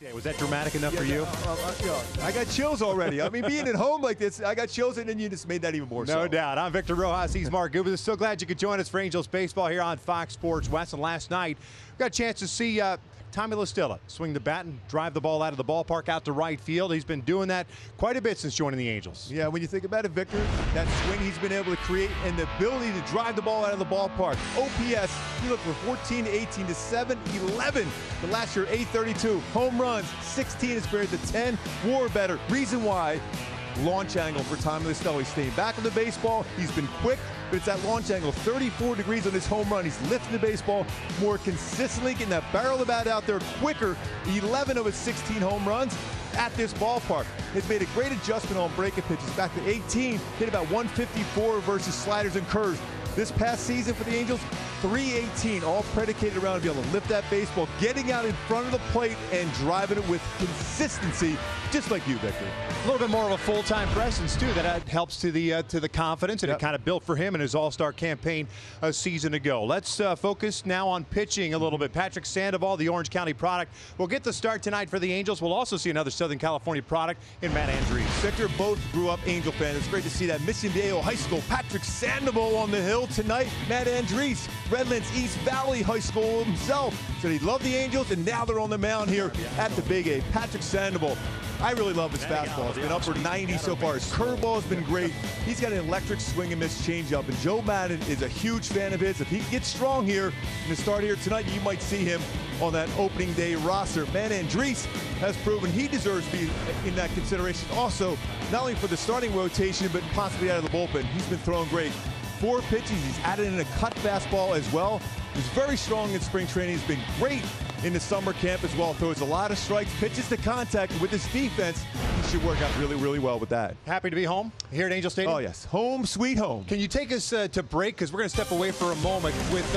Yeah, was that dramatic enough for you? I got chills already. I mean, being at home like this, I got chills, and then you just made that even more so. No doubt. I'm Victor Rojas. He's Mark Gubas. So glad you could join us for Angels Baseball here on Fox Sports West. And last night, we got a chance to see Tommy La Stella swing the bat and drive the ball out of the ballpark out to right field. He's been doing that quite a bit since joining the Angels. Yeah, when you think about it, Victor, that swing he's been able to create and the ability to drive the ball out of the ballpark. OPS, you look for 14, 18 to 7, 11. But last year, 832. Home runs, 16 is compared to 10. WAR better. Reason why, launch angle for Tommy La Stella. He's staying back in the baseball. He's been quick, but it's that launch angle, 34 degrees on this home run. He's lifting the baseball more consistently, getting that barrel of the bat out there quicker. 11 of his 16 home runs at this ballpark. Has made a great adjustment on breaking pitches. Back to 18, hit about 154 versus sliders and curves. This past season for the Angels, 318, all predicated around being able to lift that baseball, getting out in front of the plate and driving it with consistency, just like you, Victor. A little bit more of a full-time presence too. That helps to the confidence, and it kind of built for him in his All-Star campaign a season ago. Let's focus now on pitching a little bit. Patrick Sandoval, the Orange County product, will get the start tonight for the Angels. We'll also see another Southern California product in Matt Andriese. Victor, both grew up Angel fans. It's great to see that. Mission Viejo High School, Patrick Sandoval on the hill tonight. Matt Andriese, Redlands East Valley High School himself, said he loved the Angels, and now they're on the mound here at the Big A. Patrick Sandoval, I really love his fastball. It's been upper 90 so far. His curveball has been great. He's got an electric swing and miss changeup, and Joe Madden is a huge fan of his. If he gets strong here in the start here tonight, you might see him on that opening day roster. Matt Andriese has proven he deserves to be in that consideration also, not only for the starting rotation, but possibly out of the bullpen. He's been throwing great. 4 pitches, he's added in a cut fastball as well. He's very strong in spring training. He's been great in the summer camp as well. Throws a lot of strikes, pitches to contact. With his defense, he should work out really, really well with that. Happy to be home here at Angel Stadium? Oh, yes. Home, sweet home. Can you take us to break? Because we're going to step away for a moment with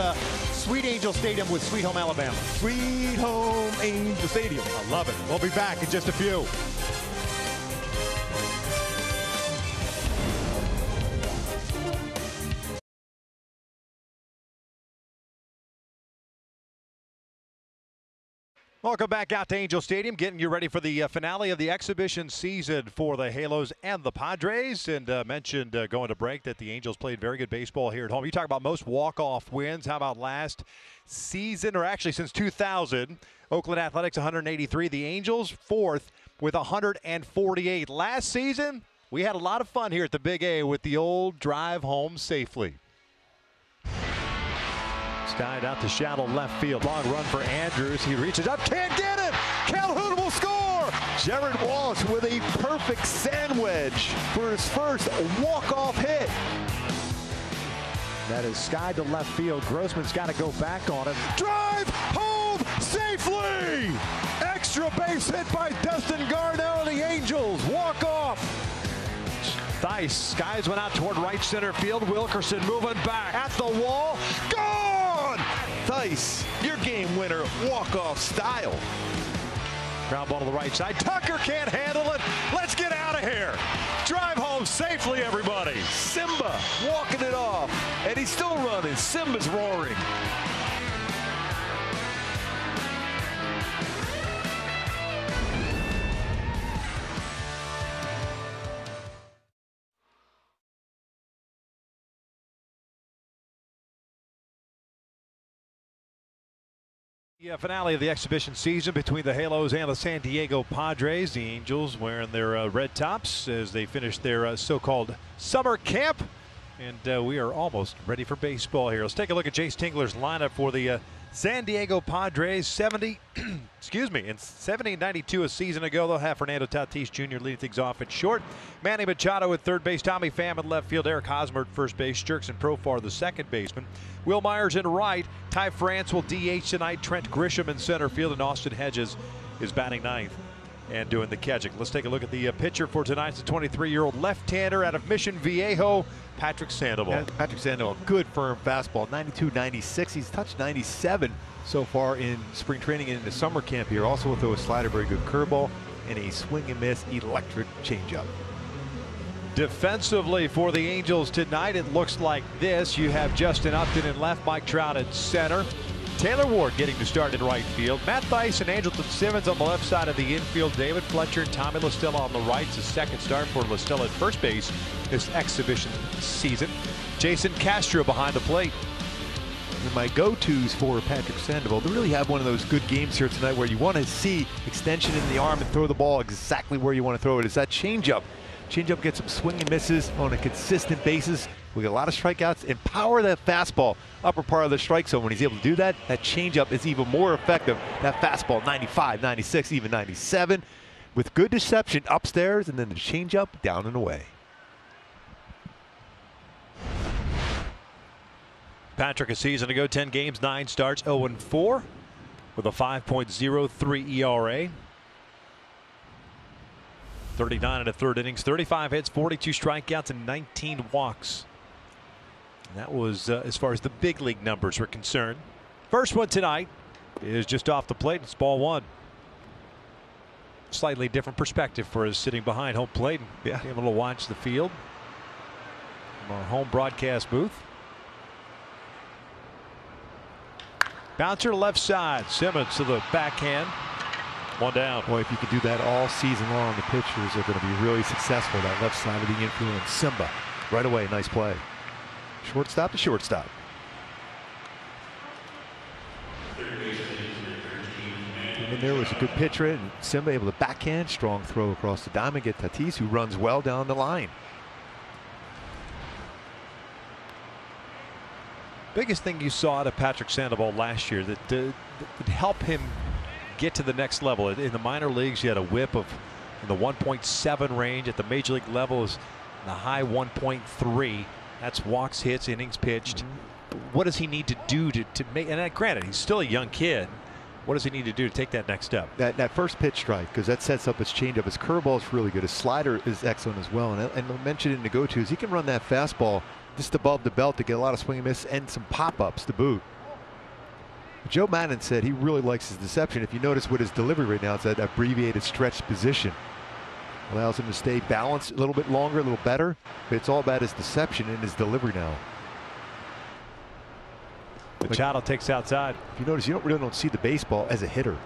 Sweet Angel Stadium with Sweet Home Alabama. Sweet Home Angel Stadium. I love it. We'll be back in just a few. Welcome back out to Angel Stadium, getting you ready for the finale of the exhibition season for the Halos and the Padres. And mentioned going to break that the Angels played very good baseball here at home. You talk about most walk-off wins. How about last season, or actually since 2000? Oakland Athletics 183. The Angels fourth with 148. Last season, we had a lot of fun here at the Big A with the old drive home safely. Skied out to shallow left field. Long run for Andrews. He reaches up, can't get it! Calhoun will score! Jared Walsh with a perfect sand wedge for his first walk-off hit. That is skied to left field. Grossman's got to go back on it. Drive home safely! Extra base hit by Dustin Garnell and the Angels. Walk off. Theis skies went out toward right center field. Wilkerson moving back at the wall. Gone! Theis, your game winner, walk-off style. Ground ball to the right side. Tucker can't handle it. Let's get out of here. Drive home safely, everybody. Simba walking it off, and he's still running. Simba's roaring. The finale of the exhibition season between the Halos and the San Diego Padres. The Angels wearing their red tops as they finish their so-called summer camp. And we are almost ready for baseball here. Let's take a look at Jace Tingler's lineup for the San Diego Padres. 70, excuse me, in 70-92 a season ago. They'll have Fernando Tatis Jr. leading things off at short. Manny Machado at third base. Tommy Pham at left field. Eric Hosmer at first base. Jurickson Profar the second baseman. Will Myers in right. Ty France will DH tonight. Trent Grisham in center field. And Austin Hedges is batting ninth and doing the catching. Let's take a look at the pitcher for tonight. It's a 23-year-old left-hander out of Mission Viejo, Patrick Sandoval. Yeah, Patrick Sandoval, good firm fastball, 92-96. He's touched 97 so far in spring training and in the summer camp here. Also will throw a slider, very good curveball, and a swing and miss electric changeup. Defensively for the Angels tonight, it looks like this. You have Justin Upton in left, Mike Trout at center. Taylor Ward getting to start in right field. Matt Thaiss and Angelton Simmons on the left side of the infield. David Fletcher and Tommy La Stella on the right. It's the second start for La Stella at first base this exhibition season. Jason Castro behind the plate. And my go-tos for Patrick Sandoval to really have one of those good games here tonight where you want to see extension in the arm and throw the ball exactly where you want to throw it is that changeup. Changeup gets some swing and misses on a consistent basis. We get a lot of strikeouts and power that fastball upper part of the strike zone. When he's able to do that, that changeup is even more effective. That fastball 95, 96, even 97 with good deception upstairs and then the changeup down and away. Patrick a season ago, 10 games, 9 starts, 0-4 with a 5.03 ERA. 39 1/3 innings, 35 hits, 42 strikeouts, and 19 walks. And that was as far as the big league numbers were concerned. First one tonight is just off the plate. It's ball one. Slightly different perspective for us sitting behind home plate and able to watch the field from our home broadcast booth. Bouncer left side. Simmons to the backhand. One down. Boy, if you could do that all season long, the pitchers are going to be really successful. That left side of the infield. And Simba right away. Nice play. Shortstop to shortstop. And there was a good pitch right, and Simba able to backhand, strong throw across the diamond, get Tatis, who runs well down the line. Biggest thing you saw out of Patrick Sandoval last year that would help him get to the next level. In the minor leagues, you had a whip of in the 1.7 range. At the major league level is in the high 1.3. That's walks, hits, innings pitched. What does he need to do to make, and granted, he's still a young kid. What does he need to do to take that next step? That first pitch strike, because that sets up his changeup. His curveball is really good. His slider is excellent as well. And I mentioned in the go-tos, he can run that fastball just above the belt to get a lot of swing and miss and some pop-ups to boot. Joe Maddon said he really likes his deception. If you notice with his delivery right now, it's that abbreviated stretch position. Allows him to stay balanced a little bit longer, a little better. But it's all about his deception and his delivery now. Machado takes outside. If you notice, you really don't see the baseball as a hitter.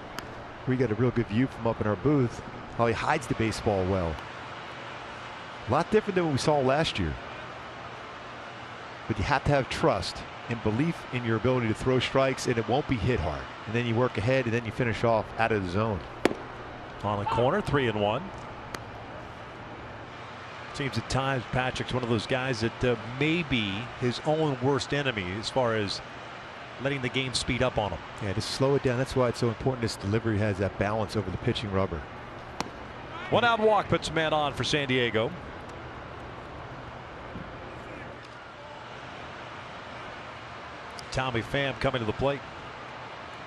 We got a real good view from up in our booth. How he hides the baseball well. A lot different than what we saw last year. But you have to have trust and belief in your ability to throw strikes, and it won't be hit hard. And then you work ahead, and then you finish off out of the zone. On the corner, 3-1. Seems at times Patrick's one of those guys that may be his own worst enemy as far as letting the game speed up on him. Yeah, just slow it down. That's why it's so important this delivery has that balance over the pitching rubber. One out walk puts a man on for San Diego. Tommy Pham coming to the plate.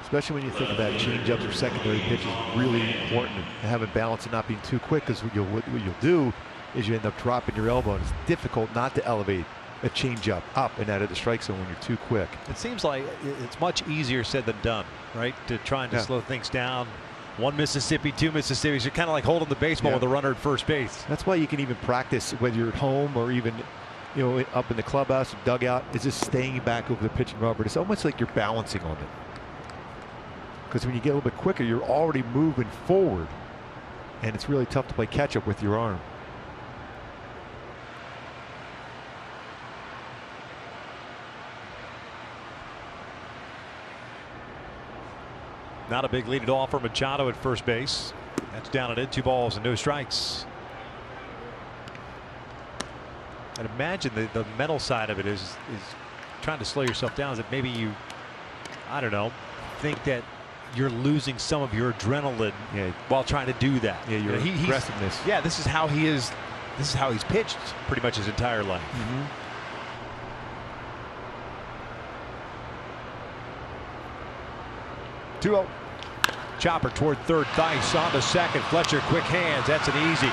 Especially when you think about changeups or secondary pitches, really important to have it balanced and not being too quick, because what you'll do is you end up dropping your elbow, and it's difficult not to elevate a changeup up and out of the strike zone when you're too quick. It seems like it's much easier said than done, right? To trying to slow things down. 1 Mississippi, 2 Mississippis. You're kind of like holding the baseball with a runner at first base. That's why you can even practice whether you're at home or even, you know, up in the clubhouse or dugout. Is just staying back over the pitching rubber. It's almost like you're balancing on it. Because when you get a little bit quicker, you're already moving forward, and it's really tough to play catch up with your arm. Not a big lead at all for Machado at first base. That's down and in, 2 balls and no strikes. I'd imagine the mental side of it is trying to slow yourself down. Is that maybe you, I don't know, think that you're losing some of your adrenaline while trying to do that. Yeah, your aggressiveness. Yeah, this is how he is. This is how he's pitched pretty much his entire life. 2-0. Chopper toward third. Thaiss on to second. Fletcher, quick hands. That's an easy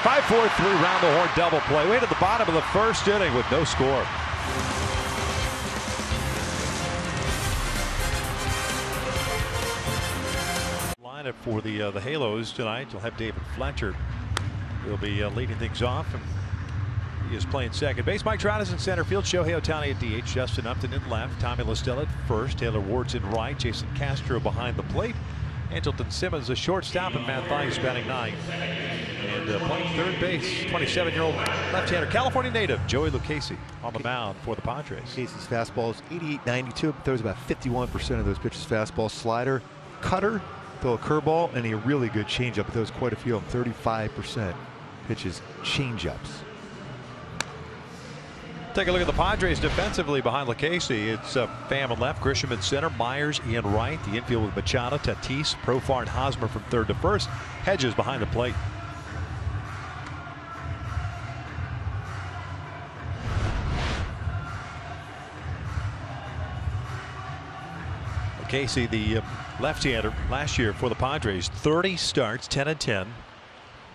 5-4-3 round the horn double play. Way to the bottom of the first inning with no score. Lineup for the Halos tonight. You'll have David Fletcher. He'll be leading things off. And He is playing second base. Mike Trout is in center field. Shohei Ohtani at DH. Justin Upton in left. Tommy La Stella at first. Taylor Ward's in right. Jason Castro behind the plate. Angelton Simmons, a shortstop, and Matt Thaiss batting ninth. And playing third base, 27-year-old left-hander, California native Joey Lucchesi on the mound for the Padres. Casey's fastball is 88-92, but throws about 51% of those pitches fastball, slider, cutter, throw a curveball, and a really good changeup. Throws quite a few of them, 35% pitches changeups. Take a look at the Padres defensively behind Lucchesi. It's Pham in left, Grisham in center, Myers in right. The infield with Machado, Tatis, Profar, and Hosmer from third to first. Hedges behind the plate. Lucchesi, the left-hander, last year for the Padres, 30 starts, 10-10,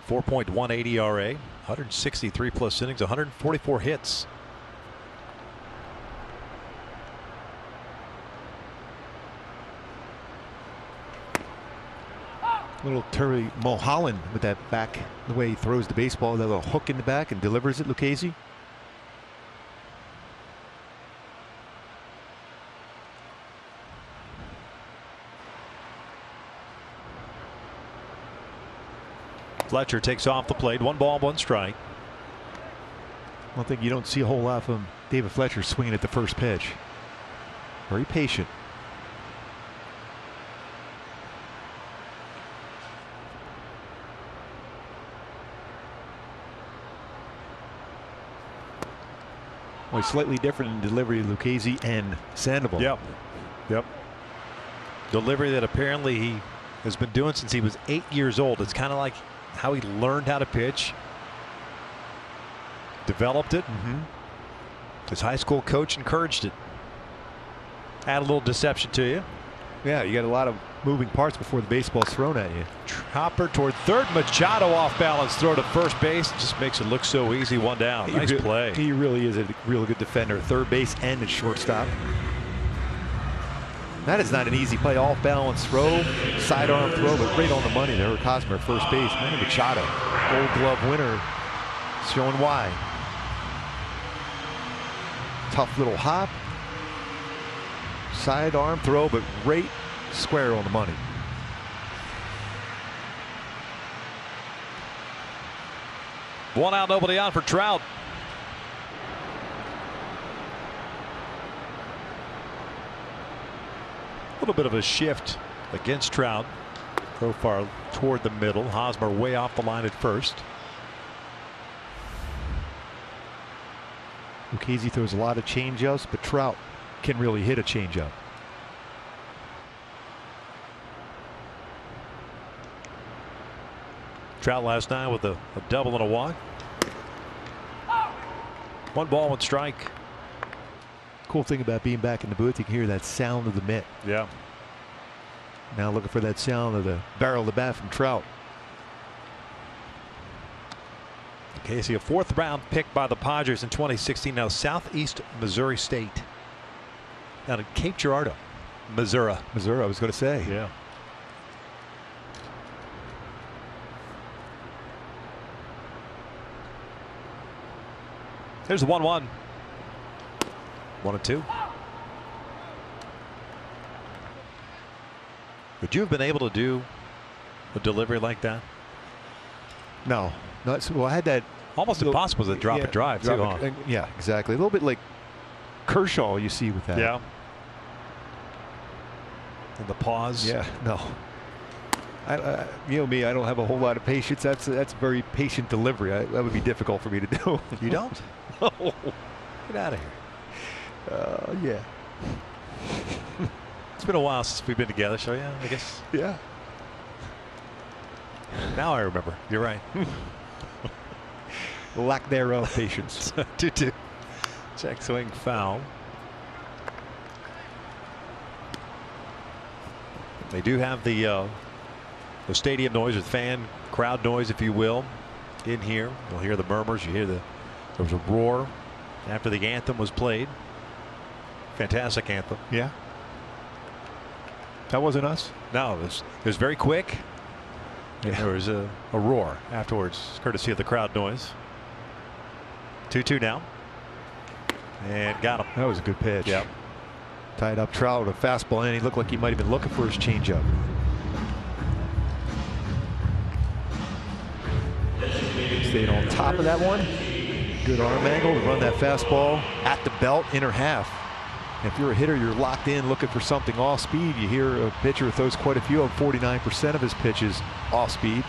4.18 ERA, 163 plus innings, 144 hits. Little Terry Mulholland with that back, the way he throws the baseball, that little hook in the back and delivers it, Lucchesi. Fletcher takes off the plate. 1 ball, 1 strike. One thing you don't see a whole lot from David Fletcher swinging at the first pitch. Very patient. Well, slightly different in delivery of Lucchesi and Sandoval. Yep. Delivery that apparently he has been doing since he was 8 years old. It's kind of like how he learned how to pitch. Developed it. His high school coach encouraged it. Add a little deception to you. Yeah, you got a lot of moving parts before the baseball's thrown at you. Hopper toward third. Machado off balance. Throw to first base. Just makes it look so easy. 1 down. Nice play. He really is a real good defender. Third base and at shortstop. That is not an easy play. Off balance throw. Sidearm throw, but right on the money there. Hosmer, first base. Manny Machado, Gold Glove winner. Showing why. Tough little hop. Sidearm throw, but right square on the money. One out, nobody on for Trout. A little bit of a shift against Trout. Profar toward the middle. Hosmer way off the line at first. Lucchesi throws a lot of changeups, but Trout can really hit a changeup. Trout last night with a double and a walk. 1 ball, 1 strike. Cool thing about being back in the booth, you can hear that sound of the mitt. Yeah. Now looking for that sound of the barrel of the bat from Trout. Casey, a 4th round pick by the Padres in 2016. Now Southeast Missouri State. Down in Cape Girardeau, Missouri. Missouri, I was going to say. Yeah. There's the 1-1. 1-2. Would you have been able to do a delivery like that? No. Well, I had that. Almost impossible to drop a drive, too. Yeah, exactly. A little bit like Kershaw you see with that. Yeah. And the pause. Yeah, no. You know me, I don't have a whole lot of patience. That's very patient delivery. That would be difficult for me to do. You don't? No. Get out of here. Yeah. It's been a while since we've been together, so yeah, I guess. Yeah. Now I remember. You're right. Lack thereof patience. 2-2. Check swing foul. They do have the stadium noise, or fan crowd noise, if you will, in here. You'll hear the murmurs. You hear there was a roar after the anthem was played. Fantastic anthem. Yeah. That wasn't us. No, it was very quick. Yeah. There was a roar afterwards, courtesy of the crowd noise. 2-2 now. And got him. That was a good pitch. Yep. Tied up Trout with a fastball, and he looked like he might have been looking for his changeup. Stayed on top of that one. Good arm angle to run that fastball at the belt, inner half. If you're a hitter, you're locked in looking for something off speed. You hear a pitcher throws quite a few of 49% of his pitches off speed.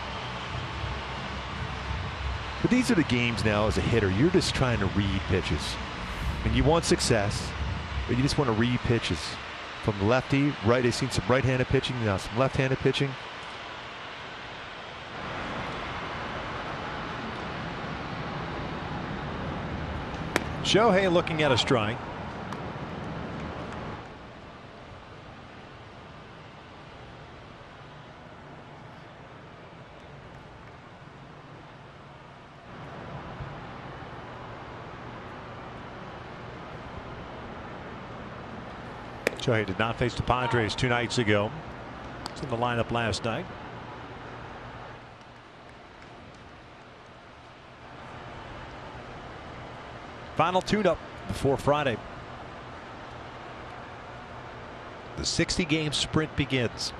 But these are the games now as a hitter. You're just trying to read pitches. And you want success, but you just want to read pitches. From the lefty, right, I've seen some right-handed pitching, now some left-handed pitching. Shohei looking at a strike. Shohei did not face the Padres 2 nights ago. It's in the lineup last night. Final tune-up before Friday. The 60-game sprint begins.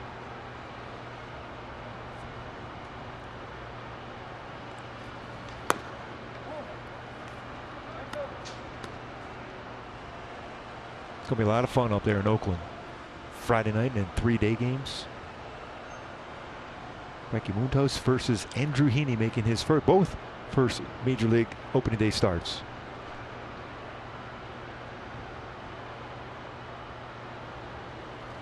It's going to be a lot of fun up there in Oakland. Friday night and 3-day games. Frankie Montas versus Andrew Heaney making his both first Major League opening day starts.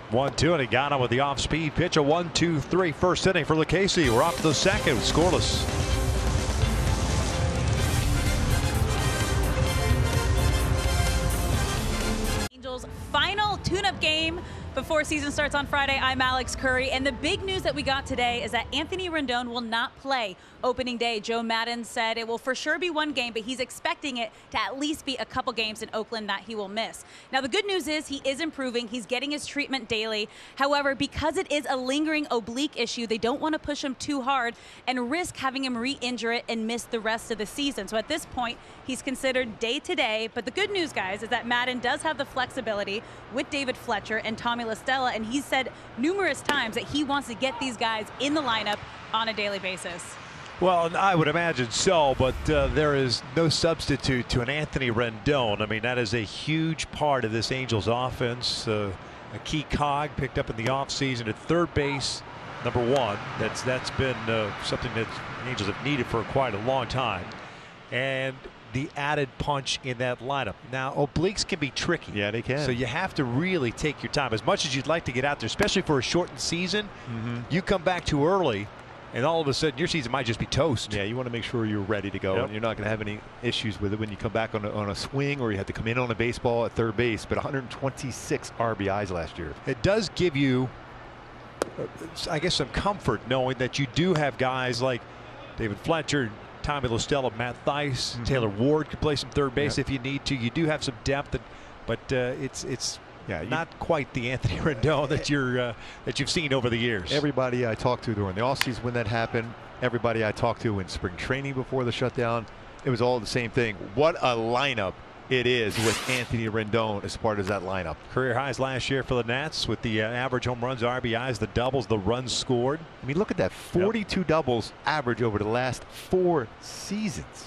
One-two, and he got him with the off-speed pitch. A 1-2-3 first inning for Lucchesi. We're off to the second, scoreless. Angels' final tune-up game before season starts on Friday. I'm Alex Curry, and the big news that we got today is that Anthony Rendon will not play opening day. Joe Maddon said it will for sure be one game, but he's expecting it to at least be a couple games in Oakland that he will miss. Now, the good news is he is improving. He's getting his treatment daily. However, because it is a lingering oblique issue, they don't want to push him too hard and risk having him re-injure it and miss the rest of the season. So at this point, he's considered day-to-day. But the good news, guys, is that Maddon does have the flexibility with David Fletcher and Tommy La Stella, and he's said numerous times that he wants to get these guys in the lineup on a daily basis. Well, I would imagine so, but there is no substitute to an Anthony Rendon. I mean, that is a huge part of this Angels offense. A key cog picked up in the offseason at third base, #1. That's been something that the Angels have needed for quite a long time. And the added punch in that lineup. Now, obliques can be tricky. Yeah, they can. So you have to really take your time. As much as you'd like to get out there, especially for a shortened season, you come back too early, and all of a sudden your season might just be toast. Yeah, you want to make sure you're ready to go. Yep. And you're not going to have any issues with it when you come back on a swing, or you had to come in on a baseball at third base. But 126 RBIs last year. It does give you, I guess, some comfort knowing that you do have guys like David Fletcher, Tommy La Stella, Matt Thaiss, Taylor Ward could play some third base if you need to. You do have some depth, but it's not quite the Anthony Rendon that you've seen over the years. Everybody I talked to during the offseason when that happened, everybody I talked to in spring training before the shutdown, it was all the same thing. What a lineup it is with Anthony Rendon as part of that lineup. Career highs last year for the Nats with the average home runs, RBIs, the doubles, the runs scored. I mean, look at that, 42 doubles average over the last 4 seasons.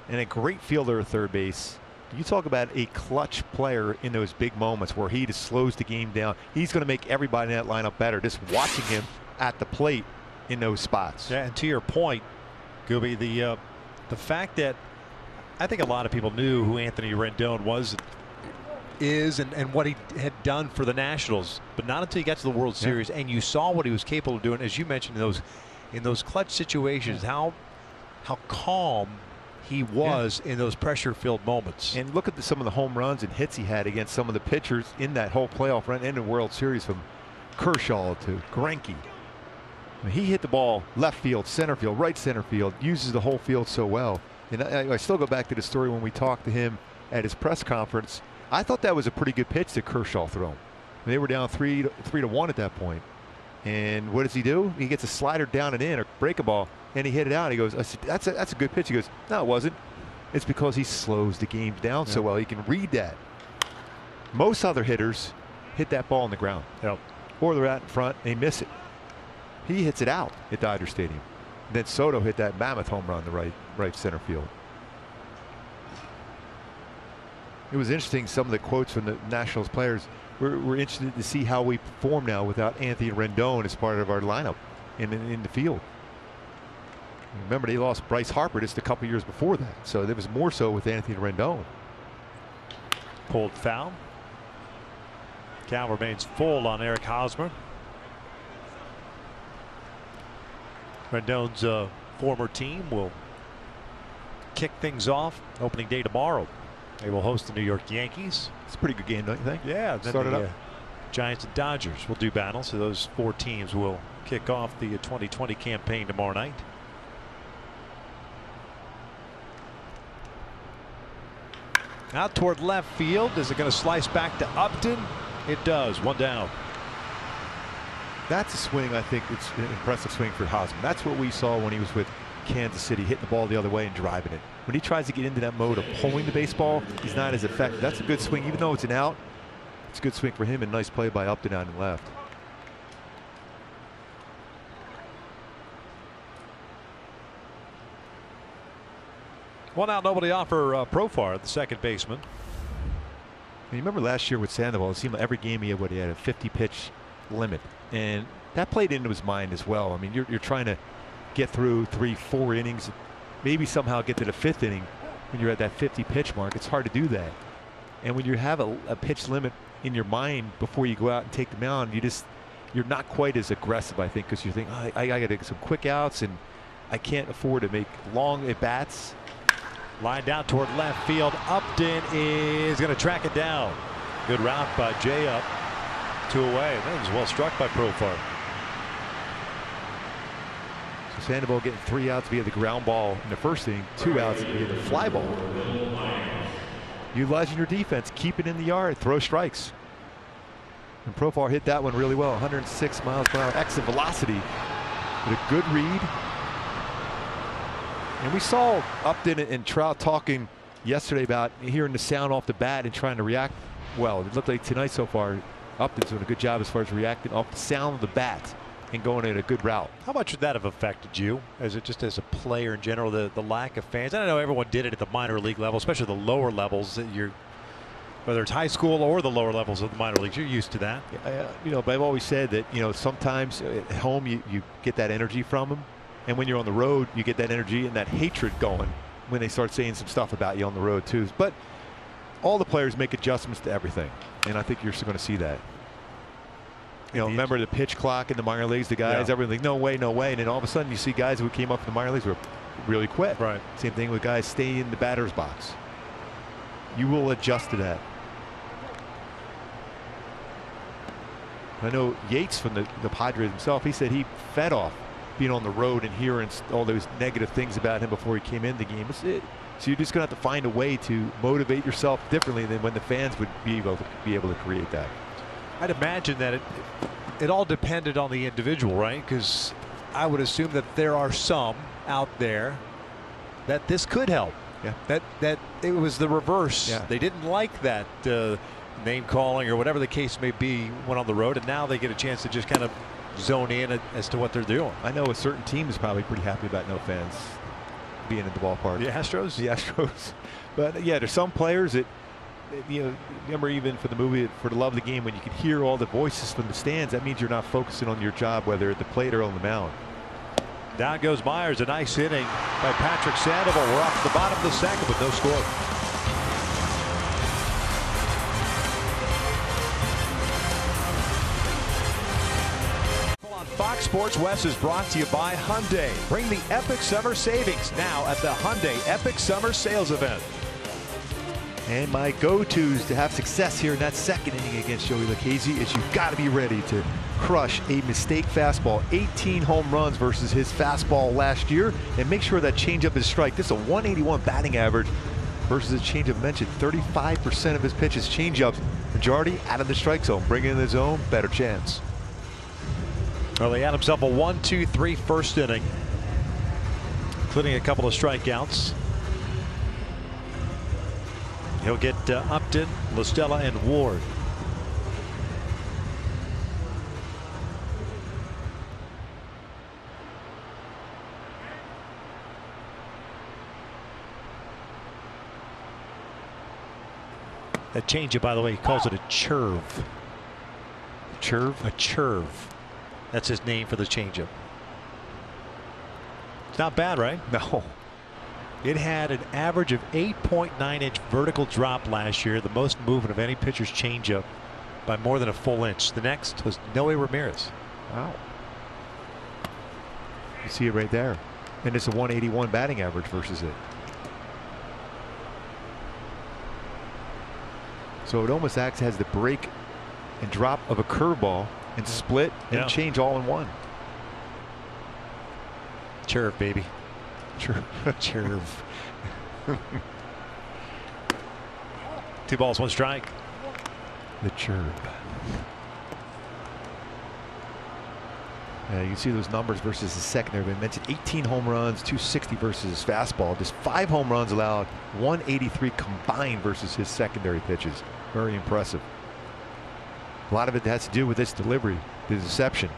And a great fielder at third base. You talk about a clutch player in those big moments where he just slows the game down. He's going to make everybody in that lineup better just watching him at the plate in those spots. Yeah, and to your point, Gooby, the fact that I think a lot of people knew who Anthony Rendon is and what he had done for the Nationals, but not until he got to the World Series and you saw what he was capable of doing, as you mentioned, in those clutch situations, how calm he was in those pressure-filled moments. And look at some of the home runs and hits he had against some of the pitchers in that whole playoff run and the World Series, from Kershaw to Greinke. I mean, he hit the ball left field, center field, right center field, uses the whole field so well. And I still go back to the story when we talked to him at his press conference. I thought that was a pretty good pitch that Kershaw threw him. They were down 3-1 at that point. And what does he do? He gets a slider down and in, or break a ball, and he hit it out. He goes, I said, that's a good pitch. He goes, no, it wasn't. It's because he slows the game down so well. He can read that. Most other hitters hit that ball on the ground. Yep. Or they're out in front and they miss it. He hits it out at Dodger Stadium. And then Soto hit that mammoth home run to right center field. It was interesting, some of the quotes from the Nationals players. We're interested to see how we perform now without Anthony Rendon as part of our lineup in the field. Remember, they lost Bryce Harper just a couple years before that, so there was more so with Anthony Rendon. Pulled foul. Count remains full on Eric Hosmer. Rendon's former team will kick things off opening day tomorrow. They will host the New York Yankees. It's a pretty good game, don't you think? Yeah, then started up. Giants and Dodgers will do battle, so those 4 teams will kick off the 2020 campaign tomorrow night. Out toward left field. Is it going to slice back to Upton? It does. 1 down. That's a swing. I think it's an impressive swing for Hosmer. That's what we saw when he was with Kansas City, hitting the ball the other way and driving it. When he tries to get into that mode of pulling the baseball, he's not as effective. That's a good swing, even though it's an out. It's a good swing for him, and nice play by Upton out and left. One out, nobody off for Profar, the second baseman. You remember last year with Sandoval, it seemed like every game he had a 50-pitch limit, and that played into his mind as well. I mean, you're trying to get through 3-4 innings, maybe somehow get to the 5th inning when you're at that 50-pitch mark. It's hard to do that. And when you have a pitch limit in your mind before you go out and take the mound, you're not quite as aggressive, I think, because you think, oh, I got to get some quick outs and I can't afford to make long at bats. Line down toward left field. Upton is going to track it down. Good route by Jay Up. 2 away. That was well struck by Profar. So Sandoval getting 3 outs via the ground ball in the first inning, 2 outs via the fly ball. Utilizing your defense, keep it in the yard, throw strikes. And Profar hit that one really well. 106 miles per hour exit velocity with a good read. And we saw Upton and Trout talking yesterday about hearing the sound off the bat and trying to react well. It looked like tonight so far, Upton's doing a good job as far as reacting off the sound of the bat and going in a good route. How much would that have affected you as a player in general, the lack of fans? I don't know, everyone did it at the minor league level, especially the lower levels. Whether it's high school or the lower levels of the minor leagues, you're used to that. But I've always said that, sometimes at home you get that energy from them. And when you're on the road, you get that energy and that hatred going when they start saying some stuff about you on the road too. But all the players make adjustments to everything, and I think you're going to see that. Remember the pitch clock in the minor leagues, the guys, everything like, no way, no way. And then all of a sudden you see guys who came up in the minor leagues were really quick. Right. Same thing with guys staying in the batter's box. You will adjust to that. I know Yates from the Padres himself, he said he fed off being on the road and hearing all those negative things about him before he came in the game. So you're just going to have to find a way to motivate yourself differently than when the fans would be able to create that. I'd imagine that it all depended on the individual, right? Because I would assume that there are some out there that this could help. Yeah. That it was the reverse. Yeah. They didn't like that name calling or whatever the case may be when on the road, and now they get a chance to just kind of zone in as to what they're doing. I know a certain team is probably pretty happy about no fans being in the ballpark. The Astros? The Astros. But yeah, there's some players that, remember even for the movie For the Love of the Game, when you could hear all the voices from the stands, that means you're not focusing on your job, whether at the plate or on the mound. Down goes Myers. A nice inning by Patrick Sandoval. We're off the bottom of the second with no score. Fox Sports West is brought to you by Hyundai. Bring the epic summer savings now at the Hyundai Epic Summer Sales Event. And my go-tos to have success here in that second inning against Joey Lucchesi is you've got to be ready to crush a mistake fastball. 18 home runs versus his fastball last year, and make sure that changeup is strike. This is a 181 batting average versus a changeup mentioned. 35% of his pitches changeups, majority out of the strike zone. Bring it in the zone, better chance. Well, he had himself a 1-2-3 first inning, including a couple of strikeouts. He'll get Upton, LaStella, and Ward. That changeup, by the way, he calls it a churve. Churve? A churve. That's his name for the changeup. It's not bad, right? No. It had an average of 8.9-inch vertical drop last year, the most movement of any pitcher's changeup by more than a full inch. The next was Noe Ramirez. Wow. You see it right there. And it's a 181 batting average versus it. So it almost acts as the break and drop of a curveball and split and change all in one. Churve, baby. Churve. Churve. 2 balls, 1 strike. The churve. You can see those numbers versus the secondary. I mentioned 18 home runs, 260 versus his fastball. Just 5 home runs allowed, 183 combined versus his secondary pitches. Very impressive. A lot of it has to do with this delivery, the deception.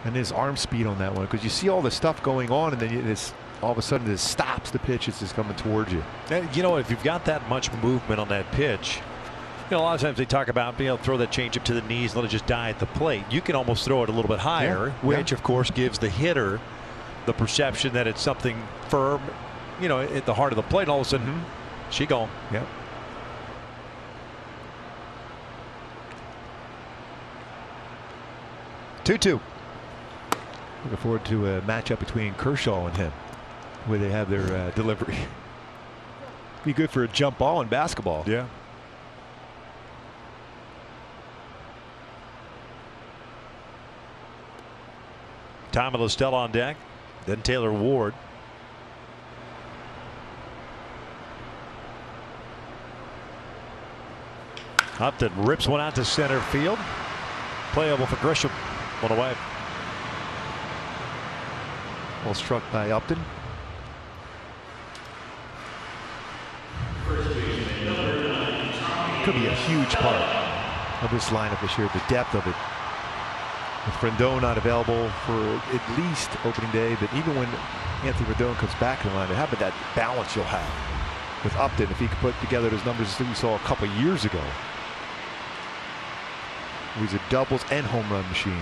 And his arm speed on that one, because you see all the stuff going on, and then all of a sudden this stops the pitch as it's coming towards you. And you know what? If you've got that much movement on that pitch, you know, a lot of times they talk about being able to throw that changeup to the knees and let it just die at the plate. You can almost throw it a little bit higher, which of course gives the hitter the perception that it's something firm, you know, at the heart of the plate. And all of a sudden, she gone. Yep. Two-two. Looking forward to a matchup between Kershaw and him, where they have their delivery. Be good for a jump ball in basketball. Yeah. Tommy LaStella on deck, then Taylor Ward. Upton rips one out to center field. Playable for Grisham. One away. Well struck by Upton. Could be a huge part of this lineup this year, the depth of it. With Rendon not available for at least opening day, but even when Anthony Rendon comes back in the lineup, how about that balance you'll have with Upton if he could put together those numbers that we saw a couple years ago. He's a doubles and home run machine.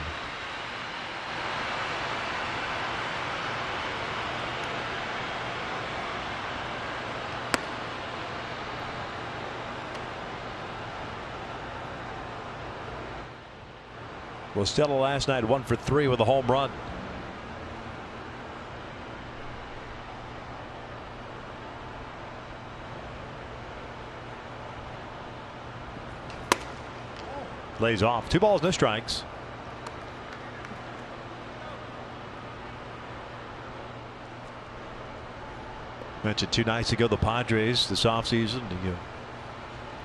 LaStella last night 1 for 3 with a home run. Lays off. 2 balls, no strikes. Mentioned 2 nights ago the Padres this offseason, the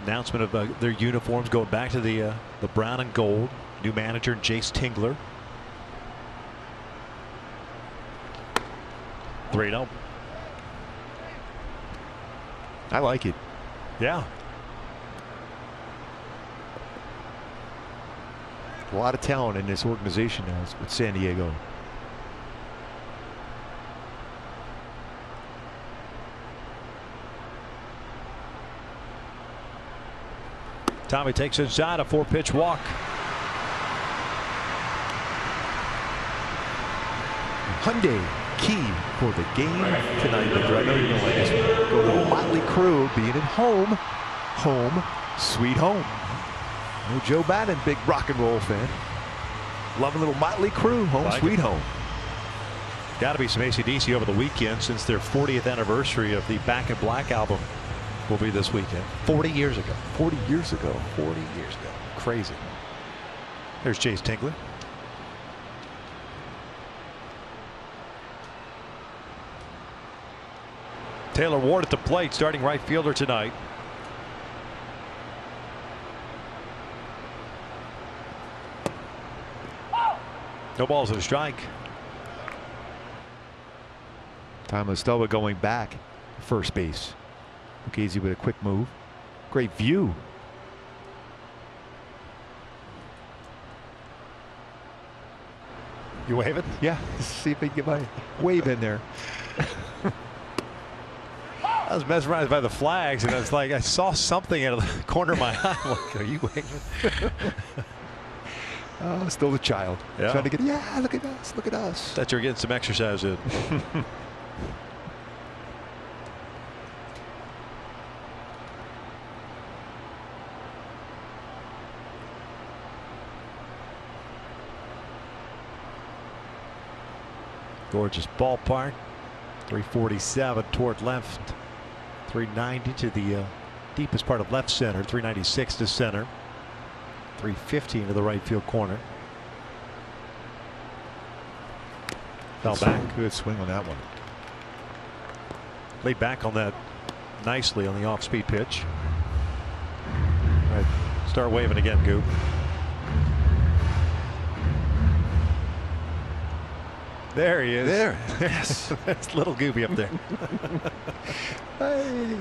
announcement of their uniforms going back to the brown and gold. New manager Jace Tingler. 3-0. I like it. Yeah. A lot of talent in this organization now with San Diego. Tommy takes inside, a 4-pitch walk. Hyundai key for the game tonight. I know you're going to like this one. Go to Motley Crue, being at home. Home, sweet home. No Joe Madden, big rock and roll fan. Loving little Motley Crue, home like sweet home. Got to be some AC/DC over the weekend, since their 40th anniversary of the Back in Black album will be this weekend. 40 years ago. 40 years ago. 40 years ago. Crazy. There's Jace Tingler. Taylor Ward at the plate, starting right fielder tonight. No balls and a strike. Tommy LaStella going back first base. Lucchesi with a quick move. Great view. You wave it? Yeah, let's see if I can get my wave in there. I was mesmerized by the flags, and it's like I saw something out of the corner of my eye. I'm like, are you waving? Oh, still the child. Yeah. Trying to get, yeah, look at us, look at us. Thought you were getting some exercise in. Gorgeous ballpark. 347 toward left. 390 to the deepest part of left center. 396 to center. 350 into the right field corner. Fell back. Good swing on that one. Laid back on that nicely on the off-speed pitch. All right, start waving again, Goop. There he is. There. Yes. That's little Goopy up there. Hey.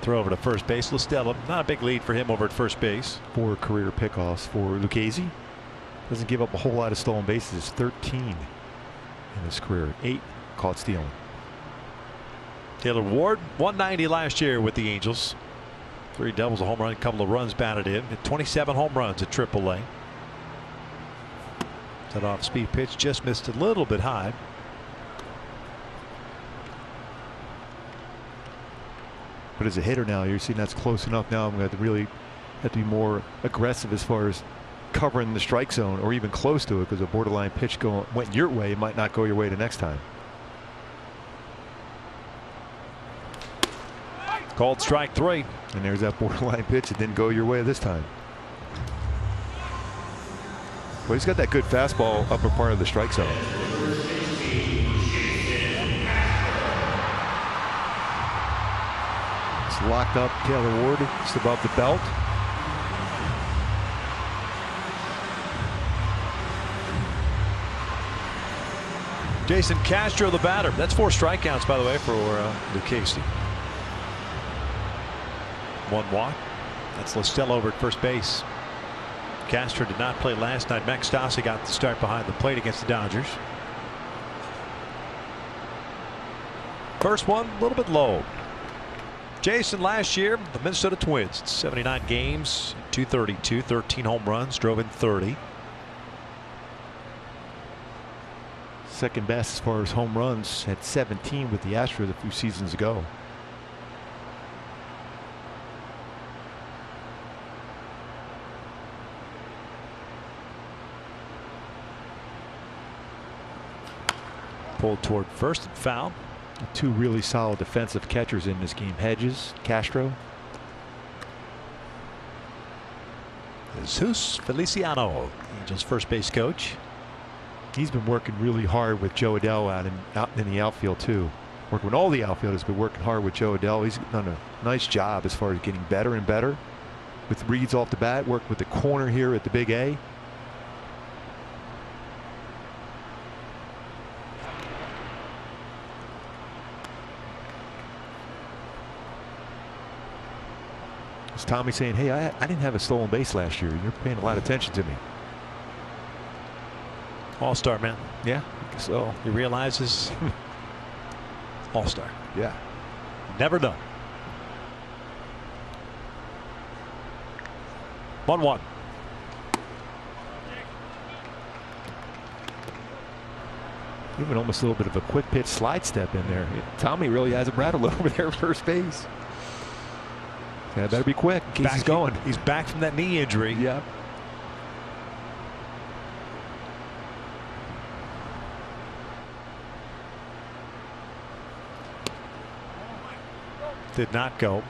Throw over to first base. Listella, not a big lead for him over at first base. 4 career pickoffs for Lucchesi. Doesn't give up a whole lot of stolen bases. 13 in his career. 8 caught stealing. Taylor Ward, 190 last year with the Angels. 3 doubles, a home run, a couple of runs batted in. 27 home runs at AAA. That off-speed pitch just missed a little bit high. But as a hitter now, you're seeing that's close enough now. I'm going to really have to be more aggressive as far as covering the strike zone or even close to it, because a borderline pitch went your way, it might not go your way the next time. Called strike 3. And there's that borderline pitch that didn't go your way this time. Well, he's got that good fastball upper part of the strike zone. It's locked up. Taylor Ward just above the belt. Jason Castro, the batter. That's 4 strikeouts, by the way, for Lucchesi. 1 walk. That's Listella over at first base. Castro did not play last night. Max Stassi got the start behind the plate against the Dodgers. First one, a little bit low. Jason last year, the Minnesota Twins, 79 games, 232, 13 home runs, drove in 30. Second best as far as home runs, had 17 with the Astros a few seasons ago. Pulled toward first and foul. 2 really solid defensive catchers in this game. Hedges, Castro. Jesus Feliciano, Angels first base coach. He's been working really hard with Joe Adell out in the outfield too. Working with all the outfielders, but working hard with Joe Adell. He's done a nice job as far as getting better and better with reads off the bat. Worked with the corner here at the Big A. It's Tommy saying, hey, I didn't have a stolen base last year. You're paying a lot of attention to me. All-star, man. Yeah, so He realizes all-star. yeah. Never done. 1-1. Even almost a little bit of a quick pitch slide step in there. Tommy really has him rattled over there at first base. Yeah, better be quick in case he's going. He's back from that knee injury. Yeah. Did not go.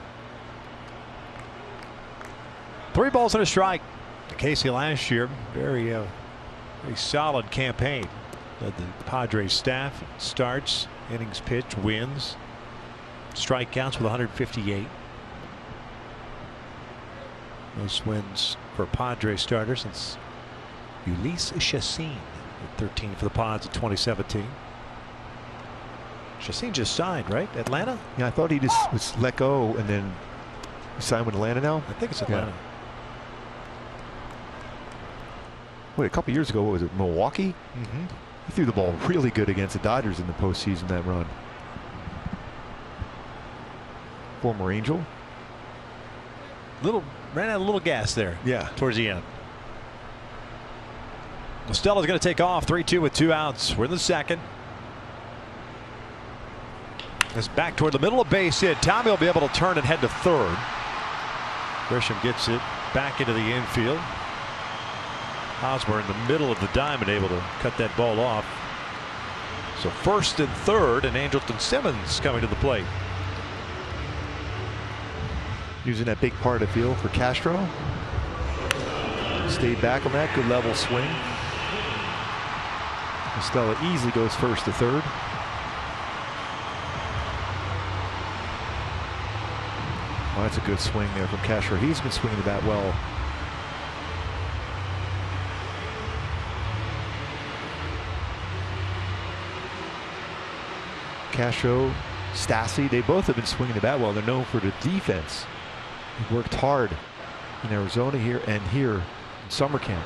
3 balls and a strike. Casey last year, very solid campaign. Led the Padres staff, starts, innings pitched, wins, strikeouts with 158. Most wins for Padres starter since Ulysses Chassin. 13 for the Pods in 2017. Chacin just signed, right? Atlanta? Yeah, I thought he just was let go and then signed with Atlanta now. I think it's Atlanta. Yeah. Wait, a couple years ago, what was it, Milwaukee? Mm-hmm. He threw the ball really good against the Dodgers in the postseason that run. Former Angel. Ran out a little gas there. Yeah. Towards the end. Mostella's going to take off 3-2 with 2 outs. We're in the second. It's back toward the middle of base hit. Tommy will be able to turn and head to third. Grisham gets it back into the infield. Hosmer in the middle of the diamond, able to cut that ball off. So first and third, and Andrelton Simmons coming to the plate. Using that big part of the field for Castro. Stayed back on that. Good level swing. Mostella easily goes first to third. Oh, that's a good swing there from Castro. He's been swinging the bat well. Castro, Stassi, they both have been swinging the bat well. They're known for the defense. They worked hard in Arizona here and here in summer camp.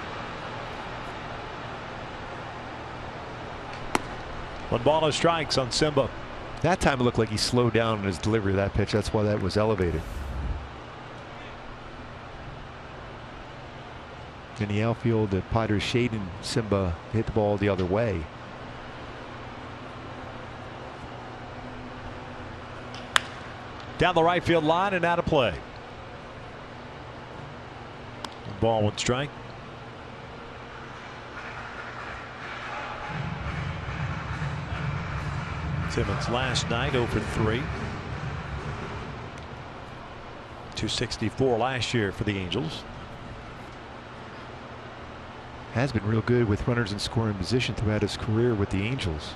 1-0 strikes on Simba. That time it looked like he slowed down in his delivery of that pitch. That's why that was elevated. In the outfield, the Padres shading Simba to hit the ball the other way. Down the right field line and out of play. 1 ball, 1 strike. Simmons last night 0 for 3. 264 last year for the Angels. Has been real good with runners in scoring position throughout his career with the Angels.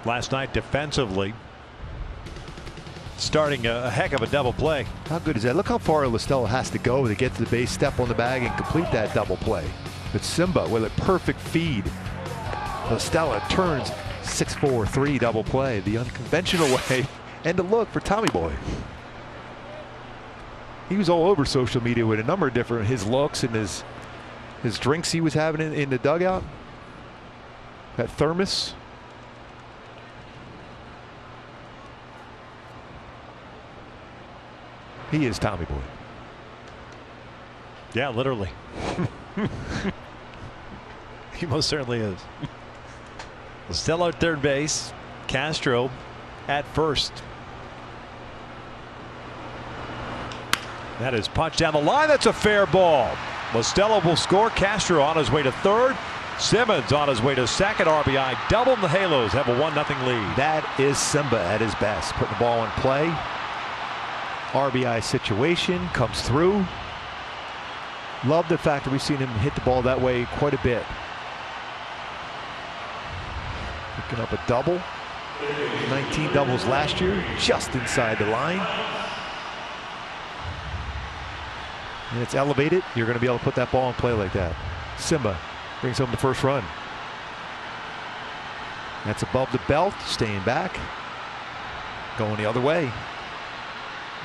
Last night defensively, starting a heck of a double play. How good is that? Look how far Mostella has to go to get to the base, step on the bag, and complete that double play. But Simba with a perfect feed. Mostella turns 6-4-3 double play, the unconventional way, and a look for Tommy Boy. He was all over social media with a number of different his looks and his drinks he was having in the dugout. That thermos. He is Tommy Boy. Yeah, literally. He most certainly is. Mostella at third base. Castro at first. That is punched down the line. That's a fair ball. Mostella will score. Castro on his way to third. Simmons on his way to second. RBI double, and the Halos have a 1-0 lead. That is Simba at his best. Putting the ball in play. RBI situation comes through. Love the fact that we've seen him hit the ball that way quite a bit. Picking up a double. 19 doubles last year, just inside the line. And it's elevated. You're going to be able to put that ball in play like that. Simba brings home the first run. That's above the belt, staying back. Going the other way.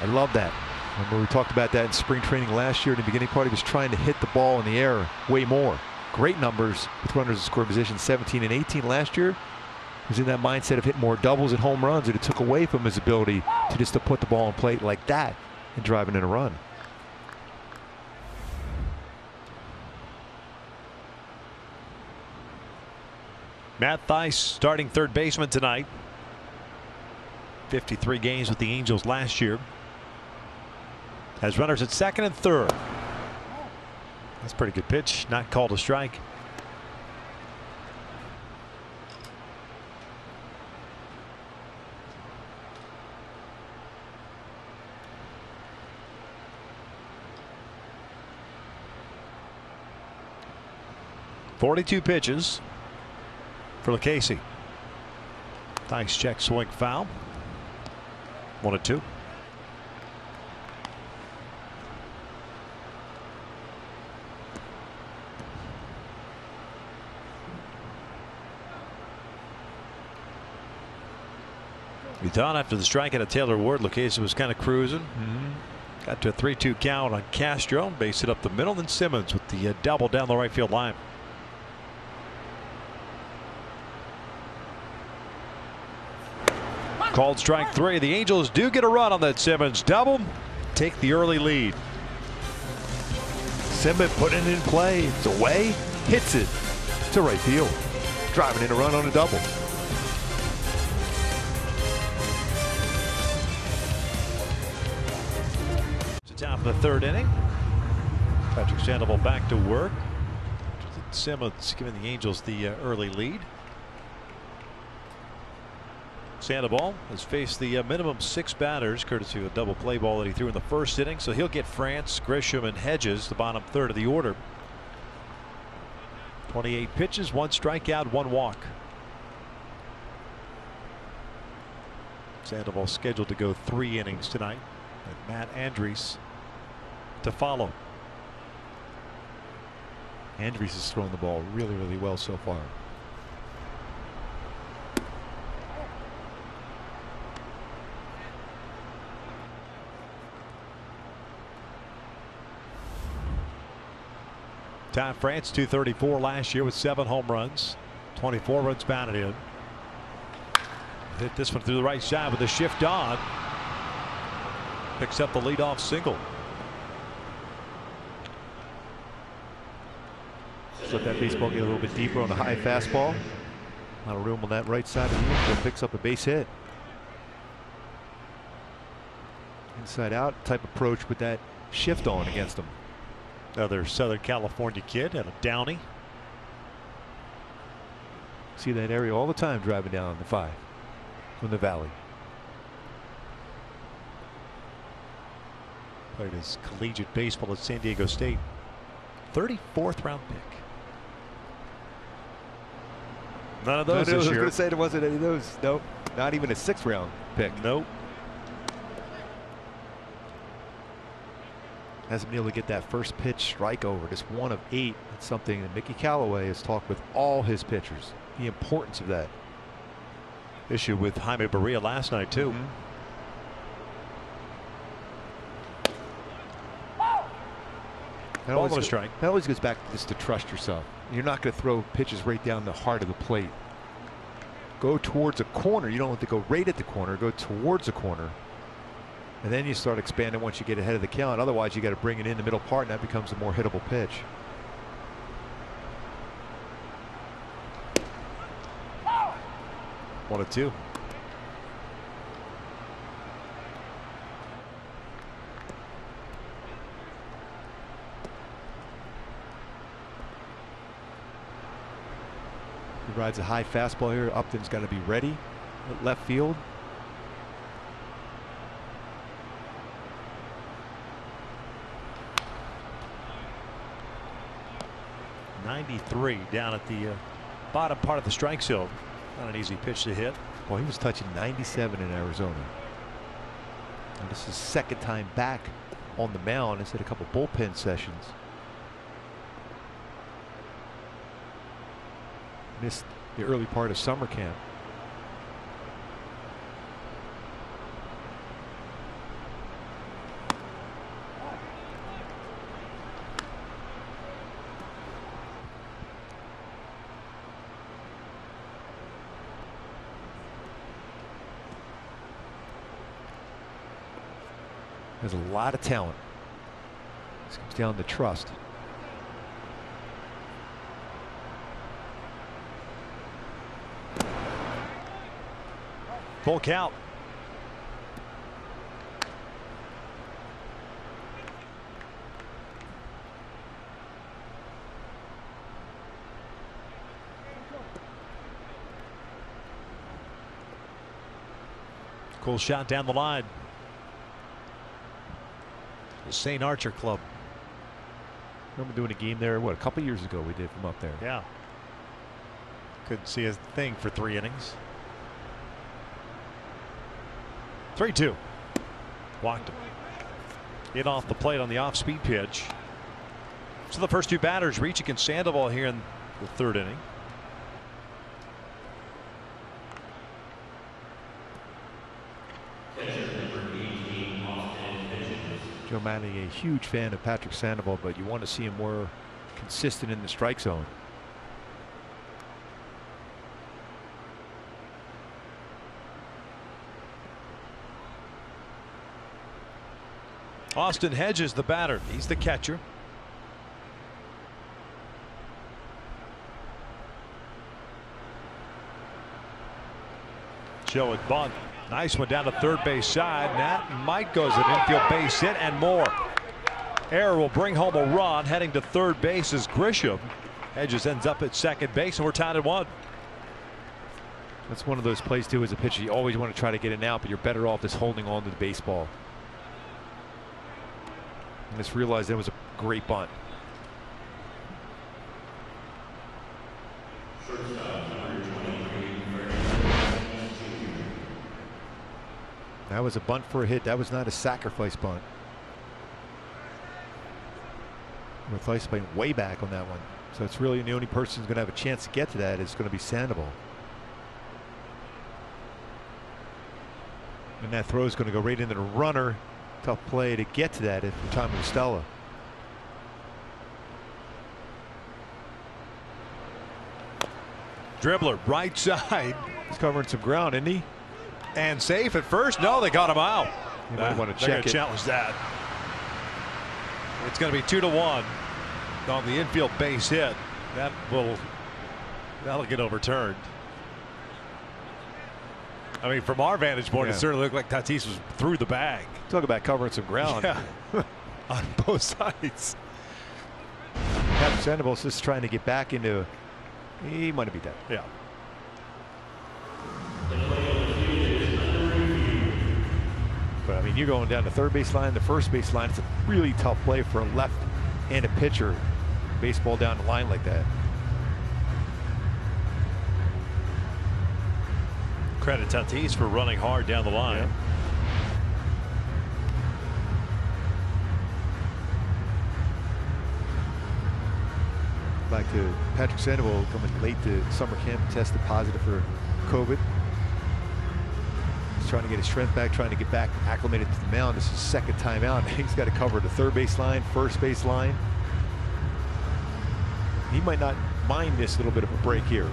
I love that. Remember we talked about that in spring training last year. In the beginning part, he was trying to hit the ball in the air way more. Great numbers with runners in scoring position 17 and 18 last year. He was in that mindset of hitting more doubles and home runs, and it took away from his ability to just to put the ball in play like that and driving in a run. Matt Thaiss starting third baseman tonight. 53 games with the Angels last year. Has runners at second and third. That's a pretty good pitch. Not called a strike. .42 pitches for Lucchesi. Nice check swing foul. 1-2. We thought after the strikeout of Taylor Ward, Lucchesi was kind of cruising. Got to a 3-2 count on Castro, base it up the middle, then Simmons with the double down the right field line. Called strike 3. The Angels do get a run on that Simmons double, take the early lead. Simmons putting it in play. It's away, hits it to right field, driving in a run on a double. Top of the third inning. Patrick Sandoval back to work. Simmons giving the Angels the early lead. Sandoval has faced the minimum 6 batters, courtesy of a double play ball that he threw in the first inning. So he'll get France, Grisham, and Hedges, the bottom third of the order. 28 pitches, 1 strikeout, 1 walk. Sandoval scheduled to go 3 innings tonight, and Matt Andriese to follow. Andriese has thrown the ball really, really well so far. Ty France, 234 last year with 7 home runs, 24 runs batted in. Hit this one through the right side with a shift on. Picks up the leadoff single. Let that baseball get a little bit deeper on the high fastball. A lot of room on that right side of the infield. Picks up a base hit. Inside out type approach with that shift on against him. Another Southern California kid out of Downey. See that area all the time driving down the 5 from the Valley. Played his collegiate baseball at San Diego State. 34th round pick. None of those this year. I was year. going to say there wasn't any of those. Nope. Not even a 6th round pick. Nope. Hasn't been able to get that first pitch strike over. Just 1 of 8. It's something that Mickey Callaway has talked with all his pitchers. The importance of that. Issue with Jaime Barria last night too. That Ball to strike. That always goes back just to trust yourself. You're not going to throw pitches right down the heart of the plate. Go towards a corner. You don't want to go right at the corner. Go towards a corner. And then you start expanding once you get ahead of the count. Otherwise, you got to bring it in the middle part, and that becomes a more hittable pitch. One or two. He rides a high fastball here. Upton's got to be ready at left field. .93 down at the bottom part of the strike zone. Not an easy pitch to hit. Well, he was touching 97 in Arizona. And this is 2nd time back on the mound. He's had a couple bullpen sessions. Missed the early part of summer camp. There's a lot of talent. This comes down to trust. Full count. Cool shot down the line. The St. Archer Club. Remember doing a game there, what, a couple years ago we did from up there. Yeah. Couldn't see a thing for 3 innings. 3-2. Walked him. In off the plate on the off-speed pitch. So the first 2 batters reach against Sandoval here in the 3rd inning. Joe Mattingly, a huge fan of Patrick Sandoval, but you want to see him more consistent in the strike zone. Austin Hedges, the batter. He's the catcher. Joe at bunt. Nice one down the third base side. That might go as an infield base hit and more. Error will bring home a run. Heading to third base is Grisham. Hedges ends up at second base, and we're tied at 1. That's one of those plays too as a pitcher. You always want to try to get it out, but you're better off just holding on to the baseball. I just realized that was a great bunt. That was a bunt for a hit. That was not a sacrifice bunt. Mathias playing way back on that one. So it's really the only person who's going to have a chance to get to that is going to be Sandoval. And that throw is going to go right into the runner. Tough play to get to that if Tommy Stella. Dribbler right side. He's covering some ground, isn't he? And safe at first. No, they got him out. You might want to They're check gonna it. challenge that. It's going to be 2-1 on the infield base hit. That'll get overturned. I mean, from our vantage point, Yeah. it certainly looked like Tatis was through the bag. Talk about covering some ground. Yeah. On both sides. Patrick Sandoval's just trying to get back into. He might be dead. Yeah. But I mean, you're going down the third base line, the first base line. It's a really tough play for a left-handed pitcher. Baseball down the line like that. Credit Tatis for running hard down the line. Yeah. Back to Patrick Sandoval coming late to summer camp, tested positive for COVID. He's trying to get his strength back, trying to get back acclimated to the mound. This is his second time out. He's got to cover the third base line, first base line. He might not mind this little bit of a break here.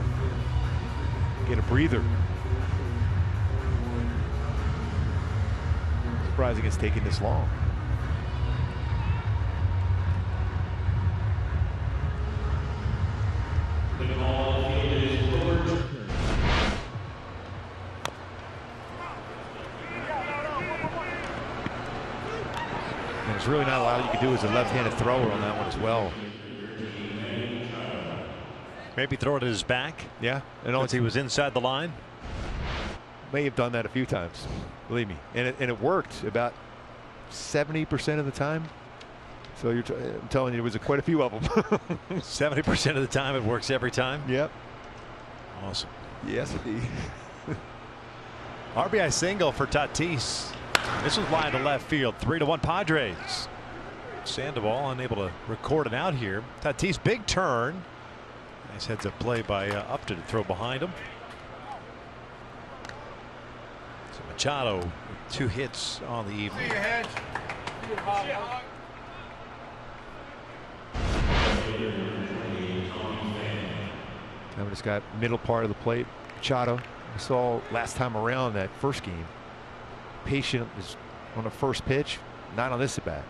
Get a breather. Surprising it's taking this long. And there's really not a lot you can do as a left-handed thrower on that one as well. Maybe throw it at his back. Yeah, and Once he was inside the line. may have done that a few times, believe me, and it worked about 70% of the time. So I'm telling you, there was quite a few of them. 70% of the time it works every time. Yep. Awesome. Yes, indeed. RBI single for Tatis. This was line to left field. 3-1 Padres. Sandoval unable to record an out here. Tatis big turn. Nice heads up play by Upton to throw behind him. So Machado with 2 hits on the evening. Now just got middle part of the plate. Machado, we saw last time around that first game. Patient is on the first pitch, not on this at bat.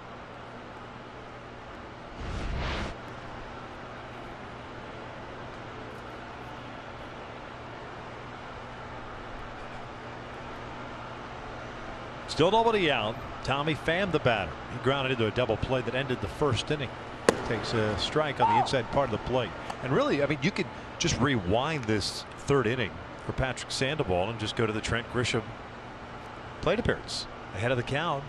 Still nobody out. Tommy Pham the batter. He grounded into a double play that ended the first inning. Takes a strike on the inside part of the plate. And really, I mean, you could just rewind this third inning for Patrick Sandoval and just go to the Trent Grisham plate appearance. Ahead of the count.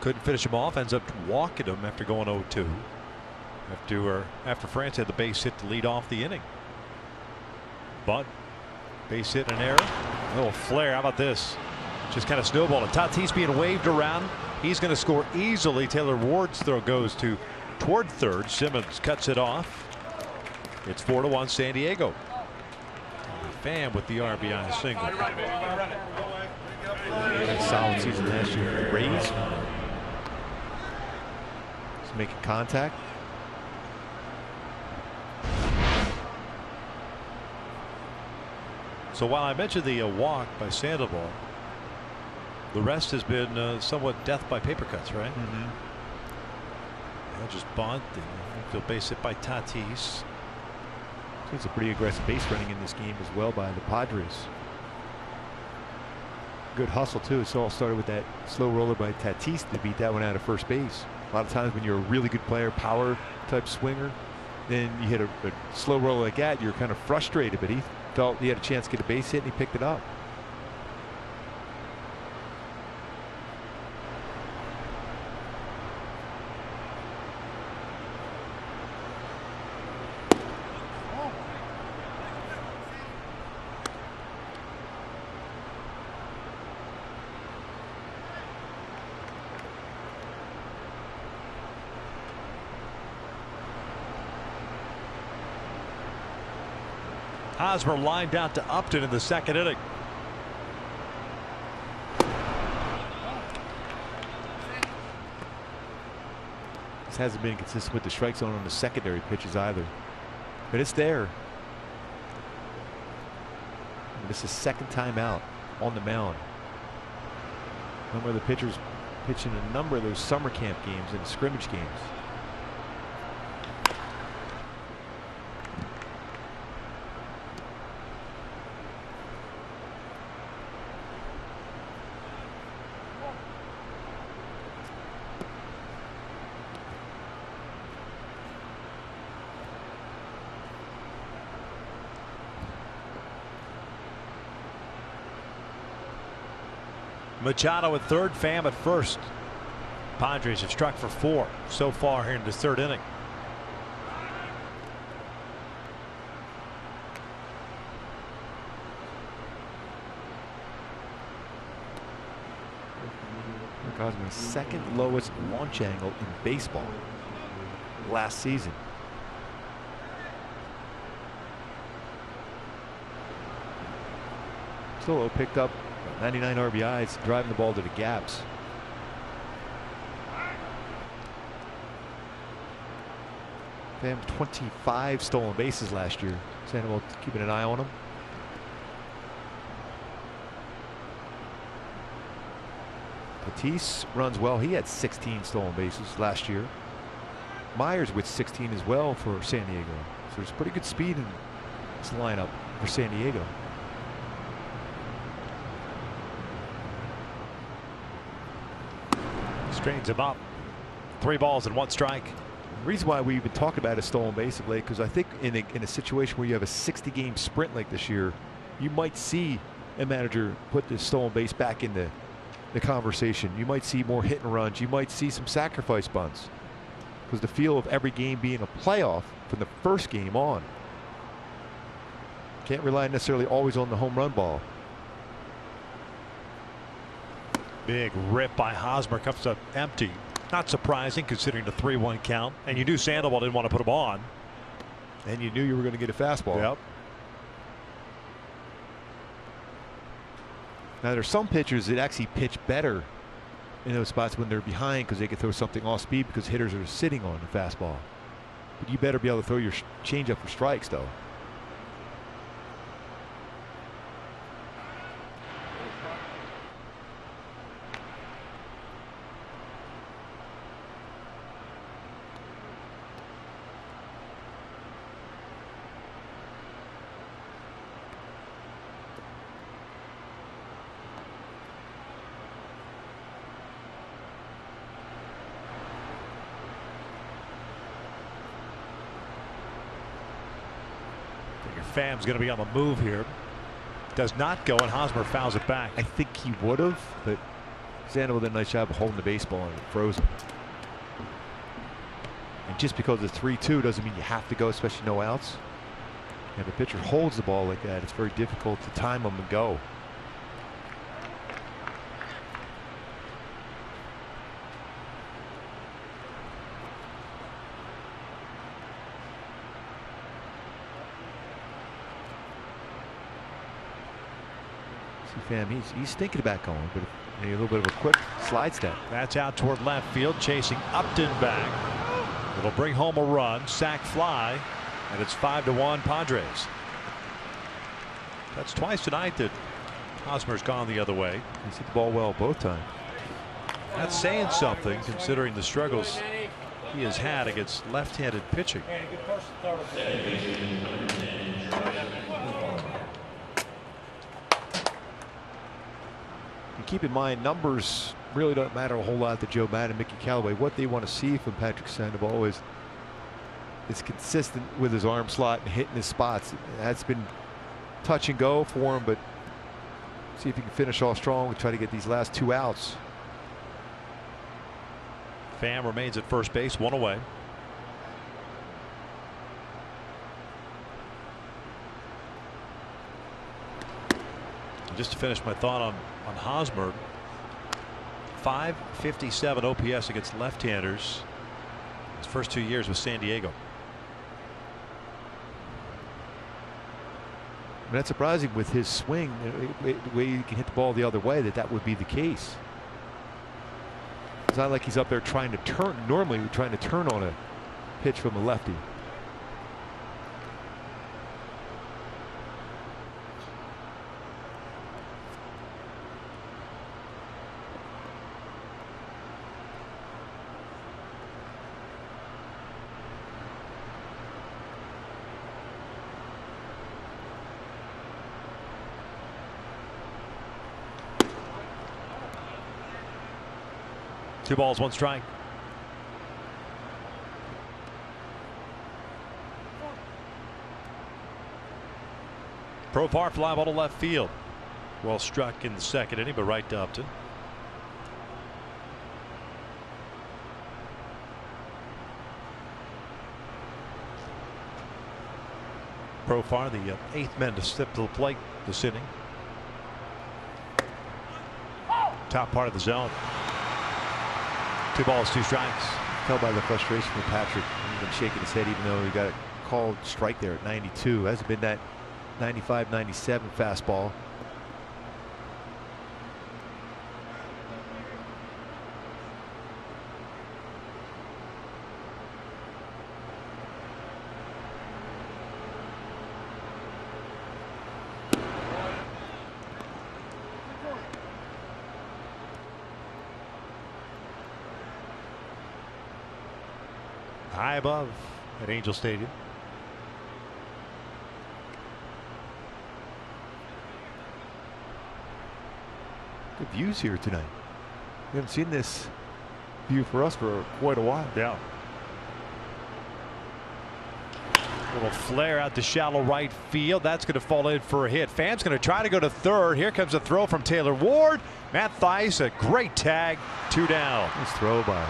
Couldn't finish him off. Ends up walking him after going 0-2. After France had the base hit to lead off the inning. But base hit and an error. A little flare. How about this? Just kind of snowballing. Tatis being waved around. He's going to score easily. Taylor Ward's throw goes toward third. Simmons cuts it off. It's 4-1 San Diego. Pham with the RBI single. Solid season last year. Rays. making contact. So while I mentioned the walk by Sandoval, the rest has been somewhat death by paper cuts, right? Mm-hmm. They'll just bunt. They'll base it by Tatis. It's a pretty aggressive base running in this game as well by the Padres. Good hustle too. It all started with that slow roller by Tatis to beat that one out of first base. A lot of times when you're a really good player, power type swinger, then you hit a slow roller like that, you're kind of frustrated, but he felt he had a chance to get a base hit and he picked it up. Hosmer lined out to Upton in the second inning. This hasn't been consistent with the strike zone on the secondary pitches either, but it's there. And this is second time out on the mound. Remember, the pitchers pitching a number of those summer camp games and scrimmage games. Machado at third, Pham at first. Padres have struck for 4 so far here in the third inning. Hosmer's second lowest launch angle in baseball last season. Solo picked up 99 RBIs, driving the ball to the gaps. Pham 25 stolen bases last year. Sandoval keeping an eye on him. Tatis runs well. He had 16 stolen bases last year. Myers with 16 as well for San Diego. So there's pretty good speed in this lineup for San Diego. Strains him up. 3 balls and 1 strike. The reason why we've been talking about a stolen base of late, because I think in a situation where you have a 60-game sprint like this year, you might see a manager put the stolen base back in the conversation. You might see more hit and runs. You might see some sacrifice bunts, because the feel of every game being a playoff from the first game on. Can't rely necessarily always on the home run ball. Big rip by Hosmer, comes up empty. Not surprising considering the 3-1 count. And you knew Sandoval didn't want to put him on. And you knew you were going to get a fastball. Yep. Now there's some pitchers that actually pitch better in those spots when they're behind, because they can throw something off speed because hitters are sitting on the fastball. But you better be able to throw your changeup for strikes, though. Pham's going to be on the move here. Does not go, and Hosmer fouls it back. I think he would have, but Sandoval did a nice job of holding the baseball and it froze him. And just because it's 3-2 doesn't mean you have to go, especially no outs. And if a pitcher holds the ball like that, it's very difficult to time them and go. Pham, he's thinking about going, but a little bit of a quick slide step. That's out toward left field, chasing Upton back. It'll bring home a run, sac fly, and it's 5-1 Padres. That's twice tonight that Hosmer's gone the other way. He's hit the ball well both times. That's saying something considering the struggles he has had against left-handed pitching. And keep in mind, numbers really don't matter a whole lot to Joe Maddon, Mickey Callaway. What they want to see from Patrick Sandoval is consistent with his arm slot and hitting his spots. That's been touch and go for him, but see if he can finish off strong and try to get these last 2 outs. Pham remains at first base, 1 away. Just to finish my thought on Hosmer, 557 OPS against left-handers his first 2 years with San Diego. That's surprising with his swing, the way he can hit the ball the other way, that would be the case. It's not like he's up there trying to turn. Normally, we're trying to turn on a pitch from a lefty. Two balls, 1 strike. Profar fly ball to left field. Well struck in the second inning, but right to Upton. Profar, the 8th man to step to the plate this inning. Top part of the zone. 2 balls, 2 strikes. Tell by the frustration with Patrick. He's been shaking his head even though he got a called strike there at 92. Hasn't been that 95, 97 fastball. High above at Angel Stadium. Good views here tonight. We haven't seen this view for us for quite a while. Yeah. Little flare out to shallow right field. That's going to fall in for a hit. Pham's going to try to go to third. Here comes a throw from Taylor Ward. Matt Thaiss, a great tag. 2 down. Nice throw by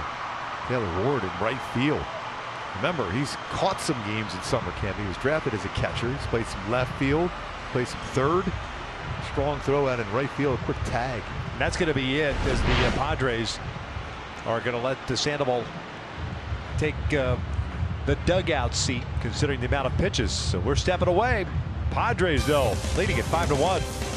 Taylor Ward in right field. Remember, he's caught some games in summer camp. He was drafted as a catcher. He's played some left field, played some third. Strong throw out in right field, a quick tag. And that's going to be it as the Padres are going to let Sandoval take the dugout seat considering the amount of pitches. So we're stepping away. Padres, though, leading at 5-1.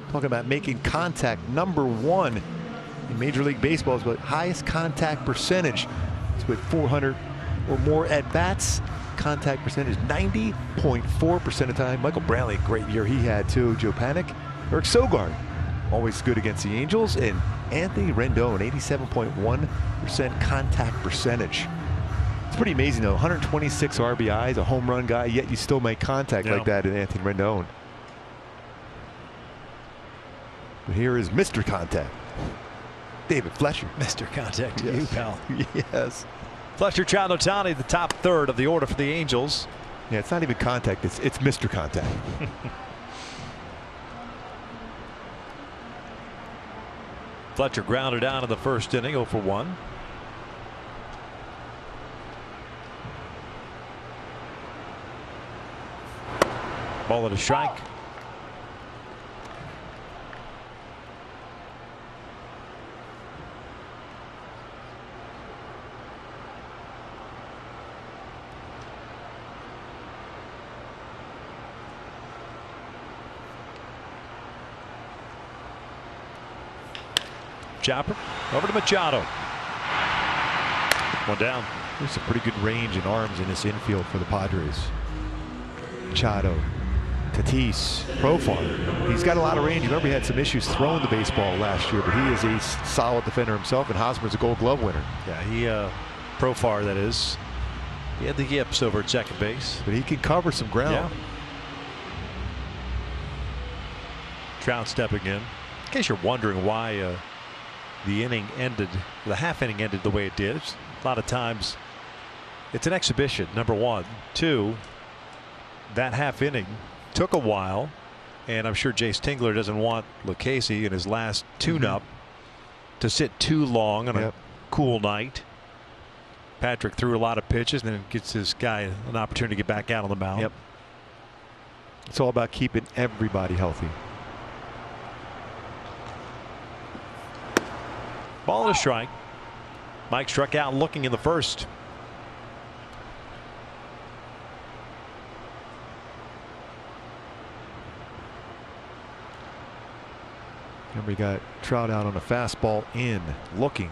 Talking about making contact, #1 in Major League Baseball is the highest contact percentage. It's with 400 or more at bats. Contact percentage 90.4% of the time. Michael Brantley, a great year he had too. Joe Panik, Eric Sogard, always good against the Angels, and Anthony Rendon, 87.1% contact percentage. It's pretty amazing though. 126 RBIs, a home run guy, yet you still make contact like that in Anthony Rendon. But here is Mr. Contact, David Fletcher. Mr. Contact to you, pal. Yes. Fletcher Chandotani, the top third of the order for the Angels. Yeah, it's not even contact, it's Mr. Contact. Fletcher grounded down in the first inning, 0 for 1. Ball at a strike. chopper. Over to Machado. One down. There's some pretty good range and arms in this infield for the Padres. Machado, Tatis, Profar. He's got a lot of range. You remember he had some issues throwing the baseball last year, but he is a solid defender himself, and Hosmer's a Gold Glove winner. Yeah, he Profar, that is. He had the yips over at second base. But he can cover some ground. Yeah. Trout stepping in. In case you're wondering why the inning ended, the half inning ended the way it did. A lot of times it's an exhibition, number one. Two, that half inning took a while, and I'm sure Jace Tingler doesn't want Lucchesi in his last tune-up to sit too long on a cool night. Patrick threw a lot of pitches and then gets this guy an opportunity to get back out on the mound. Yep. It's all about keeping everybody healthy. Ball and a strike. Mike struck out looking in the first. Remember, he got Trout out on a fastball in, looking,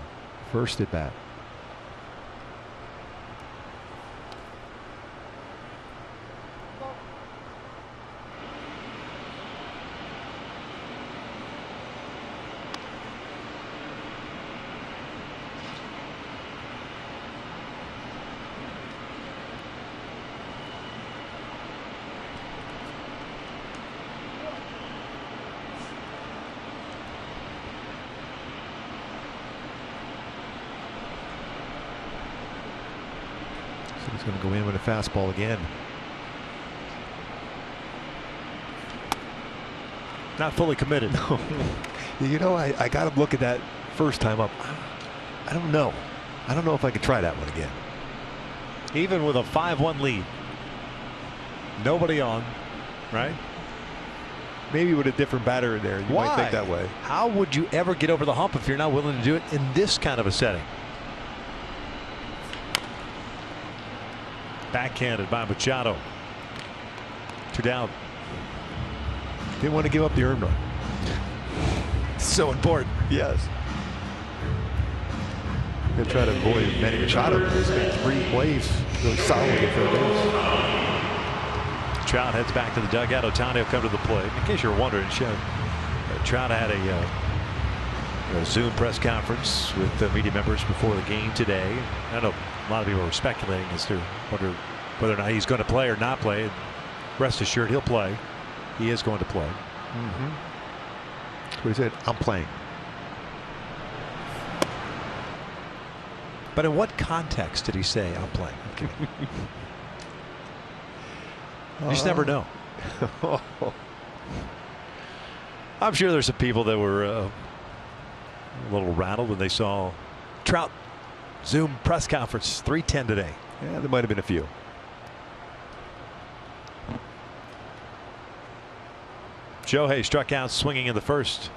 first at bat. He's going to go in with a fastball again. Not fully committed. You know, I got him looking that first time up. I don't know. I don't know if I could try that one again. Even with a 5-1 lead. Nobody on, right? Maybe with a different batter in there. You might think that way. How would you ever get over the hump if you're not willing to do it in this kind of a setting? Backhanded by Machado. 2 down. Didn't want to give up the earned run. So important. Yes. Going to try to avoid Manny Machado. He's made 3 plays really solidly for the base. Trout heads back to the dugout. Ohtani will come to the plate. In case you're wondering, Trout had a Zoom press conference with the media members before the game today. I know a lot of people were speculating as to whether or not he's going to play or not play. Rest assured, he'll play. He is going to play. That's what he said. I'm playing. But in what context did he say I'm playing? Okay. You just never know. I'm sure there's some people that were a little rattled when they saw Trout Zoom press conference 3:10 today. Yeah, there might have been a few. Shohei struck out swinging in the first.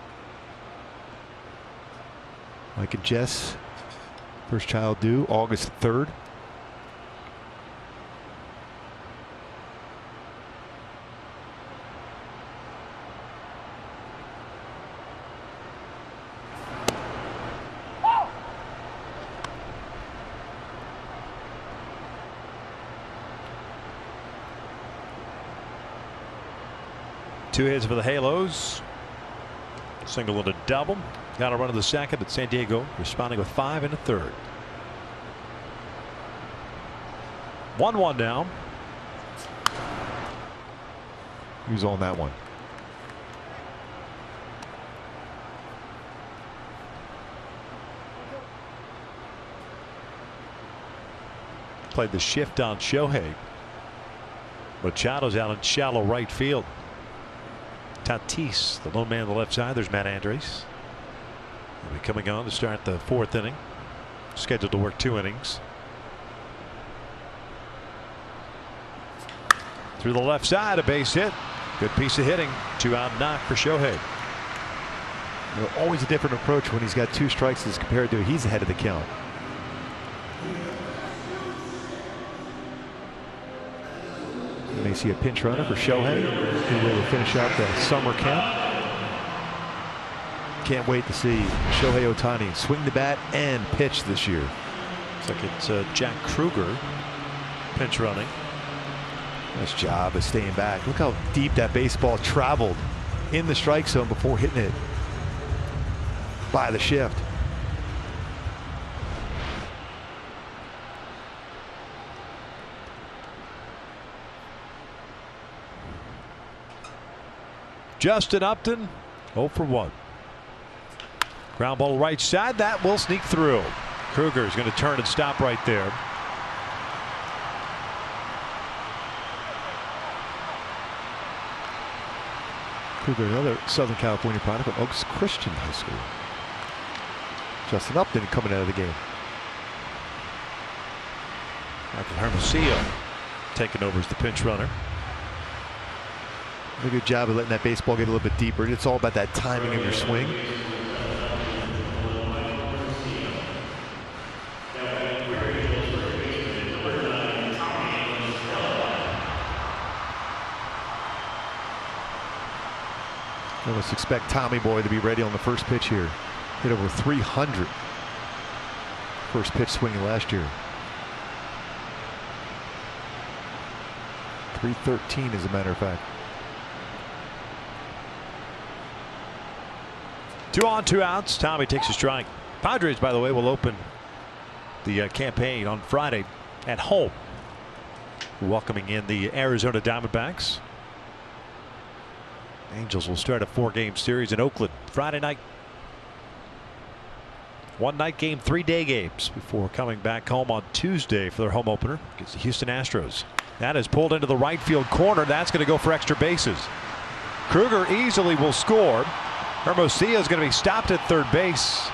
Mike and Jess, first child due August 3rd. Two hits for the Halos. Single and a double. Got a run in the second, but San Diego responding with 5 in the third. 1-1 now. He was on that one. Played the shift on Shohei. Machado's out in shallow right field. Tatis, the lone man on the left side. There's Matt Andres. He'll be coming on to start the 4th inning. Scheduled to work 2 innings. Through the left side, a base hit. Good piece of hitting. 2-out knock for Shohei. You know, always a different approach when he's got 2 strikes as compared to he's ahead of the count. You may see a pinch runner for Shohei, who will finish out the summer camp. Can't wait to see Shohei Ohtani swing the bat and pitch this year. Looks like it's Jack Kruger pinch running. Nice job of staying back. Look how deep that baseball traveled in the strike zone before hitting it by the shift. Justin Upton 0 for 1. Ground ball right side, that will sneak through. Kruger is going to turn and stop right there. Kruger, another Southern California product of Oaks Christian High School. Justin Upton coming out of the game. Michael Hermosillo taking over as the pinch runner. A good job of letting that baseball get a little bit deeper. It's all about that timing of your swing. I almost expect Tommy Boy to be ready on the first pitch here. Hit over 300 first pitch swinging last year. 313 as a matter of fact. 2 on, 2 outs. Tommy takes a strike. Padres, by the way, will open the campaign on Friday at home, welcoming in the Arizona Diamondbacks. Angels will start a 4-game series in Oakland Friday night. 1-night game, 3-day games before coming back home on Tuesday for their home opener against the Houston Astros. That is pulled into the right field corner. That's going to go for extra bases. Kruger easily will score. Hermosillo is going to be stopped at third base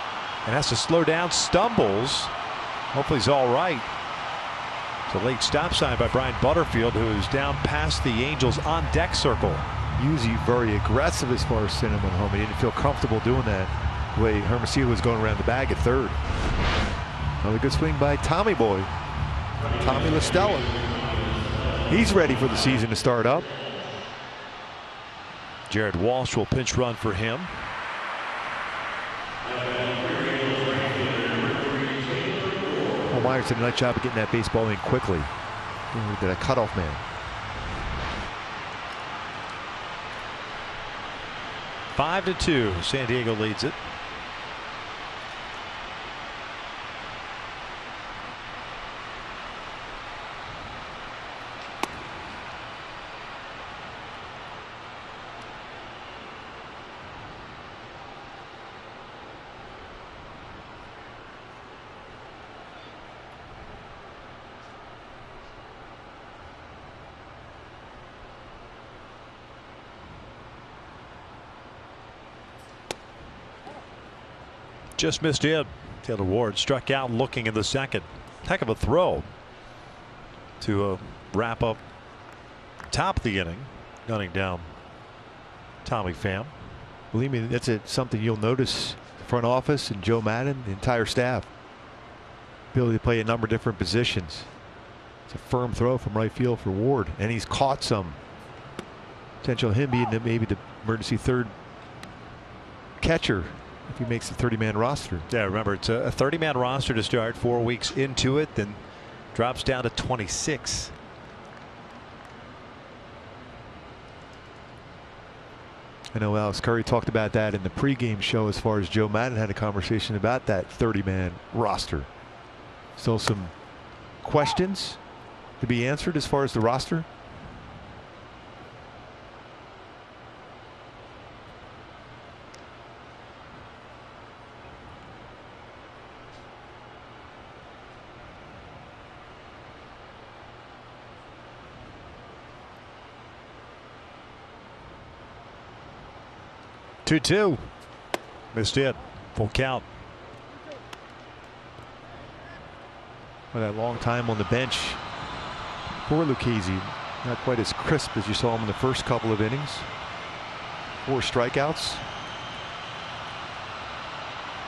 and has to slow down, stumbles. Hopefully he's all right. It's a late stop sign by Brian Butterfield, who is down past the Angels on deck circle. Usually very aggressive as far as sending him home. He didn't feel comfortable doing that the way Hermosillo was going around the bag at third. Another good swing by Tommy Boy. Tommy La Stella. He's ready for the season to start up. Jared Walsh will pinch run for him. Paul Myers did a nice job of getting that baseball in quickly. Did a cutoff man. 5-2. San Diego leads it. Just missed in. Taylor Ward struck out looking in the second. Heck of a throw to wrap up top of the inning, gunning down Tommy Pham. Believe me, that's something you'll notice the front office and Joe Maddon, the entire staff. Ability to play a number of different positions. It's a firm throw from right field for Ward, and he's caught some. Potential him being maybe the emergency third catcher if he makes the 30-man roster. Yeah, remember, it's a 30-man roster to start. 4 weeks into it, then drops down to 26. I know Alex Curry talked about that in the pregame show as far as Joe Maddon had a conversation about that 30-man roster. Still some questions to be answered as far as the roster. Two. Missed it. Full count. For that long time on the bench for Lucchesi, not quite as crisp as you saw him in the first couple of innings. 4 strikeouts.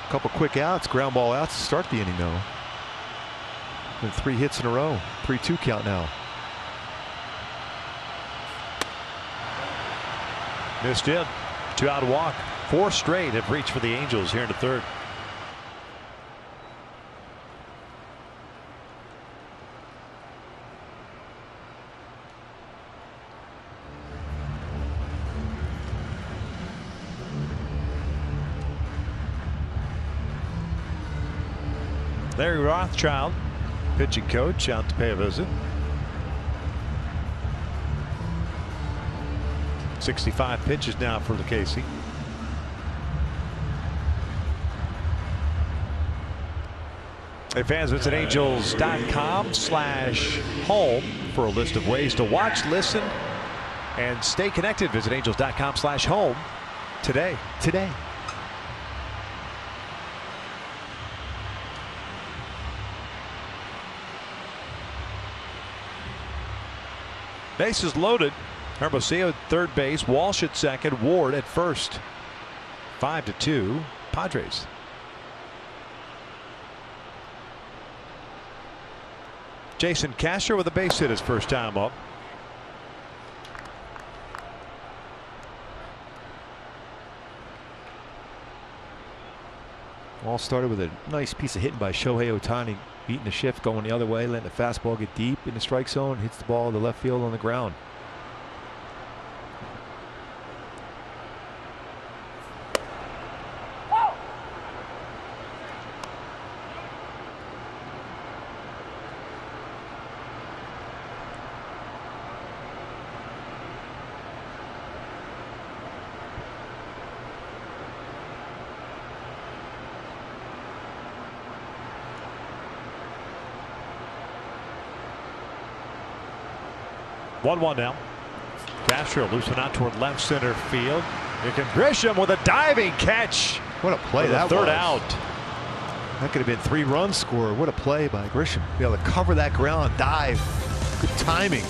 A couple quick outs, ground ball outs to start the inning though. And 3 hits in a row. 3-2 count now. Missed it. 2-out walk. 4 straight have reached for the Angels here in the third. Larry Rothschild, pitching coach, out to pay a visit. 65 pitches now for Lucchesi. Hey fans, visit angels.com/home for a list of ways to watch, listen, and stay connected. Visit angels.com/home today. Bases loaded. Hermosillo at third base, Walsh at second, Ward at first. 5-2 Padres. Jason Castro with a base hit his first time up. All started with a nice piece of hitting by Shohei Ohtani, beating the shift, going the other way, letting the fastball get deep in the strike zone, hits the ball to left field on the ground. One now. Castro loose one out toward left center field. Here can Grisham with a diving catch. What a play that was. Third out. That could have been 3 runs scored. What a play by Grisham. Be able to cover that ground, dive. Good timing.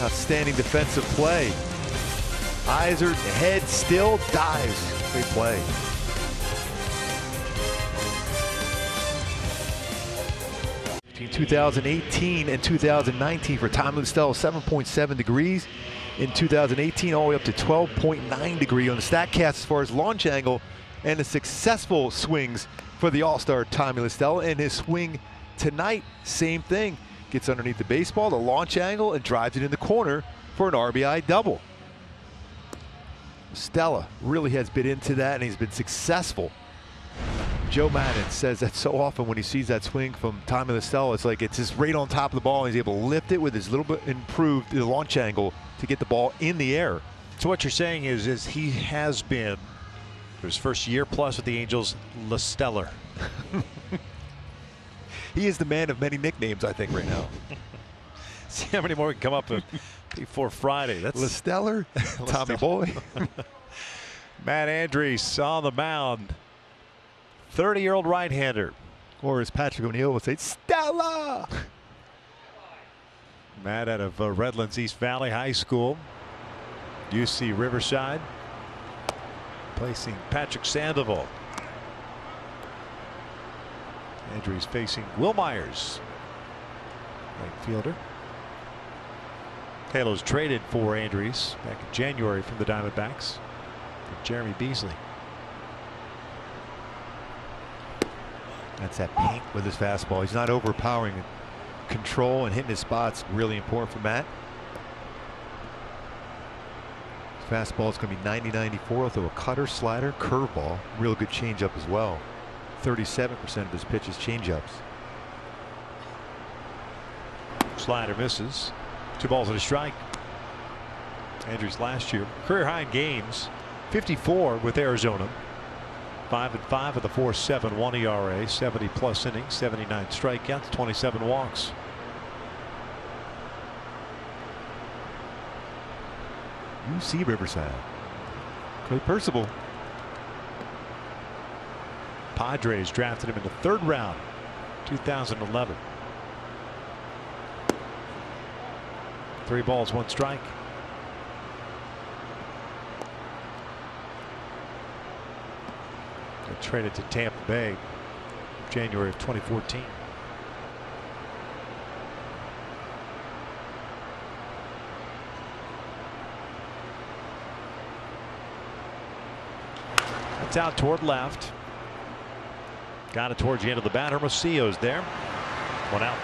Outstanding defensive play. Iser, head still, dives. Great play. Between 2018 and 2019 for Tommy La Stella, 7.7 degrees. In 2018, all the way up to 12.9 degree on the StatCast as far as launch angle and the successful swings for the All-Star Tommy La Stella. And his swing tonight, same thing. Gets underneath the baseball, the launch angle, and drives it in the corner for an RBI double. Stella really has been into that, and he's been successful. Joe Maddon says that so often when he sees that swing from Tommy La Stella, it's like it's just right on top of the ball, and he's able to lift it with his little bit improved launch angle to get the ball in the air. So what you're saying is he has been, for his first year plus with the Angels, La Stellar. He is the man of many nicknames, I think, right now. See how many more we can come up with before Friday. That's La Stellar, Tommy Boy. Matt Andriese on the mound. 30-year-old right-hander. Or as Patrick O'Neill would say, Stella! Matt out of Redlands East Valley High School. UC Riverside. Placing Patrick Sandoval. Andriese facing Will Myers. Right fielder. Halos traded for Andriese back in January from the Diamondbacks for Jeremy Beasley. That's that paint with his fastball. He's not overpowering. Control and hitting his spots really important for Matt. His fastball is going to be 90-94 with a cutter, slider, curveball. Real good changeup as well. 37% of his pitches changeups. Slider misses. 2 balls and a strike. Andriese last year career high in games, 54 with Arizona. 5-5 with a 4.71 ERA, 70+ innings, 79 strikeouts, 27 walks. UC Riverside. Clay Percival. Padres drafted him in the 3rd round, 2011. 3 balls, 1 strike. Traded to Tampa Bay January of 2014. It's out toward left. Got it towards the end of the bat. Hermosillo's there. One out.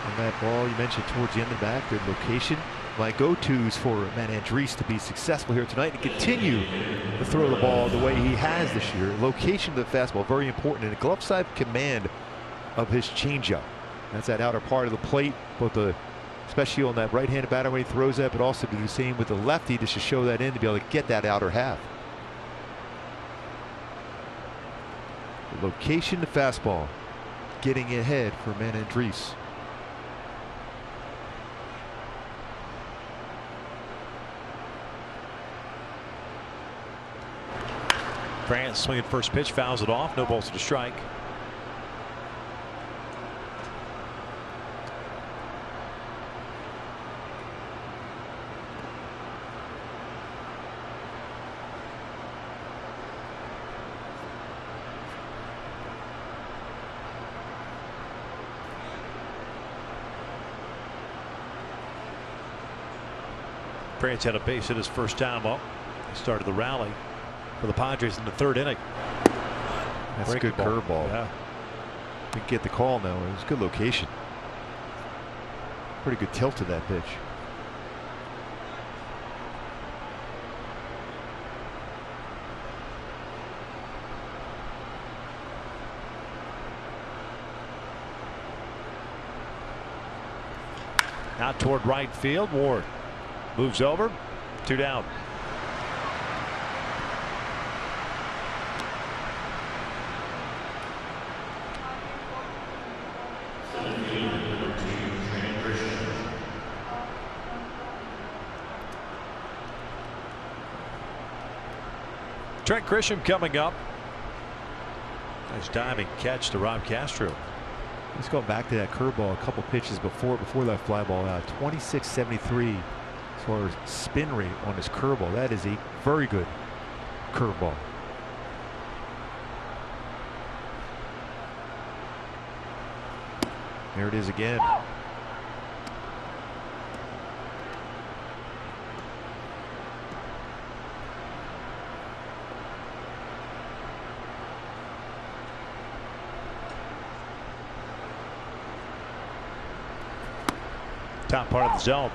And that ball you mentioned towards the end of the bat, good location. My go-tos for Matt Andriese to be successful here tonight and continue to throw the ball the way he has this year. Location of the fastball, very important, and a glove side command of his changeup. That's that outer part of the plate, especially on that right-handed batter when he throws that, but also to do the same with the lefty just to show that in to be able to get that outer half. The location, the fastball, getting ahead for Matt Andriese. France swinging first pitch, fouls it off. No balls to strike. France had a base hit his first time up. He started the rally for the Padres in the third inning. That's a good curveball. Yeah. We get the call now. It was good location. Pretty good tilt to that pitch. Out toward right field. Ward moves over. 2 down. Trent Grisham coming up. Nice diving catch to Rob Castro. Let's go back to that curveball a couple pitches before that fly ball out. 26.73 as far as spin rate on this curveball. That is a very good curveball. There it is again. Top part of the zone.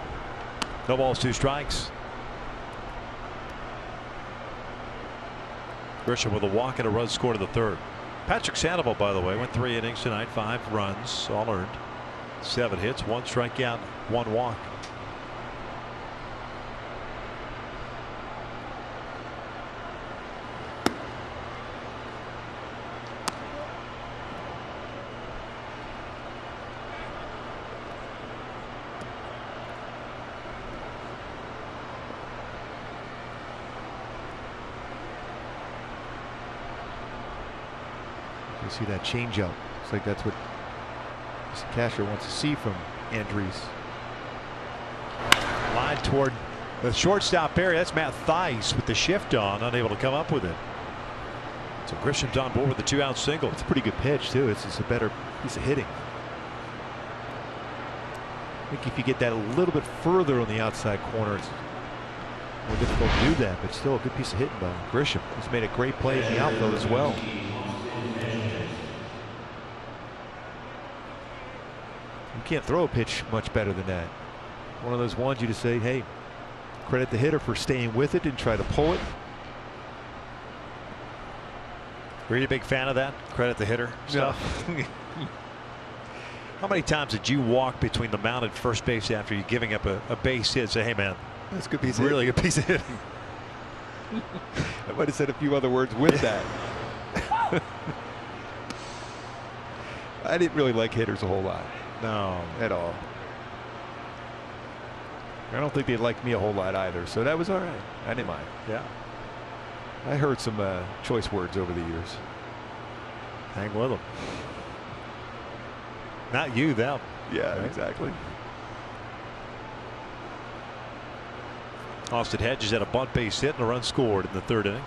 No balls, 2 strikes. Grisham with a walk and a run scored in the third. Patrick Sandoval, by the way, went 3 innings tonight, 5 runs, all earned, 7 hits, 1 strikeout, 1 walk. You see that changeup. Looks like that's what Castro wants to see from Andriese. Line toward the shortstop area. That's Matt Thaiss with the shift on, unable to come up with it. So Grisham's on board with the 2-out single. It's a pretty good pitch too. It's a better piece of hitting. I think if you get that a little bit further on the outside corner, it's more difficult to do that, but still a good piece of hitting by Grisham. He's made a great play in the outfield as well. You can't throw a pitch much better than that. One of those ones you just say, hey, credit the hitter for staying with it and try to pull it. Were you a big fan of that? Credit the hitter stuff? No. How many times did you walk between the mound and first base after you giving up a base hit and say, hey man, that's a good piece of really good piece of hitting? I might have said a few other words with that. I didn't really like hitters a whole lot. No, at all. I don't think they liked me a whole lot either, so that was all right. I didn't mind. Yeah. I heard some choice words over the years. Hang with them. Not you, them. Yeah, right? Exactly. Austin Hedges had a bunt base hit and a run scored in the third inning.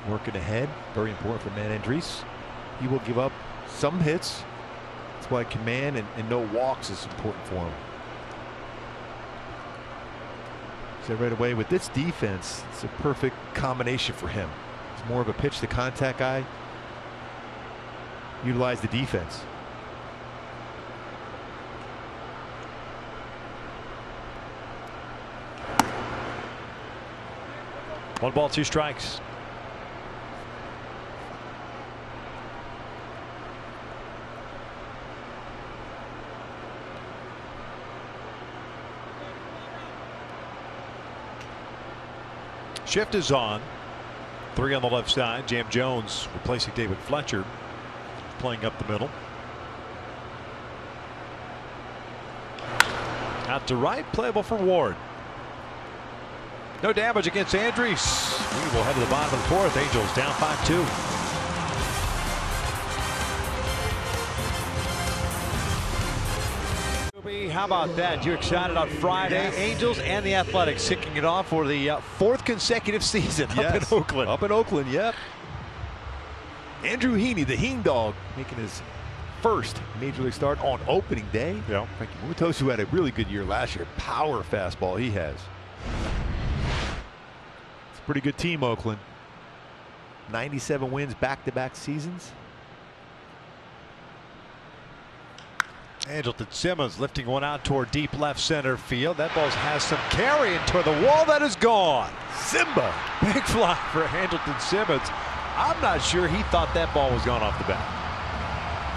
Working ahead. very important for Matt Andriese. He will give up some hits. That's why command and no walks is important for him. So right away with this defense, it's a perfect combination for him. It's more of a pitch to contact guy. Utilize the defense. One ball, two strikes. Shift is on. 3 on the left side. Jam Jones replacing David Fletcher, playing up the middle. Out to right, playable for Ward. No damage against Andriese. We will head to the bottom of the 4th. Angels down 5-2. How about that? You excited on Friday? Yes. Angels and the Athletics kicking it off for the 4th consecutive season up in Oakland. Up in Oakland, yep. Andrew Heaney, the Heen Dog, making his first major league start on opening day. Yeah. Frankie Montas, who had a really good year last year. Power fastball he has. It's a pretty good team, Oakland. 97 wins back-to-back seasons. Andrelton Simmons lifting one out toward deep left center field. That ball has some carry and toward the wall. That is gone. Simba. Big fly for Andrelton Simmons. I'm not sure he thought that ball was gone off the bat.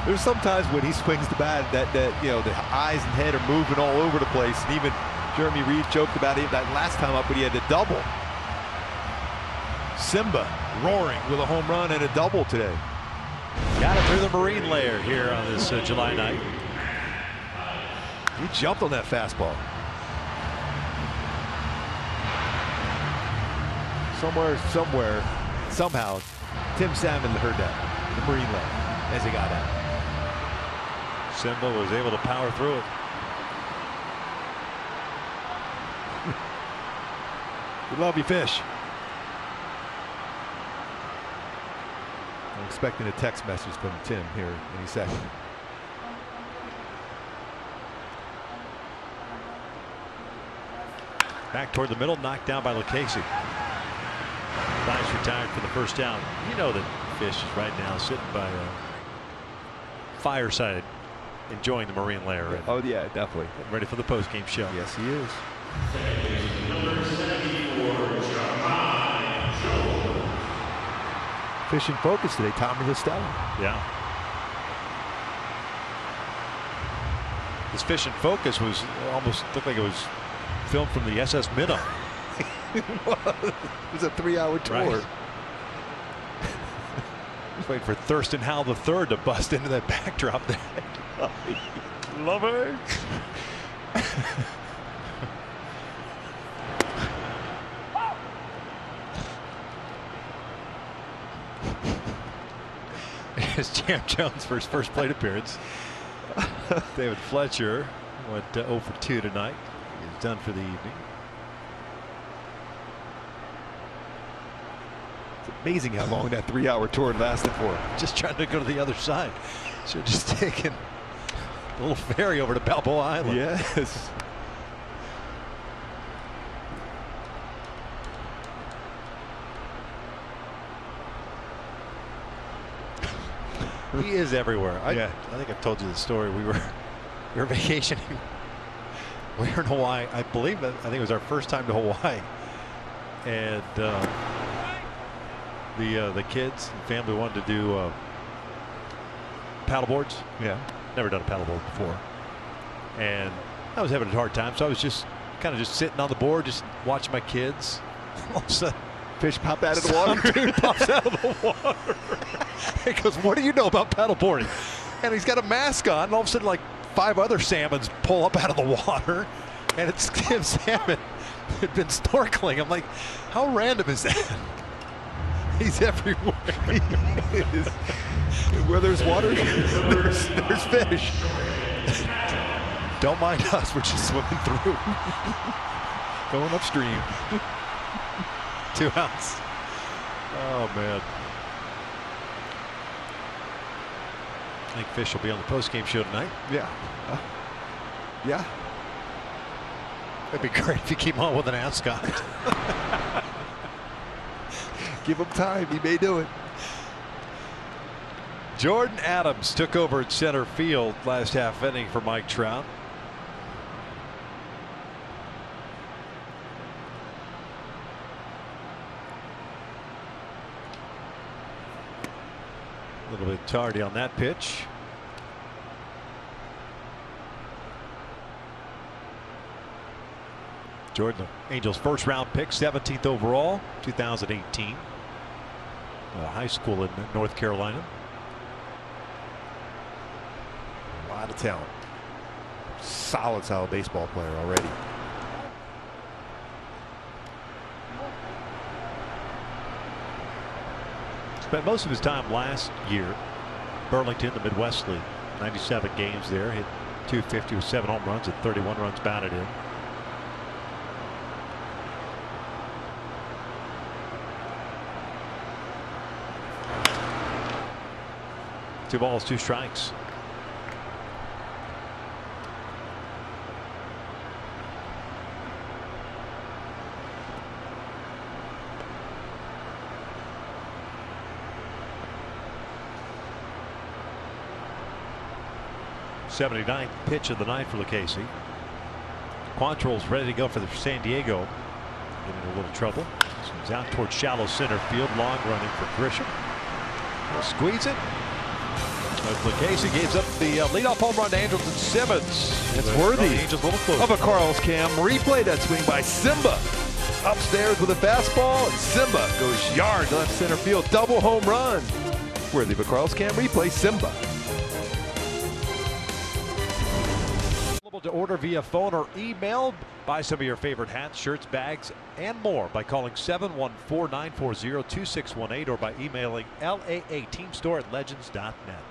There's sometimes when he swings the bat that you know, the eyes and head are moving all over the place. And even Jeremy Reed joked about it that last time up when he had the double. Simba roaring with a home run and a double today. Got it through the marine layer here on this July night. He jumped on that fastball. Somewhere, somehow, Tim Salmon heard that. The marine layer as he got out. Simba was able to power through it. We love you, Fish. I'm expecting a text message from Tim here any second. Back toward the middle, knocked down by Lucchesi. Nice retired for the first down. You know that Fish is right now sitting by a fireside, enjoying the marine layer. Oh yeah, definitely. Ready for the post-game show. Yes, he is. Fish in focus today, Tommy Listelli. Yeah. This Fish in focus was almost looked like it was filmed from the SS Minnow. It was a 3-hour tour. Right. Just waiting for Thurston Howell III to bust into that backdrop there. Love it. Here's Jam Jones for his first plate appearance. David Fletcher went 0 for 2 tonight. He's done for the evening. It's amazing how long that 3-hour tour lasted for. Just trying to go to the other side. Should have just taken a little ferry over to Balboa Island. Yes. He is everywhere. I think I've told you the story. We were vacationing. We were in Hawaii. I think it was our first time to Hawaii, and the kids and family wanted to do paddle boards. Yeah. Never done a paddle board before, and I was having a hard time. So I was just kind of sitting on the board, just watching my kids. All of a sudden, Fish pop out of the water. Dude pops out of the water. He goes, "What do you know about paddleboarding?" And he's got a mask on. And all of a sudden, like 5 other salmons pull up out of the water, and it's Tim Salmon had been snorkeling. I'm like, how random is that? He's everywhere. He is. Where there's water, there's fish. Don't mind us. We're just swimming through. Going upstream. 2 outs. Oh man. I think Fish will be on the postgame show tonight. Yeah. Yeah. It'd be great if he came on with an ascot. Give him time. He may do it. Jordan Adams took over at center field last half inning for Mike Trout. A little bit tardy on that pitch. Jordan, the Angels' first round pick, 17th overall, 2018. High school in North Carolina. A lot of talent. Solid baseball player already. Spent most of his time last year, Burlington, the Midwest League. 97 games there, hit .250 with 7 home runs and 31 runs batted in. Two balls, 2 strikes. '79th pitch of the night for Lucchesi. Quantrill's ready to go for the San Diego. Getting in a little trouble. So he's out towards shallow center field. Long running for Grisham. He'll squeeze it. But Lucchesi gives up the leadoff home run to Andrelton Simmons. It's worthy Angels a little closer. of a Carlos Cam replay. That swing by Simba. Upstairs with a fastball, and Simba goes yard left center field. Double home run. Worthy of a Carlos Cam replay. Simba. To order via phone or email. Buy some of your favorite hats, shirts, bags, and more by calling 714-940-2618 or by emailing LAAteamstore@legends.net.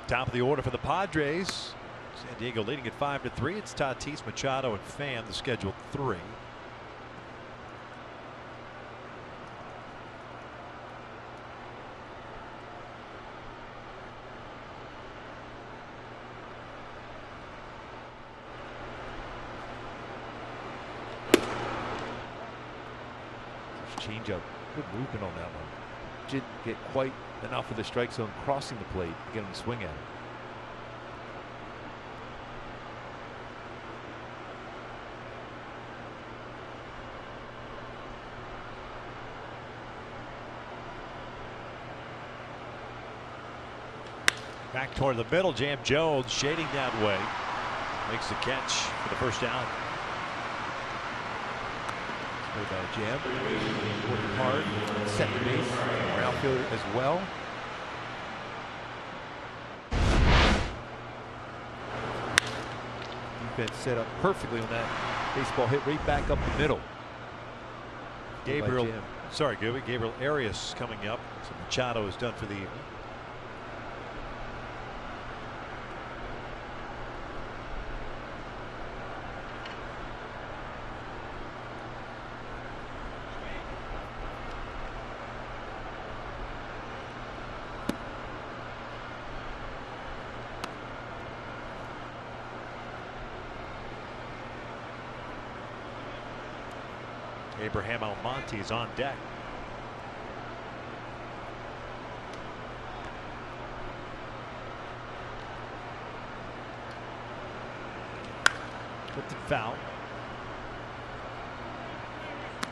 Top of the order for the Padres. San Diego leading at 5-3. It's Tatis, Machado, and Pham, the scheduled 3. Changeup. Good movement on that one. Didn't get quite enough of the strike zone crossing the plate to get him to swing at it. Back toward the middle, Jam Jones shading that way. Makes the catch for the first out. By Jam, working hard, second base, our outfielder as well. Defense set up perfectly on that baseball hit right back up the middle. Gabriel Arias coming up. So Machado is done for the evening. Abraham Almonte is on deck. Flipped it foul.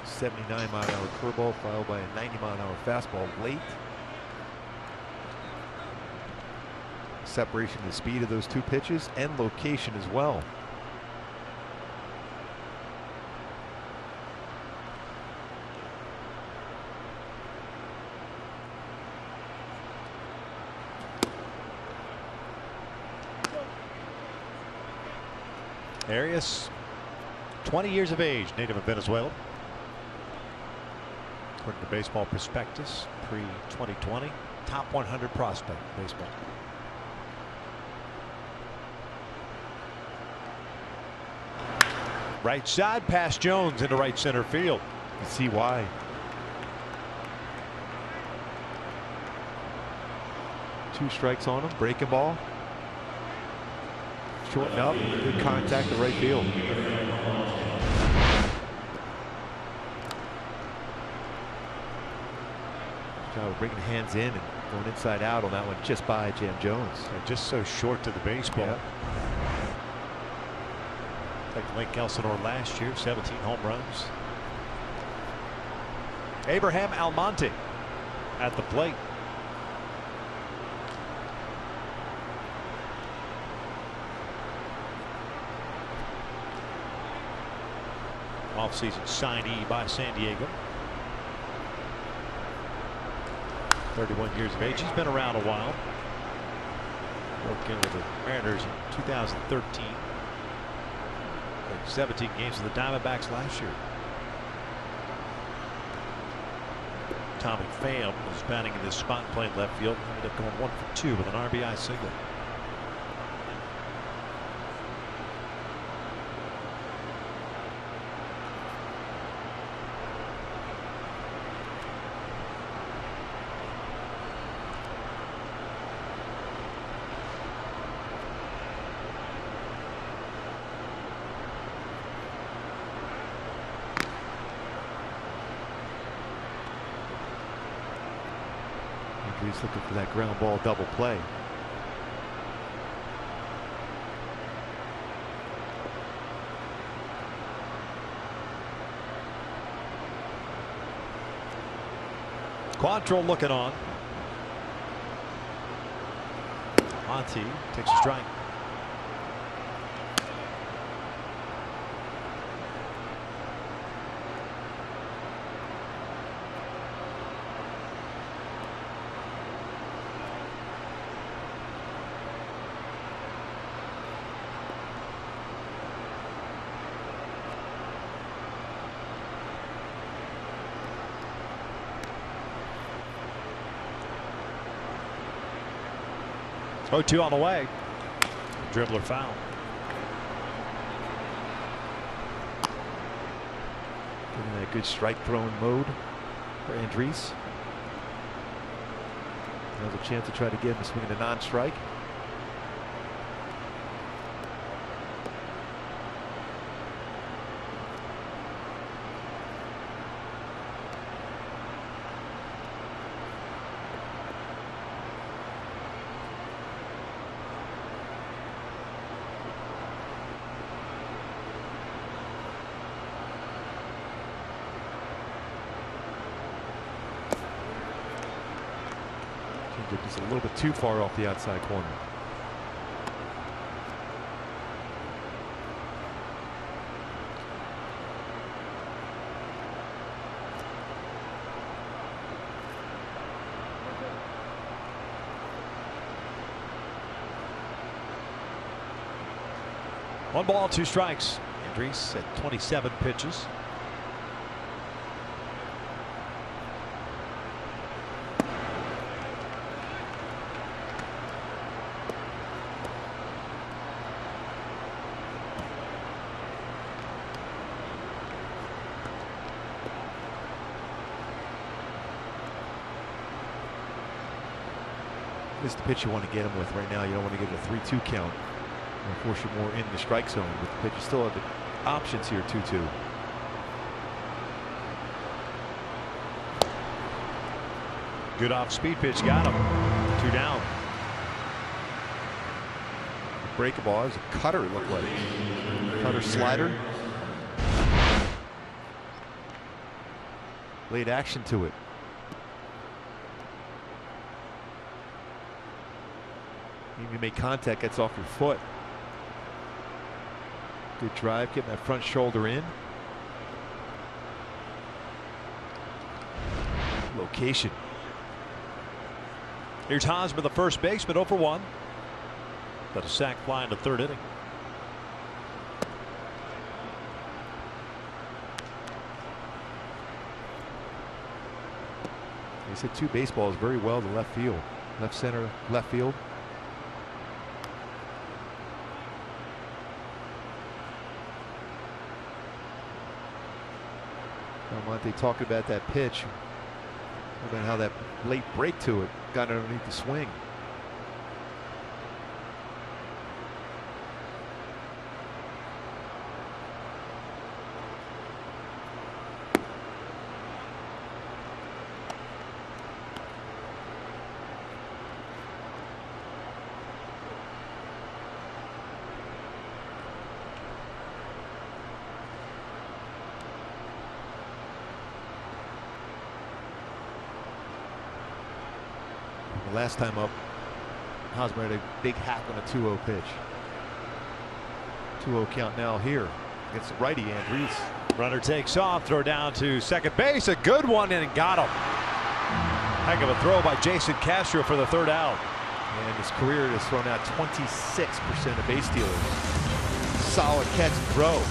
79-mile-an-hour curveball followed by a 90-mile-an-hour fastball late. Separation of the speed of those two pitches and location as well. Arias, 20 years of age, native of Venezuela. According to Baseball Prospectus, pre-2020, top 100 prospect in baseball. Right side, past Jones into right center field. You see why. Two strikes on him. Breaking ball. Shorten up. Good contact to right field. Bringing hands in and going inside out on that one just by Jam Jones. Just so short to the baseball. Yep. Like Link Elsinore last year, 17 home runs. Abraham Almonte at the plate. Offseason signee by San Diego. 31 years of age. He's been around a while. Broke in with the Mariners in 2013. Played 17 games with the Diamondbacks last year. Tommy Pham was batting in this spot and playing left field. Ended up going 1 for 2 with an RBI single. He's looking for that ground ball double play. Quantrill looking on. Monty takes a strike. Oh, 2 on the way. Dribbler foul. Getting that good strike throwing mode for Andriese. Another chance to try to get him to swing in a non-strike. Just a little bit too far off the outside corner. One ball, 2 strikes. Andriese at 27 pitches. This is the pitch you want to get him with right now. You don't want to give it a 3-2 count. Or force you more in the strike zone with the pitch. You still have the options here, 2-2. Good off speed pitch, got him. 2 down. Break ball. It was a cutter, it looked like. Cutter slider. Late action to it. Even you make contact, gets off your foot. Good drive, getting that front shoulder in. Location. Here's Hosmer, the first baseman, 0 for 1. Let a sac fly in the 3rd inning. He's hit 2 baseballs very well to left field. Left center, left field. Monte talking about that pitch, about how that late break to it got underneath the swing. Last time up, Hosmer had a big hack on a 2-0 pitch. 2-0 count now here against the righty, Andriese. Runner takes off, throw down to second base, a good one, and got him. Heck of a throw by Jason Castro for the third out. And his career has thrown out 26% of base stealers. Solid catch and throw.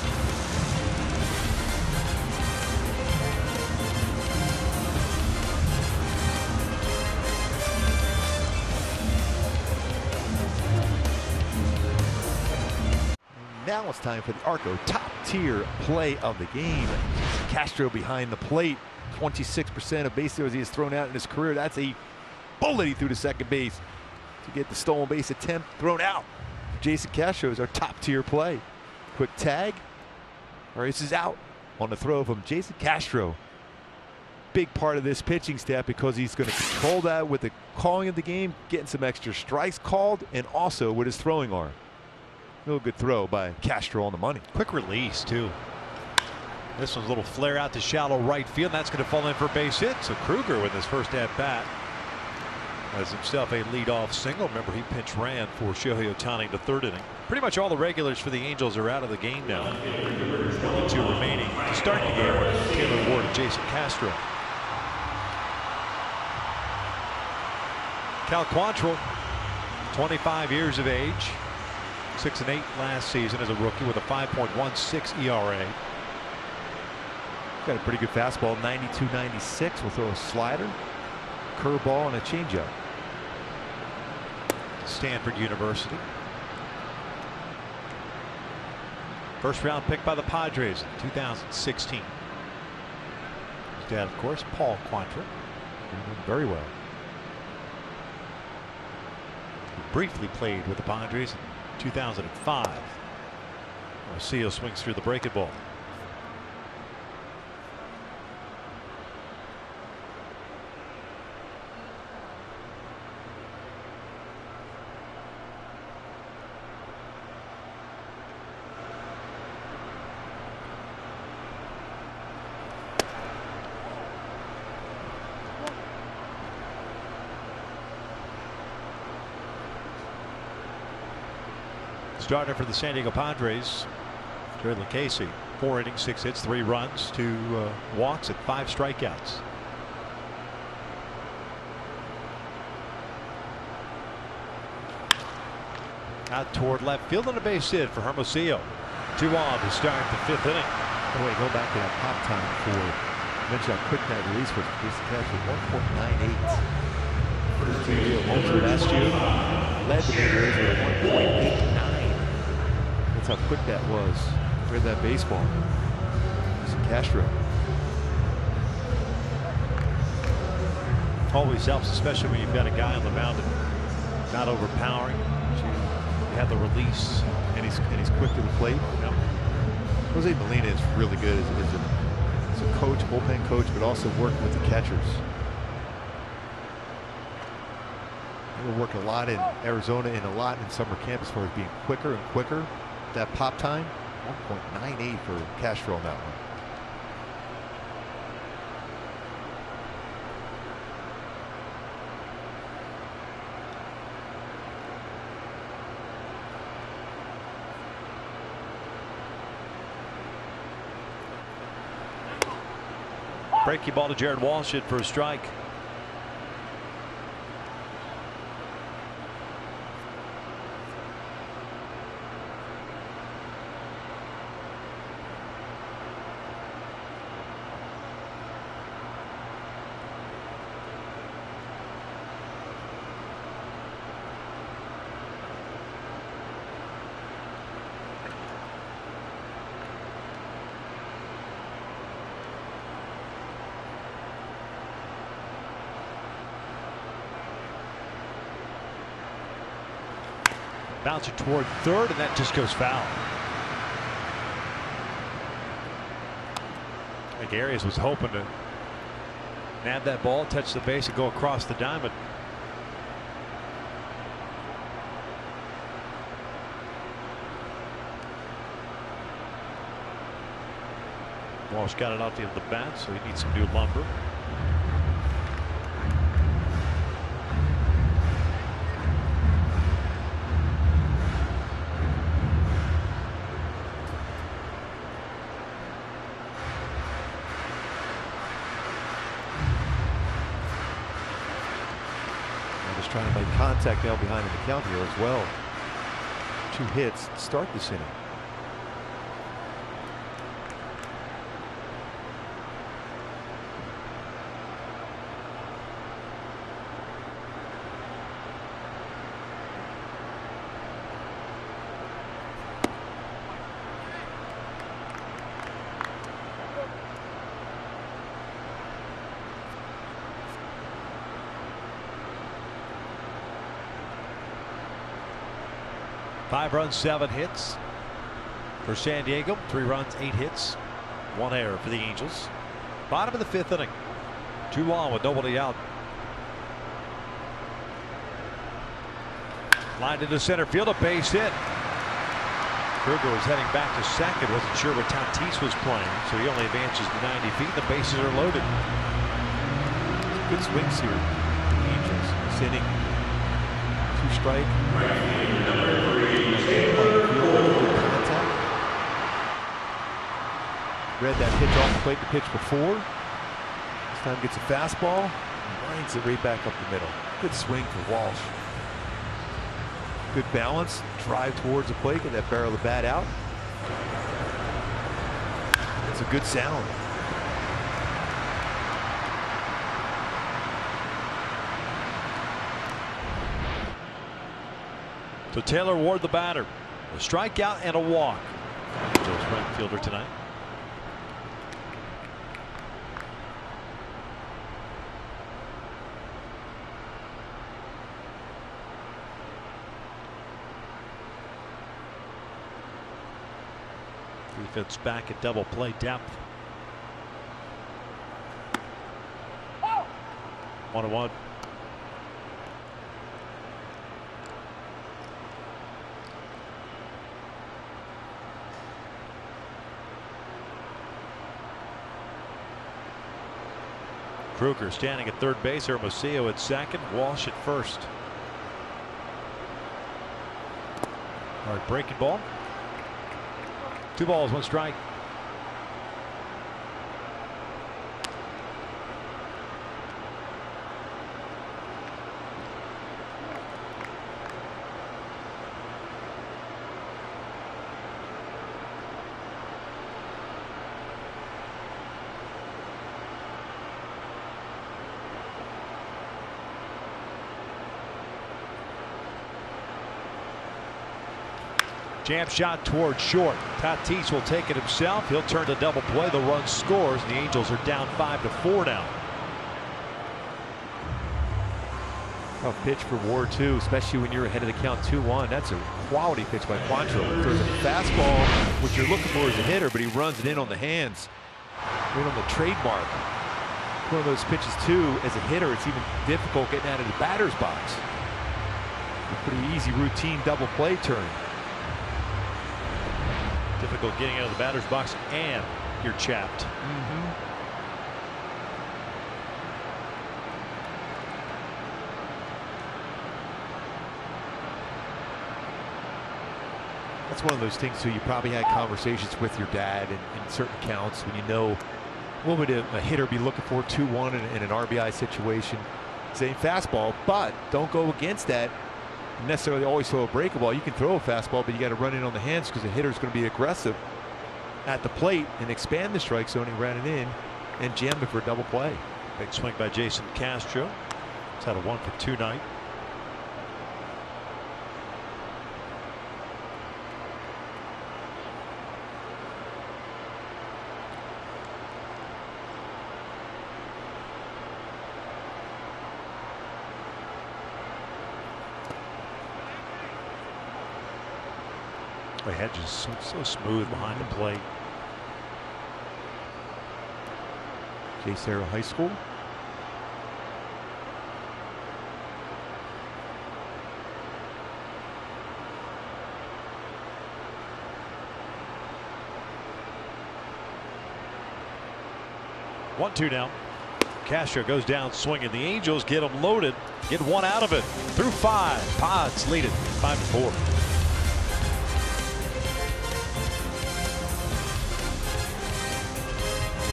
Now it's time for the Arco top tier play of the game. Castro behind the plate. 26% of base stealers he has thrown out in his career. That's a bullet he threw to second base to get the stolen base attempt thrown out. Jason Castro is our top tier play. Quick tag. Arias is out on the throw from Jason Castro. Big part of this pitching staff because he's going to control that with the calling of the game, getting some extra strikes called, and also with his throwing arm. Real good throw by Castro on the money. Quick release, too. This one's a little flare out to shallow right field. That's going to fall in for a base hit. So Kruger with his first at bat has himself a leadoff single. Remember, he pinch ran for Shohei Ohtani in the third inning. Pretty much all the regulars for the Angels are out of the game now. Only two remaining to start the game. Taylor Ward and Jason Castro. Cal Quantrill, 25 years of age. 6-8 last season as a rookie with a 5.16 ERA. Got a pretty good fastball, 92-96. We'll throw a slider, curveball, and a changeup. Stanford University. First round pick by the Padres in 2016. His dad, of course, Paul Quantrill. Doing very well. He briefly played with the Padres in 2005. Arceo swings through the breaking ball. Starter for the San Diego Padres, Jared Lucchesi, 4 innings, 6 hits, 3 runs, 2 walks, and 5 strikeouts. Out toward left field on a base hit for Hermosillo. 2 on to start the 5th inning. By the way, go back to that pop time for mention how quick that release was. Jason Castro, 1.98. Home for last year, led the major leagues with a 1.89. That's how quick that was. Read that baseball. Jason Castro. Always helps, especially when you've got a guy on the mound and not overpowering. You have the release, and he's quick to the plate. Yep. Jose Molina is really good as a coach, bullpen coach, but also working with the catchers. We're working a lot in Arizona and a lot in summer camp as far as being quicker and quicker. That pop time, 1.98 for Castro on that one. Breaking ball to Jared Walsh in for a strike. Bouncing toward third, and that just goes foul. I think Arias was hoping to nab that ball, touch the base, and go across the diamond. Walsh got it out the end of the bat, so he needs some new lumber. Just trying to make contact now behind the count here as well. 2 hits to start this inning. Five runs, 7 hits for San Diego. 3 runs, 8 hits, 1 error for the Angels. Bottom of the 5th inning. 2 on with nobody out. Line into center field, a base hit. Kruger was heading back to second. Wasn't sure what Tatis was playing, so he only advances to 90 feet. The bases are loaded. Good swings here. Angels this inning. 2 strike. Read that pitch off the plate, the pitch before. This time gets a fastball and lines it right back up the middle. Good swing for Walsh. Good balance, drive towards the plate, get that barrel of the bat out. It's a good sound. So Taylor Ward, the batter. A strikeout and a walk. Angels right fielder tonight. Defense back at double play depth. 1-1. Kruger standing at third base. Hermosillo at second. Walsh at first. Hard breaking ball. 2 balls, 1 strike. Jam shot toward short. Tatis will take it himself. He'll turn to double play. The run scores. And the Angels are down 5-4 now. Tough pitch for Ward too, especially when you're ahead of the count 2-1. That's a quality pitch by Quantrill. Throws a fastball, which you're looking for as a hitter, but he runs it in on the hands. Right on the trademark. One of those pitches too, as a hitter, it's even difficult getting out of the batter's box. A pretty easy routine double play turn. Difficult getting out of the batter's box, and you're chapped. That's one of those things too. You probably had conversations with your dad in certain counts when you know what would a hitter be looking for 2-1 in an RBI situation. Same fastball, but don't go against that. Necessarily always throw a breaking ball. You can throw a fastball, but you got to run in on the hands because the hitter's going to be aggressive at the plate and expand the strike zone. He ran it in and jammed it for a double play. Big swing by Jason Castro. He's had a 1-for-2 night. The hedge is so smooth behind the plate. JSerra High School. One, two down. Castro goes down swinging. The Angels get him loaded, get one out of it through 5. Pods lead it 5-4.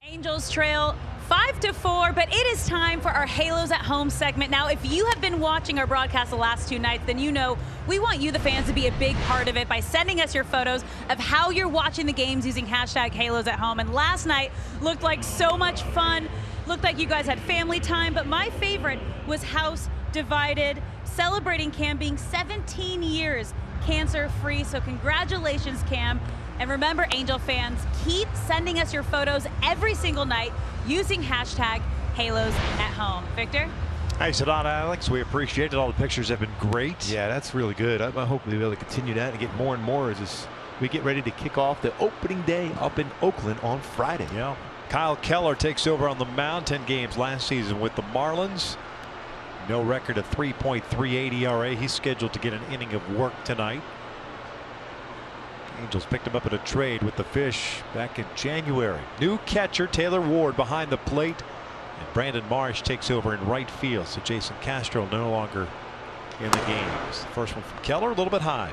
Angels trail 5-4, but it is time for our Halos at Home segment. Now, if you have been watching our broadcast the last 2 nights, then you know we want you, the fans, to be a big part of it by sending us your photos of how you're watching the games using hashtag Halos at Home. And last night looked like so much fun. Looked like you guys had family time, but my favorite was House Divided, celebrating Cam being 17 years cancer-free. So congratulations, Cam. And remember, Angel fans, keep sending us your photos every single night using hashtag Halos at Home. Victor? Thanks a lot, Alex. We appreciate it. All the pictures have been great. Yeah, that's really good. I hope we'll be able to continue that and get more and more as we get ready to kick off the opening day up in Oakland on Friday. Yeah. Kyle Keller takes over on the mound. 10 games last season with the Marlins. No record of 3.38 ERA. He's scheduled to get an inning of work tonight. Angels picked him up in a trade with the Fish back in January. New catcher Taylor Ward behind the plate, and Brandon Marsh takes over in right field. So Jason Castro no longer in the games. First one from Keller, a little bit high.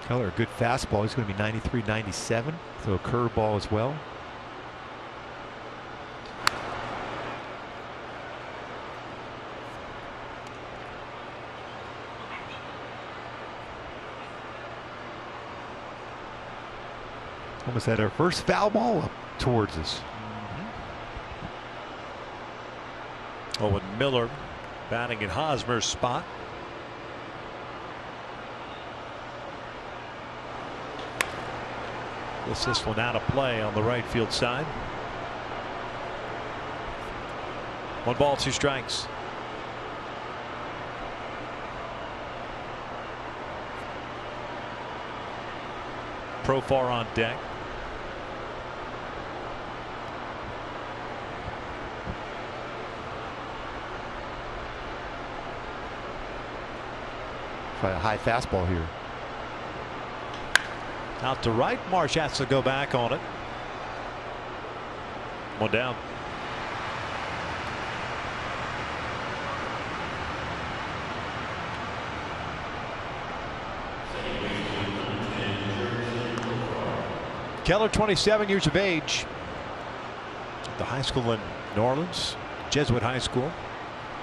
Keller, a good fastball. He's going to be 93, 97. So a curveball as well. Almost had our first foul ball up towards us. Owen Miller batting in Hosmer's spot. This one out of play on the right field side. 1 ball, 2 strikes. Profar on deck. Try a high fastball here. Out to right. Marsh has to go back on it. 1 down. Keller, 27 years of age. At the high school in New Orleans, Jesuit High School.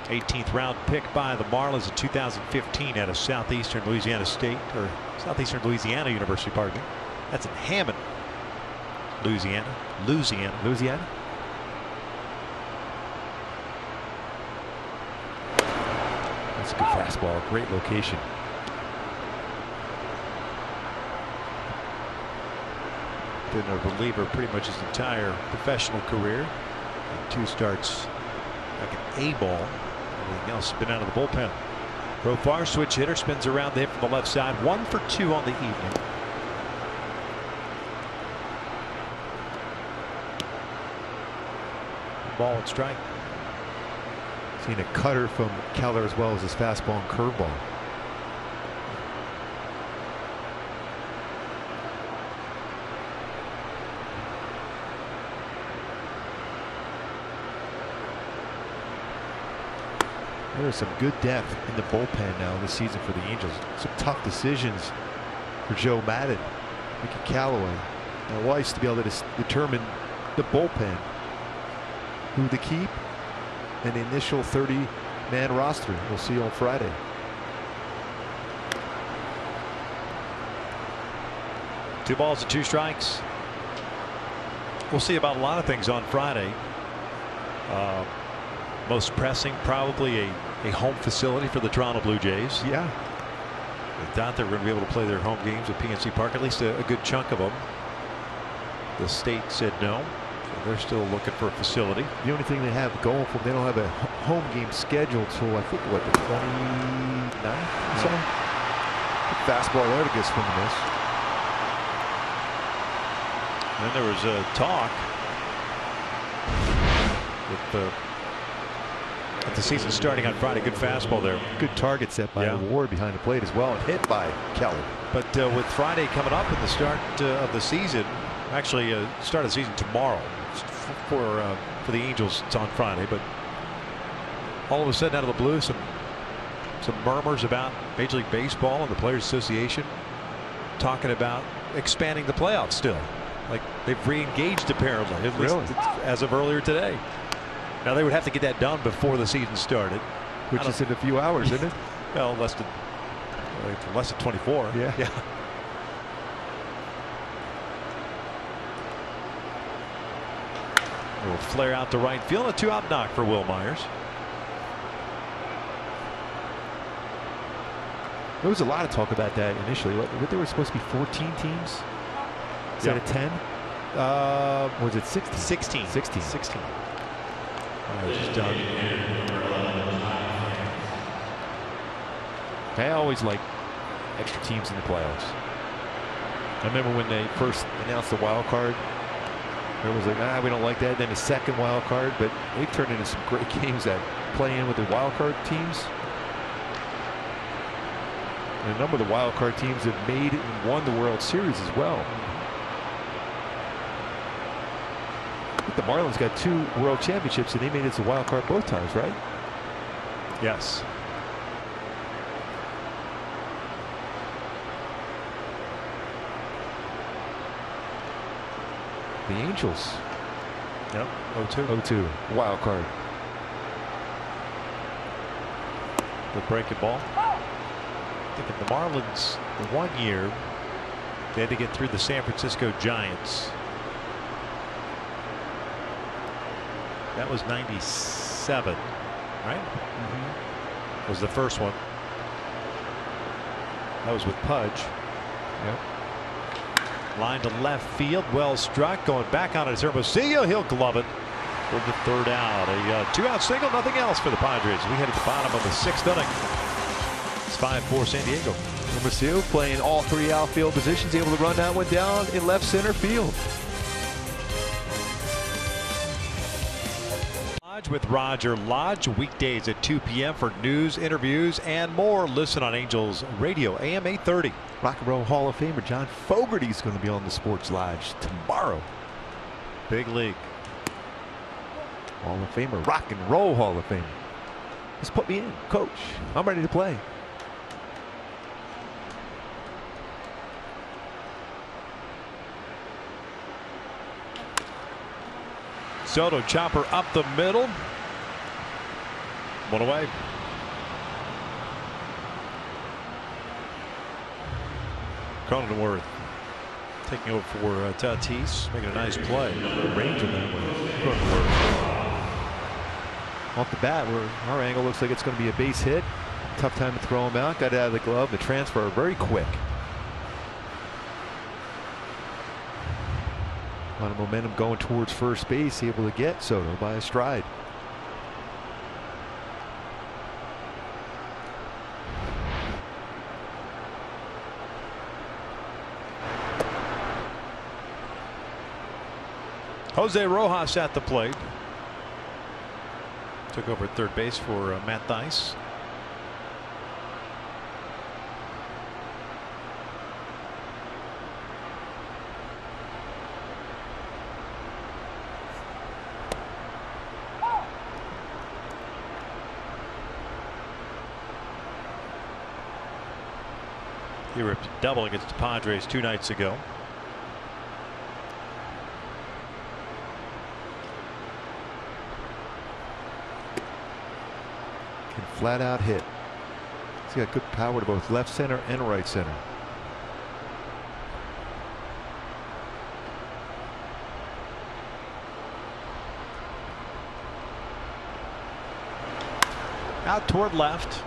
18th round pick by the Marlins in 2015 out of Southeastern Louisiana State, or Southeastern Louisiana University, pardon me. That's in Hammond, Louisiana. Louisiana. That's a good fastball. Great location. Been a reliever pretty much his entire professional career. 2 starts like an A-ball. Everything else has been out of the bullpen. Profar, switch hitter, spins around the hit from the left side. 1 for 2 on the evening. Ball and strike. Seen a cutter from Keller as well as his fastball and curveball. There's some good depth in the bullpen now this season for the Angels. Some tough decisions for Joe Madden, Mickey Callaway, and Weiss to be able to determine the bullpen, who to keep, and the initial 30-man roster. We'll see on Friday. Two balls and 2 strikes. We'll see about a lot of things on Friday. Most pressing, probably a home facility for the Toronto Blue Jays. Yeah. They thought they were going to be able to play their home games at PNC Park, at least a good chunk of them. The state said no. They're still looking for a facility. The only thing they have going for them, they don't have a home game scheduled till I think what, the 29th or so. Fastball there to get swing and miss. And then there was a talk with the season starting on Friday. Good fastball there. Good target set by Ward behind the plate as well, and hit by Kelly. But with Friday coming up in the start of the season, actually start of the season tomorrow for the Angels, it's on Friday. But all of a sudden, out of the blue, some murmurs about Major League Baseball and the Players Association talking about expanding the playoffs still. Like they've re-engaged apparently, at least as of earlier today. Now they would have to get that done before the season started, which is in a few hours, isn't it? Well, less than 24. Yeah. A little flare out to right field, a 2-out knock for Wil Myers. There was a lot of talk about that initially. What there were supposed to be 14 teams instead of 10. Was it 16? 16. Just done. I always like extra teams in the playoffs. I remember when they first announced the wild card, there was like, we don't like that. Then the second wild card, but they've turned into some great games that play in with the wild card teams. And a number of the wild card teams have made and won the World Series as well. I think the Marlins got 2 World Championships, and they made it to wild card both times, right? Yes. The Angels. Yep. 0-2. Wild card. The breaking ball. I think of the Marlins, the 1 year they had to get through the San Francisco Giants. That was 97, right? Was the first one. That was with Pudge. Yep. Line to left field, well struck, going back on it. Hermosillo, he'll glove it for the 3rd out. A 2-out single, nothing else for the Padres. We head at the bottom of the 6th inning. It's 5-4 San Diego. Hermosillo playing all 3 outfield positions, able to run that one down in left center field. With Roger Lodge, weekdays at 2 p.m. for news, interviews, and more. Listen on Angels Radio, AM 830. Rock and Roll Hall of Famer John Fogerty is going to be on the Sports Lodge tomorrow. Big league. Hall of Famer, Rock and Roll Hall of Famer. Just put me in, coach. I'm ready to play. Soto chopper up the middle. 1 away. Cronenworth taking over for Tatis, making a nice play. Range on that one. Cronenworth. Off the bat, our angle looks like it's going to be a base hit. Tough time to throw him out. Got it out of the glove. The transfer very quick. A lot of momentum going towards first base, able to get Soto by a stride. Jose Rojas at the plate. Took over at third base for Matt Thaiss. He ripped a double against the Padres 2 nights ago. Can flat out hit. He's got good power to both left center and right center. Out toward left.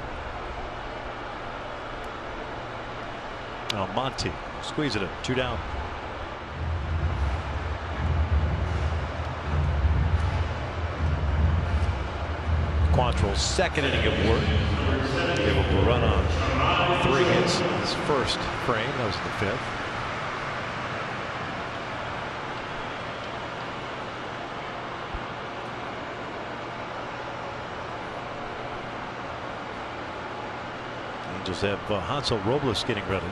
Monty squeeze it in, 2 down. Quantrill's second inning of work. Able to run on 3 hits in his first frame. That was in the 5th. Angels have Hansel Robles getting ready.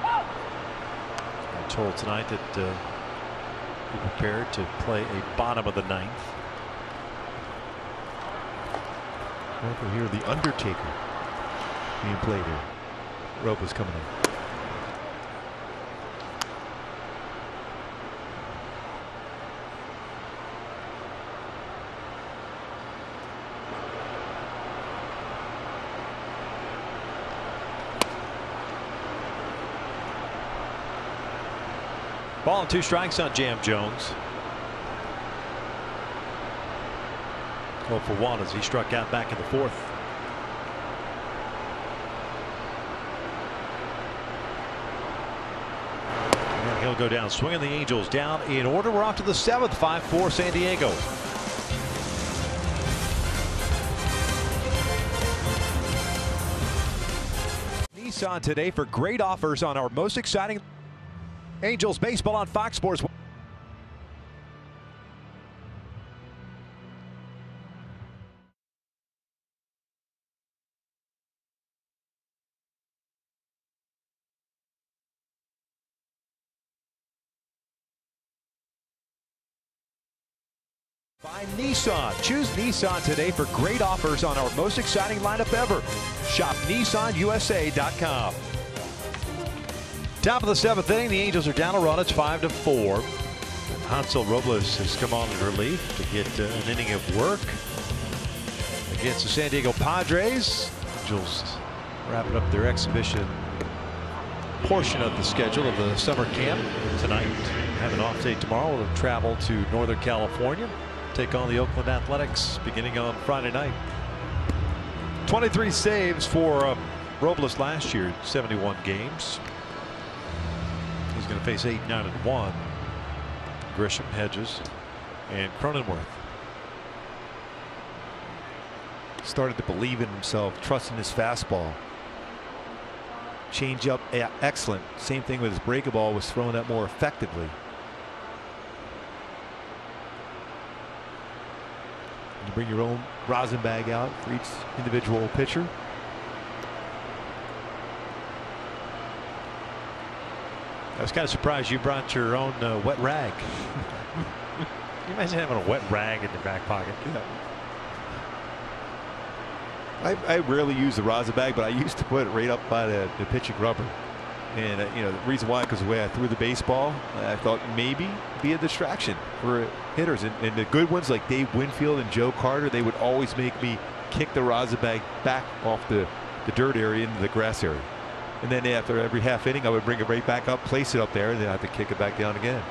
I'm told tonight that be prepared to play a bottom of the 9th. Over here, the Undertaker being played here. Robles coming in. Ball and 2 strikes on Jam Jones. 0 for 1 as he struck out back in the 4th. And he'll go down swinging. The Angels down in order. We're off to the 7th. 5-4 San Diego. Nissan today for great offers on our most exciting Angels baseball on Fox Sports. By Nissan. Choose Nissan today for great offers on our most exciting lineup ever. Shop NissanUSA.com. Top of the 7th inning, the Angels are down a run. It's 5-4. Hansel Robles has come on in relief to get an inning of work against the San Diego Padres. Angels wrapping up their exhibition portion of the schedule of the summer camp tonight. Have an off day tomorrow. We'll travel to Northern California, take on the Oakland Athletics beginning on Friday night. 23 saves for Robles last year, 71 games. He's going to face 8-9-1. Grisham, Hedges, and Cronenworth. Started to believe in himself, trusting his fastball. Change up, excellent. Same thing with his breaking ball, was thrown out more effectively. You bring your own rosin bag out for each individual pitcher. I was kind of surprised you brought your own wet rag. Can you imagine having a wet rag in your back pocket? Yeah. I rarely use the rosin bag, but I used to put it right up by the pitching rubber. And you know, the reason why, because the way I threw the baseball, I thought maybe be a distraction for hitters. And the good ones like Dave Winfield and Joe Carter, they would always make me kick the rosin bag back off the dirt area into the grass area. And then after every half inning, I would bring it right back up, place it up there, and then I have to kick it back down again.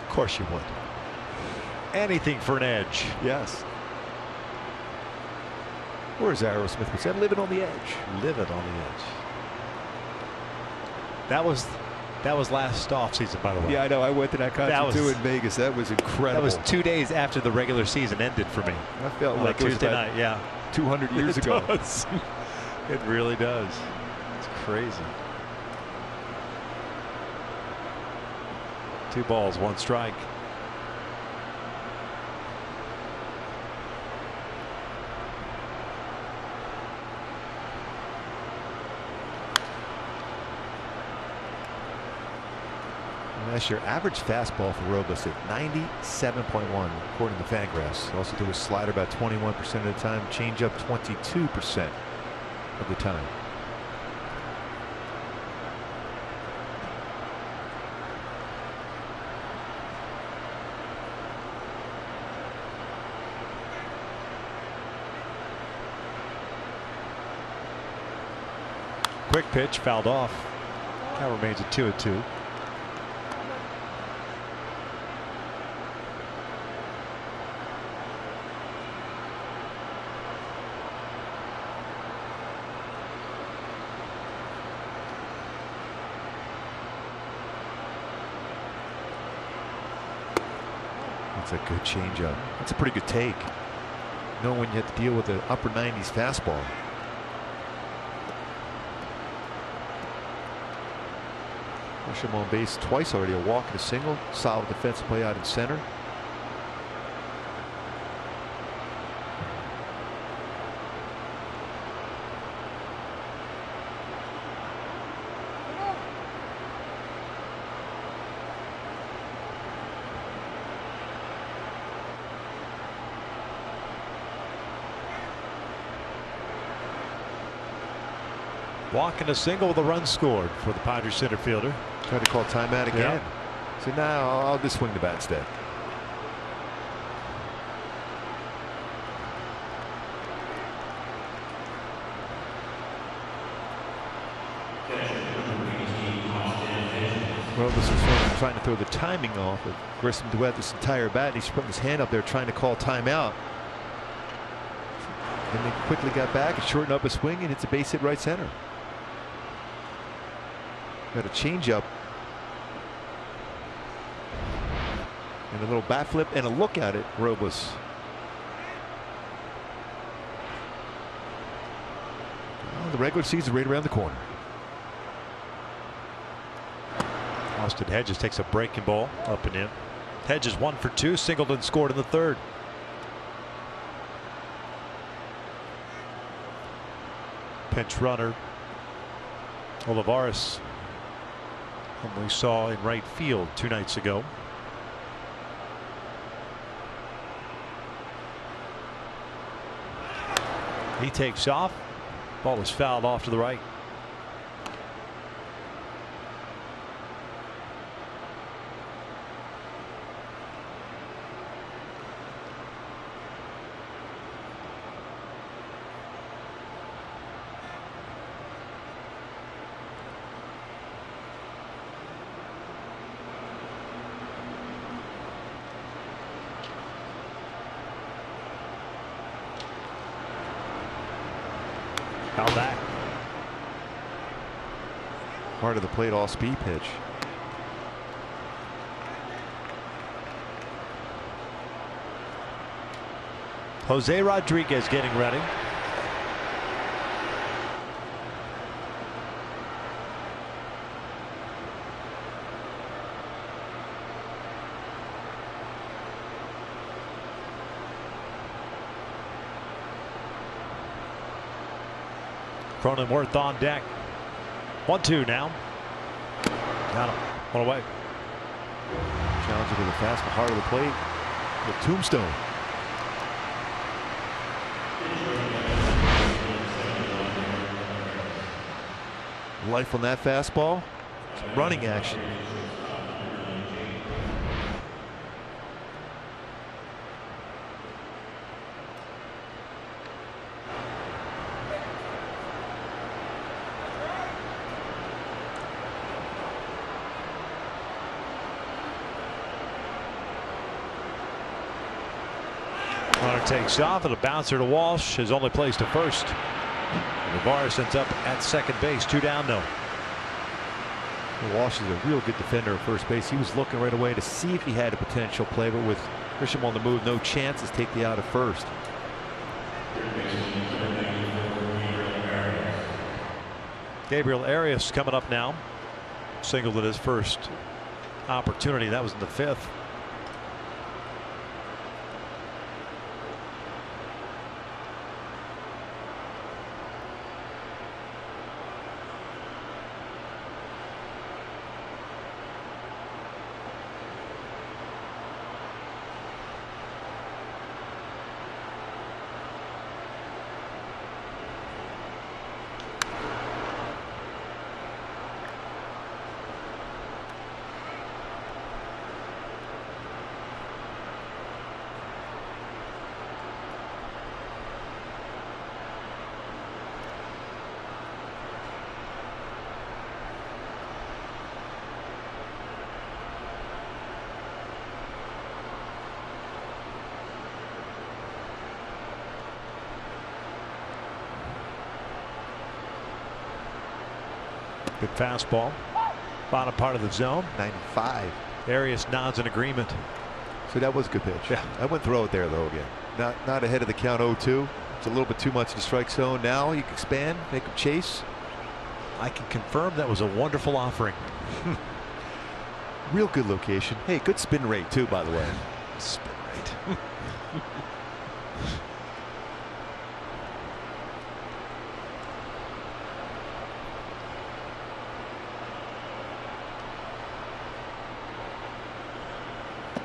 Of course you would. Anything for an edge. Yes. Where's Aerosmith would say, living on the edge. Living on the edge. That was last offseason, by the way. Yeah, I know. I went to that concert too in Vegas. That was incredible. That was 2 days after the regular season ended for me. I felt like it was Tuesday night. Yeah, 200 years ago. Does. It really does. It's crazy. 2 balls, 1 strike. That's your average fastball for Robles at 97.1 according to Fangraphs. Also threw his slider about 21% of the time, changeup 22% of the time. Quick pitch fouled off. Count remains at 2-2. a good changeup. That's a pretty good take. Knowing when you have to deal with an upper 90s fastball. Grisham on base twice already. A walk and a single. Solid defensive play out in center. Walk and a single with a run scored for the Padres center fielder. Tried to call timeout again. So now I'll just swing the bat instead. Well, this is trying to throw the timing off of Grissom Duet this entire bat. He's putting his hand up there trying to call timeout. And they quickly got back and shortened up his swing and hits a base hit right center. Got a changeup. And a little bat flip and a look at it, Robles. Well, the regular season right around the corner. Austin Hedges takes a breaking ball up and in. Hedges 1 for 2, Singleton scored in the third. Pinch runner Olivares, whom we saw in right field 2 nights ago. He takes off. Ball is fouled off to the right. Foul back. Part of the plate all speed pitch. Jose Rodriguez getting ready. Cronenworth on deck. 1-2 now. Got him. 1 away. Challenger with a fastball, heart of the plate. The tombstone. Life on that fastball. Some running action. Runner takes off, and a bouncer to Walsh is only placed to first. Olivares ends up at second base, 2 down, no. Walsh is a real good defender at first base. He was looking right away to see if he had a potential play, but with Grisham on the move, no chances. Take the out at first. Gabriel Arias coming up now. Singled at his first opportunity. That was in the 5th. Good fastball. Bottom part of the zone. 95. Arias nods in agreement. So that was a good pitch. Yeah. I wouldn't throw it there though again. Not ahead of the count 0-2. It's a little bit too much in the strike zone. Now you can expand, make him chase. I can confirm that was a wonderful offering. Real good location. Hey, good spin rate too, by the way. Spin rate.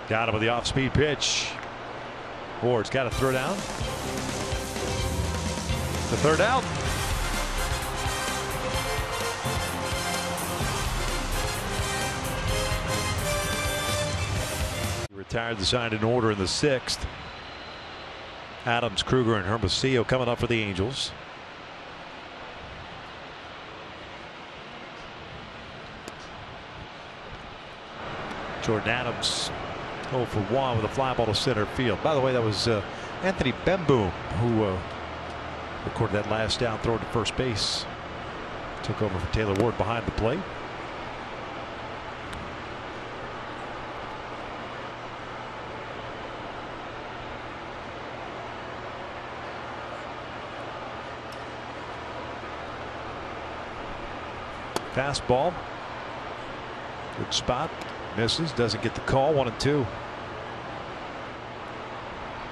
Got him with the off-speed pitch. Ward's got to throw down. The third out. Retired the side in order in the 6th. Adams, Kruger, and Hermosillo coming up for the Angels. Jordan Adams 0 for 1 with a fly ball to center field. By the way, that was Anthony Bemboom who recorded that last down throw to first base. Took over for Taylor Ward behind the plate. Fastball. Good spot. Misses. Doesn't get the call. 1-2.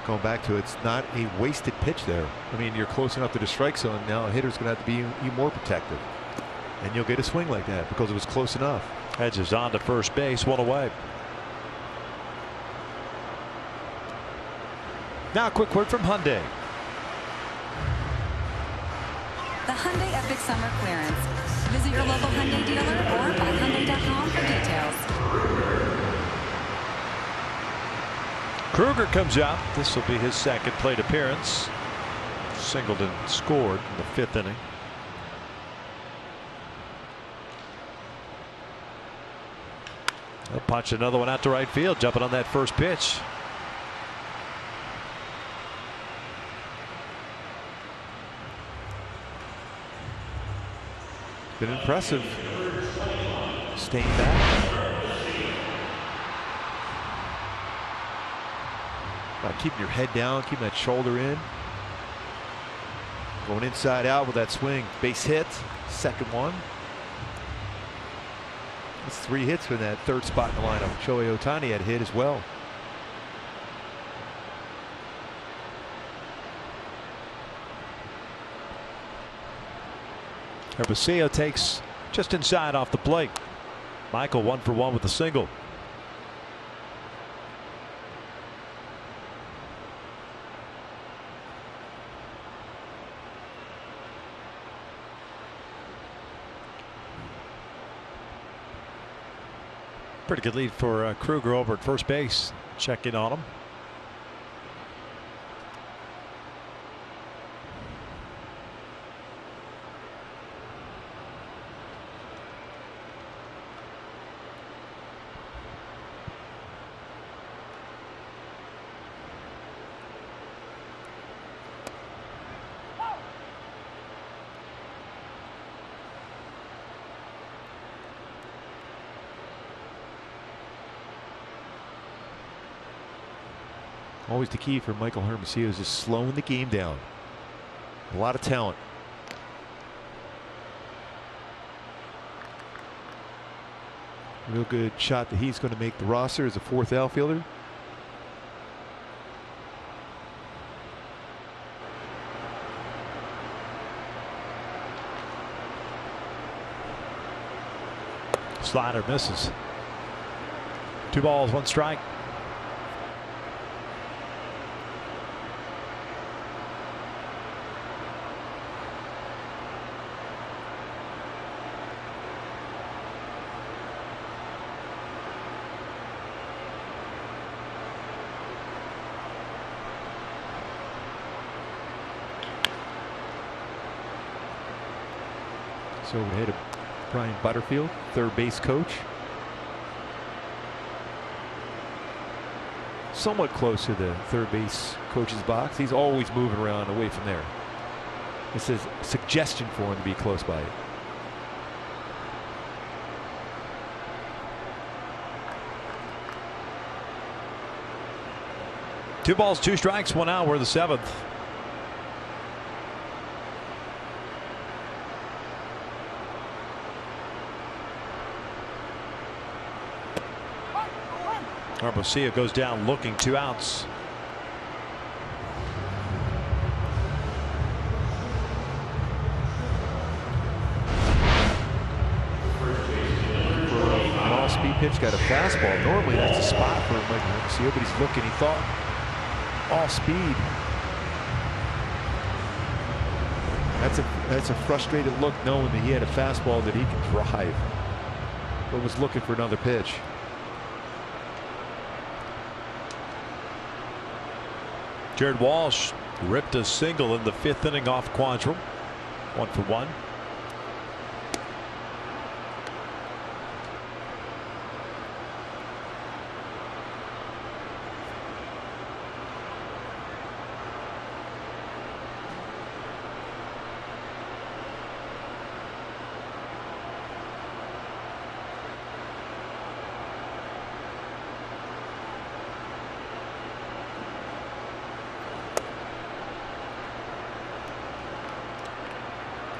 Going back to it, it's not a wasted pitch there. I mean, you're close enough to the strike zone. Now a hitter's going to have to be even more protective. And you'll get a swing like that because it was close enough. Hedges on to first base. 1 away. Now a quick word from Hyundai. The Hyundai Epic Summer Clearance. Visit your local Hyundai dealer or buyhyundai.com for details. Kruger comes out. This will be his second plate appearance. Singleton scored in the 5th inning. They'll punch another one out to right field, jumping on that first pitch. Been impressive. Staying back. By keeping your head down, keeping that shoulder in. Going inside out with that swing. Base hit. Second one. That's 3 hits for that third spot in the lineup. Shohei Ohtani had hit as well. Hermosillo takes just inside off the plate. Michael 1 for 1 with a single. Pretty good lead for Kruger over at first base. Check in on him. Always the key for Michael Hermosillo is just slowing the game down. A lot of talent. Real good shot that he's going to make the roster as a 4th outfielder. Slider misses. 2 balls, 1 strike. So we had Brian Butterfield, third base coach. Somewhat close to the third base coach's box. He's always moving around away from there. This is a suggestion for him to be close by it. 2 balls, 2 strikes, 1 out. We're the 7th. Arbocia goes down looking, 2 outs. An all-speed pitch, got a fastball. Normally that's a spot for Mike Arbocia, but he's looking. He thought all speed. That's a frustrated look, knowing that he had a fastball that he can drive, but was looking for another pitch. Jared Walsh ripped a single in the 5th inning off Quantrill. 1 for 1.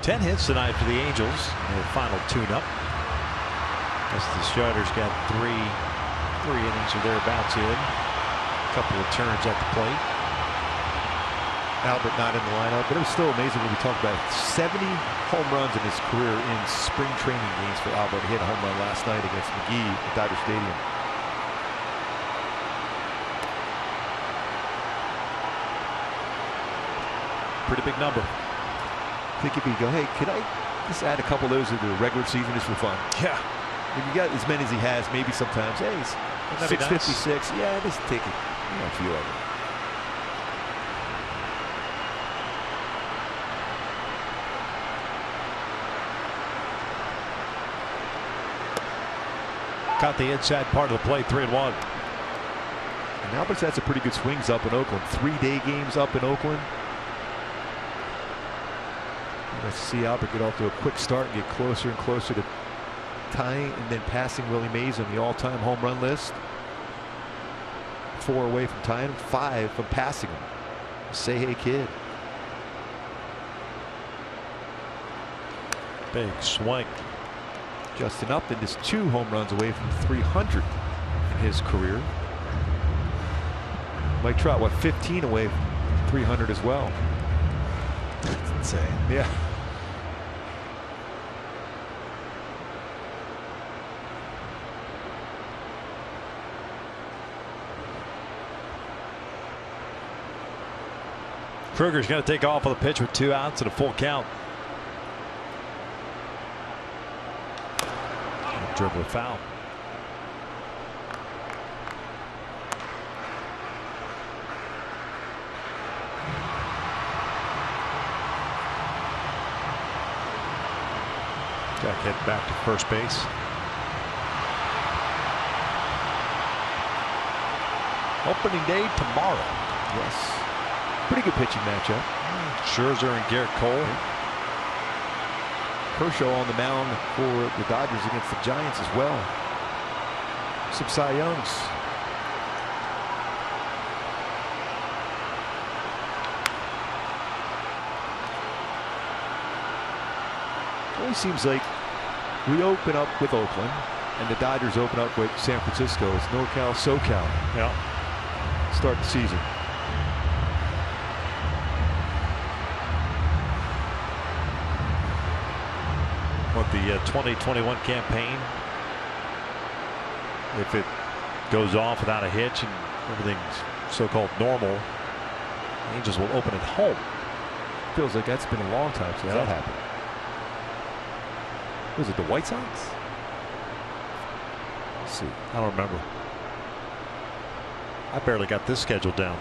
Ten hits tonight for the Angels in their final tune-up. As the starters got three innings or thereabouts in. A couple of turns at the plate. Albert not in the lineup, but it was still amazing when we talk about it. 70 home runs in his career in spring training games for Albert. He hit a home run last night against McGee at Dodger Stadium. Pretty big number. I think if you go, hey, could I just add a couple of those into the regular season just for fun? Yeah. If you got as many as he has, maybe sometimes, hey, it's 656. Nice. Yeah, just take a few of them. Got the inside part of the plate, 3-1. And Albert's had some pretty good swings up in Oakland. 3-day games up in Oakland. Let's see Albert get off to a quick start and get closer and closer to tying and then passing Willie Mays on the all-time home run list. 4 away from tying him, 5 from passing him. Say hey kid. Big swing. Justin Upton is 2 home runs away from 300 in his career. Mike Trout, what, 15 away from 300 as well. That's insane. Yeah. Kruger's going to take off on the pitch with 2 outs and a full count. Dribble foul. Jack heading back to first base. Opening day tomorrow. Yes. Pretty good pitching matchup. Scherzer and Garrett Cole. Kershaw on the mound for the Dodgers against the Giants as well. Some Cy Youngs. It always seems like we open up with Oakland and the Dodgers open up with San Francisco. It's NorCal, SoCal. Yeah. Start the season. What the 2021 campaign, if it goes off without a hitch and everything's so-called normal, the Angels will open at home. Feels like that's been a long time since that happened. Was it the White Sox? Let's see. I don't remember. I barely got this schedule down,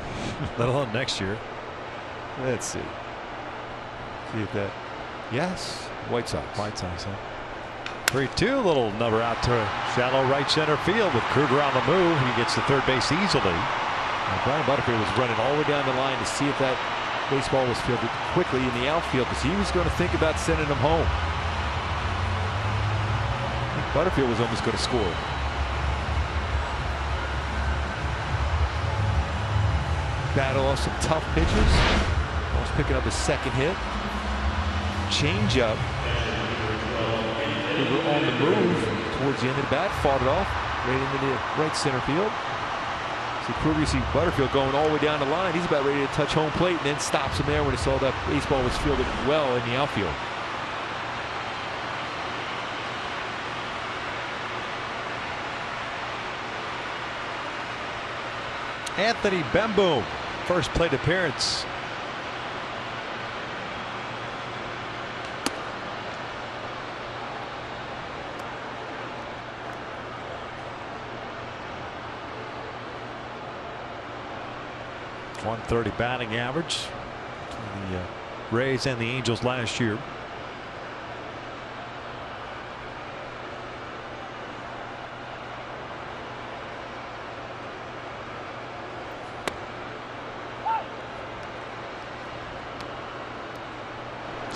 let alone next year. Let's see. See if that. Yes. White Sox. White Sox, huh? 3-2, little number out to shallow right center field with Kruger on the move. He gets to third base easily. And Brian Butterfield was running all the way down the line to see if that baseball was fielded quickly in the outfield because he was going to think about sending him home. I think Butterfield was almost going to score. battle off some tough pitches. Almost picking up his second hit. Change up. We were on the move towards the end of the bat. Fought it off right into the right center field. See Kruger, see Butterfield going all the way down the line. He's about ready to touch home plate and then stops him there when he saw that baseball was fielded well in the outfield. Anthony Bemboom, first plate appearance. .130 batting average between the Rays and the Angels last year.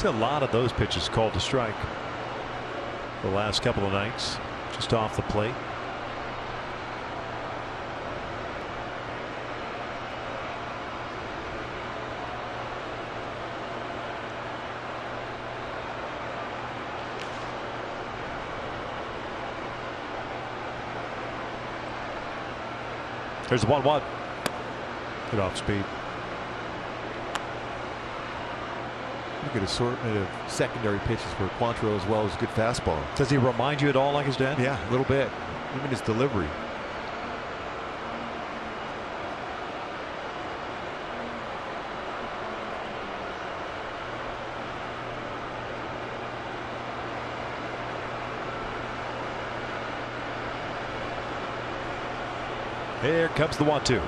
A lot of those pitches called to strike the last couple of nights, just off the plate. There's the 1-1. Good off speed. Good assortment of secondary pitches for Quantrill as well as good fastball. Does he remind you at all like his dad? Yeah, a little bit. Even his delivery. Here comes the 1-2.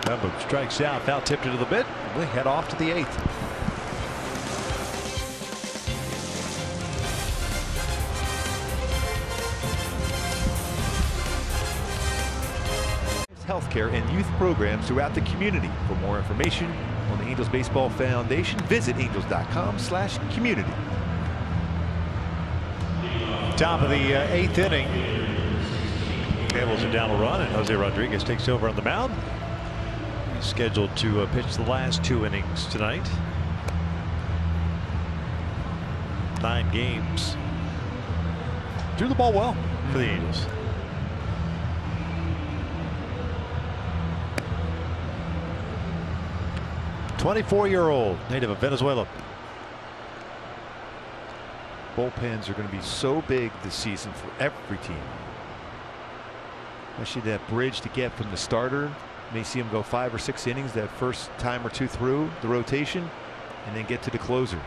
Bemboom strikes out, foul tipped into the mitt. We head off to the 8th. Healthcare and youth programs throughout the community. For more information on the Angels Baseball Foundation, visit angels.com/community. Top of the 8th inning. Cables are down a run, and Jose Rodriguez takes over on the mound. He's scheduled to pitch the last 2 innings tonight. 9 games. Threw the ball well for the Angels. .24-year-old native of Venezuela. Bullpens are going to be so big this season for every team. Especially that bridge to get from the starter. You may see him go 5 or 6 innings that first time or two through the rotation and then get to the closer.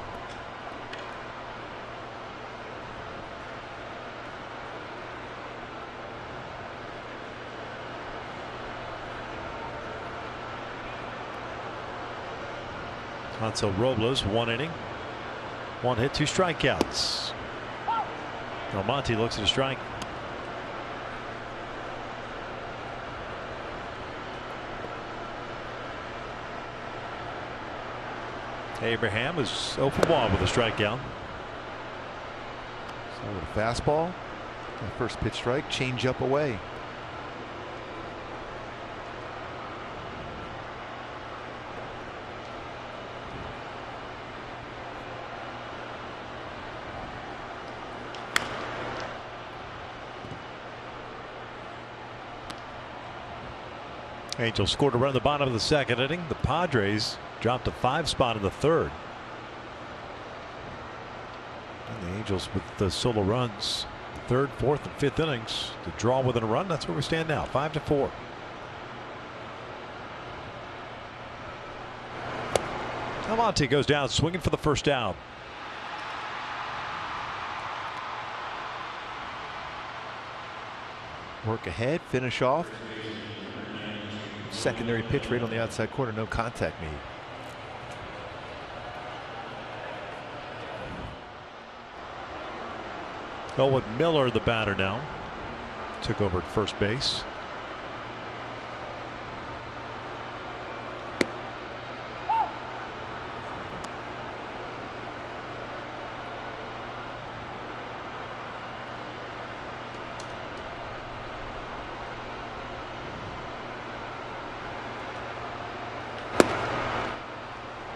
Hansel Robles, 1 inning, 1 hit, 2 strikeouts. Almonte looks at a strike. Abraham is 0 for 1 with a strikeout. So with a fastball, first pitch strike, change up away. Angels scored a run in the bottom of the 2nd inning. The Padres dropped a 5 spot in the 3rd. And the Angels with the solo runs 3rd, 4th, and 5th innings to draw within a run. That's where we stand now, 5-4. Almonte goes down swinging for the first down. Work ahead, finish off. Secondary pitch right on the outside corner, no contact made. Owen Miller, the batter now, took over at first base.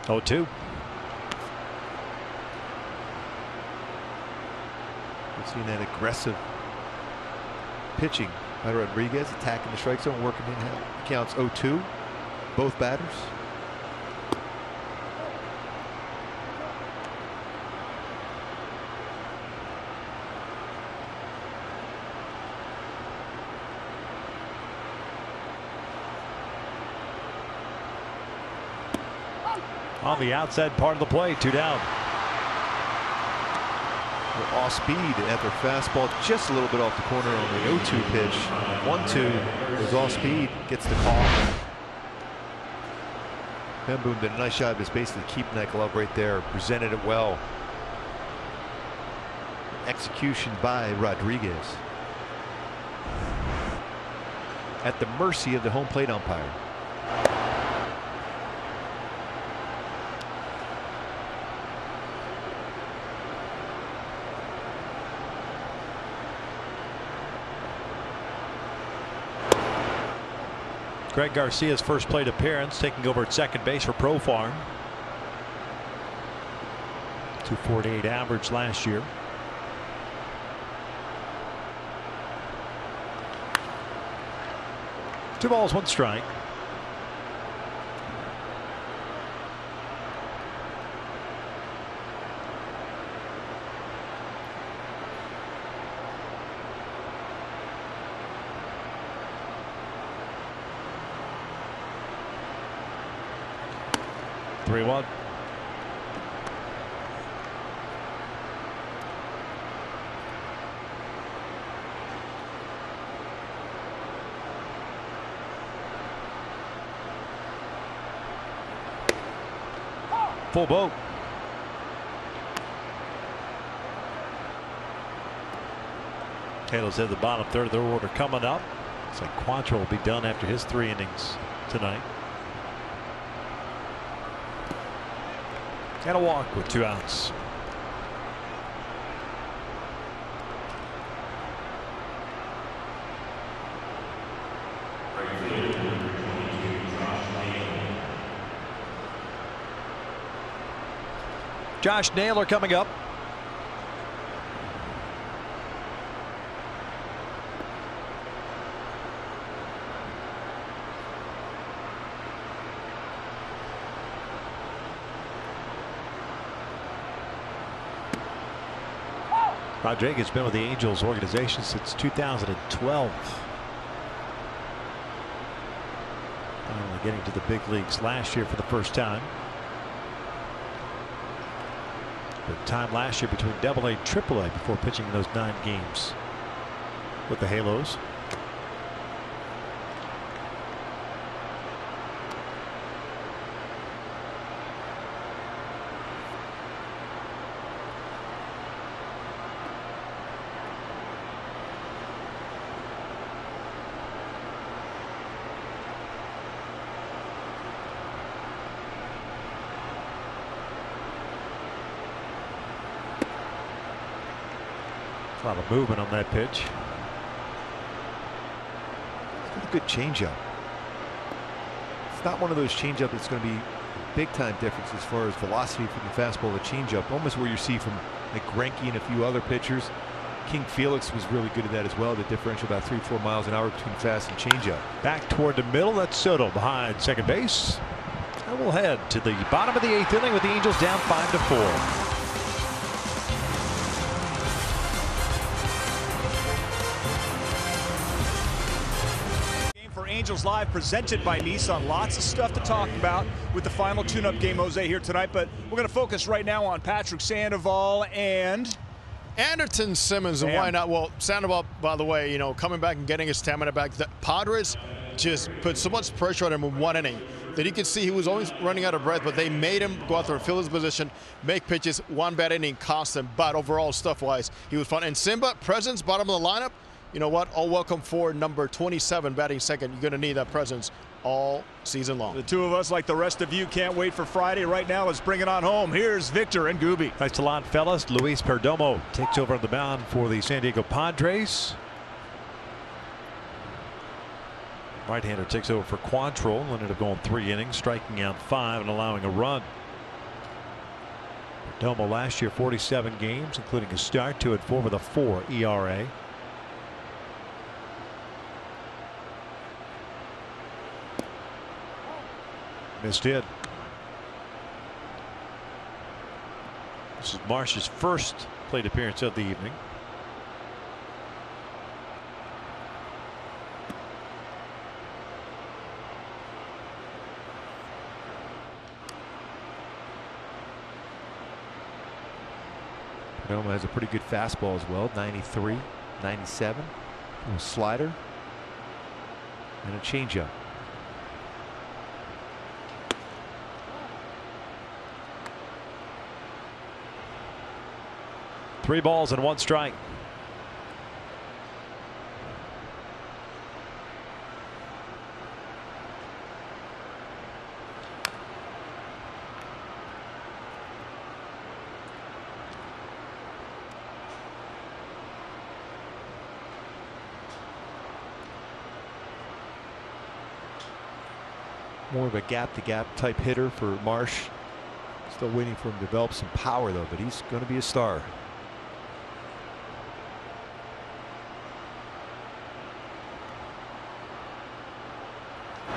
0-2. We've seen that aggressive pitching by Rodriguez, attacking the strike zone, working in. Counts 0-2. Both batters. On the outside part of the plate, 2 down. They're off speed at their fastball, just a little bit off the corner on the 0-2 pitch. 1-2 was off speed, gets the call. Ben Boone did a nice job just basically keeping that glove right there, presented it well. Execution by Rodriguez. At the mercy of the home plate umpire. Greg Garcia's first plate appearance, taking over at second base for Profar. 248 average last year. Two balls, one strike. Three one. Full boat. Halos at the bottom third of their order coming up. Looks like Quantrill will be done after his 3 innings tonight. And a walk with 2 outs. Josh Naylor coming up. Rodriguez has been with the Angels organization since 2012. Finally getting to the big leagues last year for the first time. But time last year between AA and AAA before pitching in those 9 games with the Halos. A lot of movement on that pitch. It's got a good changeup. It's not one of those changeup that's going to be a big time difference as far as velocity from the fastball to changeup. Almost where you see from like Greinke and a few other pitchers. King Felix was really good at that as well. The differential about 3-4 miles an hour between fast and changeup. Back toward the middle. That's Soto behind second base. And we'll head to the bottom of the 8th inning with the Angels down 5-4. Angels Live presented by Nissan. Lots of stuff to talk about with the final tune-up game, Jose, here tonight, but we're going to focus right now on Patrick Sandoval and Andrelton Simmons. And why not? Well, Sandoval, by the way, you know, coming back and getting his stamina back. The Padres just put so much pressure on him in 1 inning that you could see he was always running out of breath, but they made him go out there and fill his position, make pitches. 1 bad inning cost him, but overall stuff-wise, he was fun. And Simba, presence, bottom of the lineup. You know what? All welcome for number 27 batting second. You're going to need that presence all season long. The two of us, like the rest of you, can't wait for Friday. Right now, let's bring it on home. Here's Victor and Gooby. Thanks a lot, fellas. Luis Perdomo takes over on the mound for the San Diego Padres. Right-hander takes over for Quantrill. Ended up going 3 innings, striking out 5 and allowing a run. Perdomo last year 47 games, including a start, 2-4 with a 4 ERA. Missed it. This is Marsh's first plate appearance of the evening. Perdomo has a pretty good fastball as well. 93, 97. A slider and a changeup. Three balls and one strike. More of a gap-to-gap type hitter for Marsh. Still waiting for him to develop some power, though, but he's going to be a star.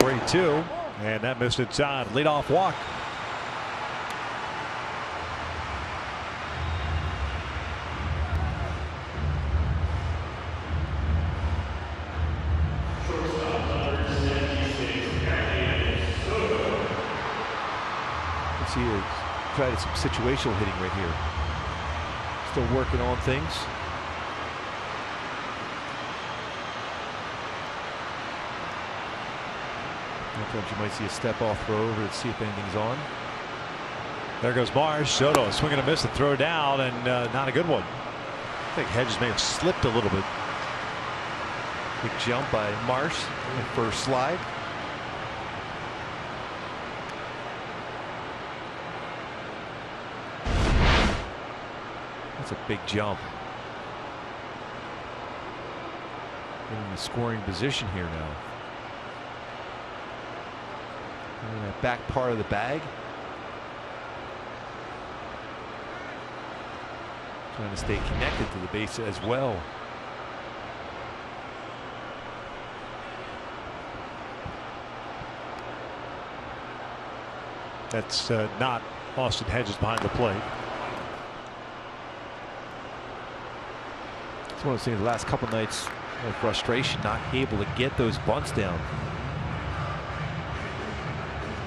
Great 2, and that missed inside. Leadoff walk. See, he tried some situational hitting right here. Still working on things. Sometimes you might see a step off throw over to see if anything's on. There goes Marsh. Soto, a swing and a miss, and throw down, and not a good one. I think Hedges may have slipped a little bit. Big jump by Marsh and first slide. That's a big jump. In the scoring position here now. In that back part of the bag. Trying to stay connected to the base as well. That's not Austin Hedges behind the plate. It's one of those things, the last couple nights of frustration, not able to get those bunts down.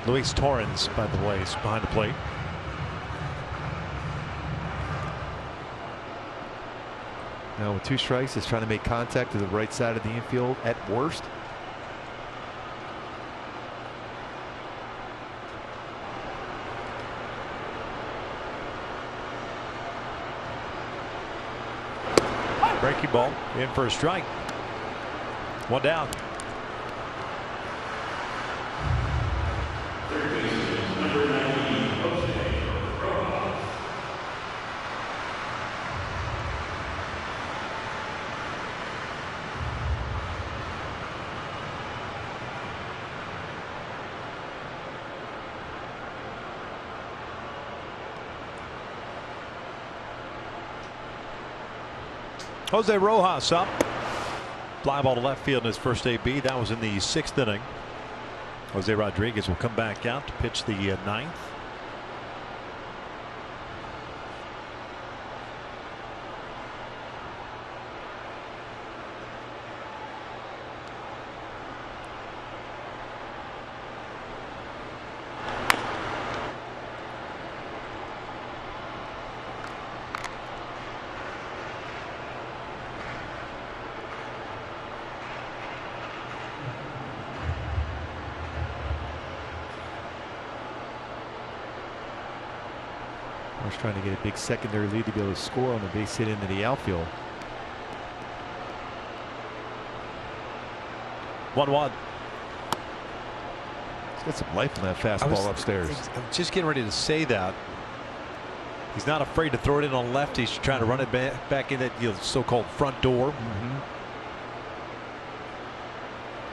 Luis Torrens, by the way, is behind the plate. Now with 2 strikes, he's trying to make contact to the right side of the infield at worst. Breaking ball in for a strike. 1 down. Jose Rojas up. Fly ball to left field in his first AB. That was in the 6th inning. Jose Rodriguez will come back out to pitch the 9th. Marsh trying to get a big secondary lead to be able to score on the base hit into the outfield. 1-1. He's got some life in that fastball upstairs. I'm just getting ready to say that. He's not afraid to throw it in on left. He's trying to run it back in that so-called front door.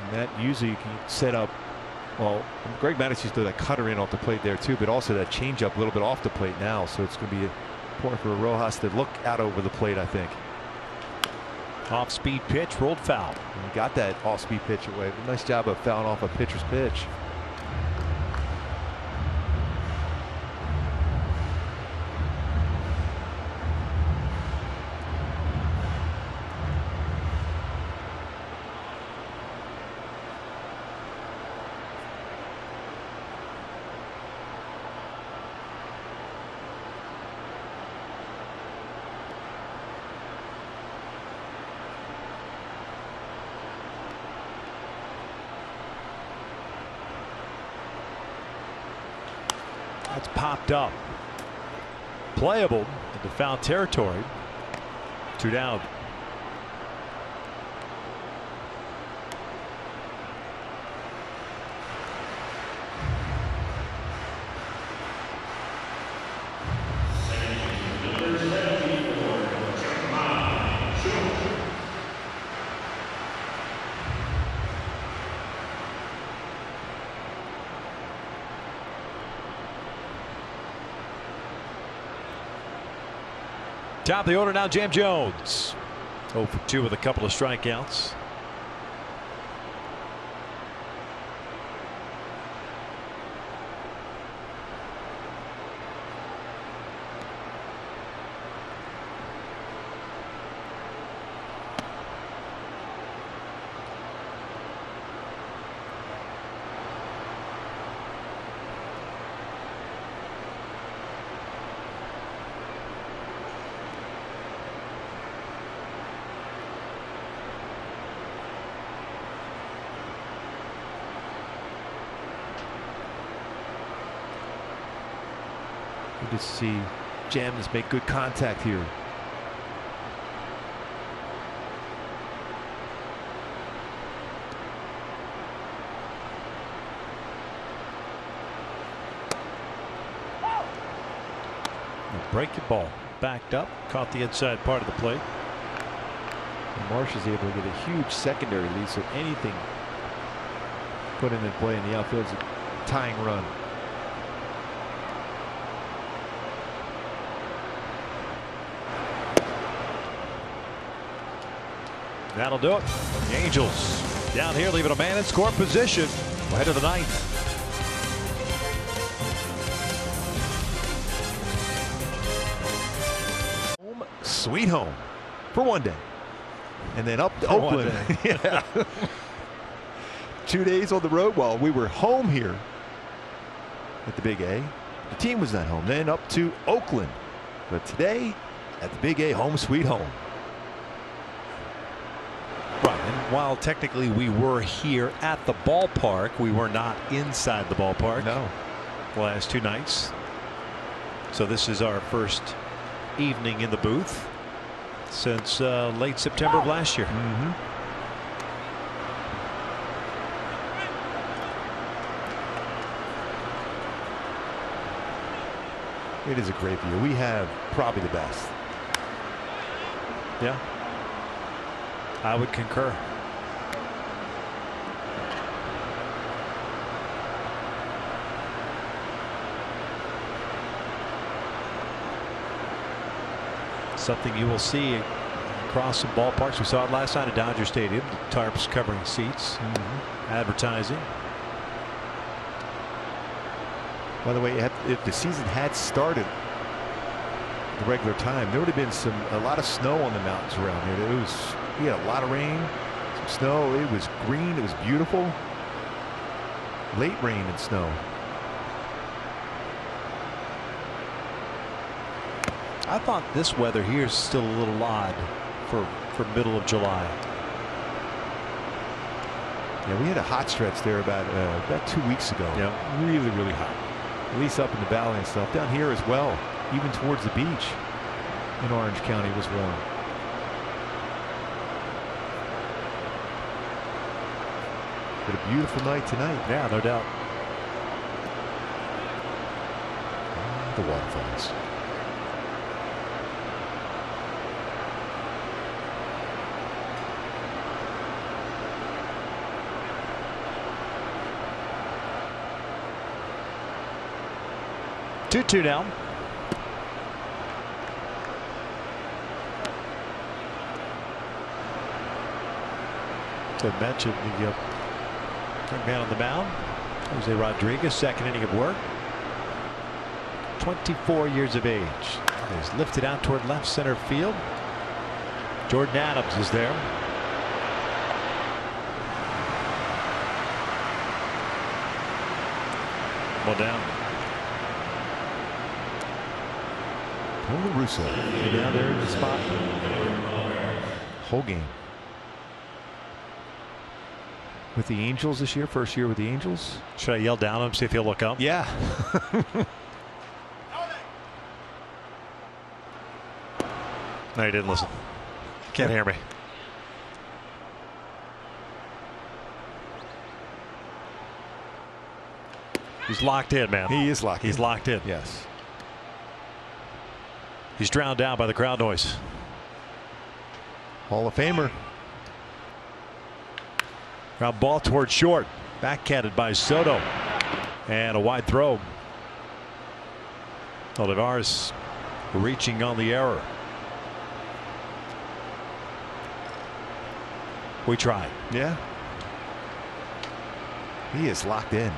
And that usually can set up Well, Greg Maddux used to that cutter in off the plate there too, but also that changeup a little bit off the plate now. So it's going to be important for Rojas to look out over the plate, I think. Off-speed pitch, rolled foul. And he got that off-speed pitch away. Nice job of fouling off a pitcher's pitch. That's popped up. Playable into foul territory. 2 down. Top of the order now, Jam Jones. 0 for 2 with a couple of strikeouts. Good to see Jams make good contact here. Break your ball. Backed up. Caught the inside part of the plate. And Marsh is able to get a huge secondary lead, so anything put in play in the outfield is a tying run. That'll do it. The Angels down here leaving a man in score position ahead of the 9th. Home, sweet home for one day. And then up to Oakland. Yeah. 2 days on the road while we were home here at the Big A. The team was not home. Then up to Oakland. But today at the Big A, home sweet home. Right, and while technically we were here at the ballpark, we were not inside the ballpark. No. The last 2 nights. So this is our first evening in the booth since late September of last year. It is a great view. We have probably the best. Yeah. I would concur. Something you will see across some ballparks. We saw it last night at Dodger Stadium. The tarps covering seats, advertising. By the way, if the season had started the regular time, there would have been a lot of snow on the mountains around here. We had a lot of rain, some snow. It was green. It was beautiful. Late rain and snow. I thought this weather here is still a little odd for middle of July. Yeah, we had a hot stretch there about 2 weeks ago. Yeah, really, really hot. At least up in the valley and stuff. Down here as well, even towards the beach in Orange County was warm. But a beautiful night tonight. Yeah, no doubt. The waterfalls. 2-2 now. To mention the third man on the mound, Jose Rodriguez, second inning of work. 24 years of age. He's lifted out toward left center field. Jordan Adams is there. One down. Tony La Russa down there in the spot. Whole game. With the Angels this year, first year with the Angels. Should I yell down at him, see if he'll look up? Yeah. No, he didn't listen. Can't hear me. He's locked in, man. He is locked in. He's locked in. Yes. He's drowned out by the crowd noise. Hall of Famer. Ground ball toward short. Backhanded by Soto. And a wide throw. Olivares reaching on the error. We tried. Yeah. He is locked in.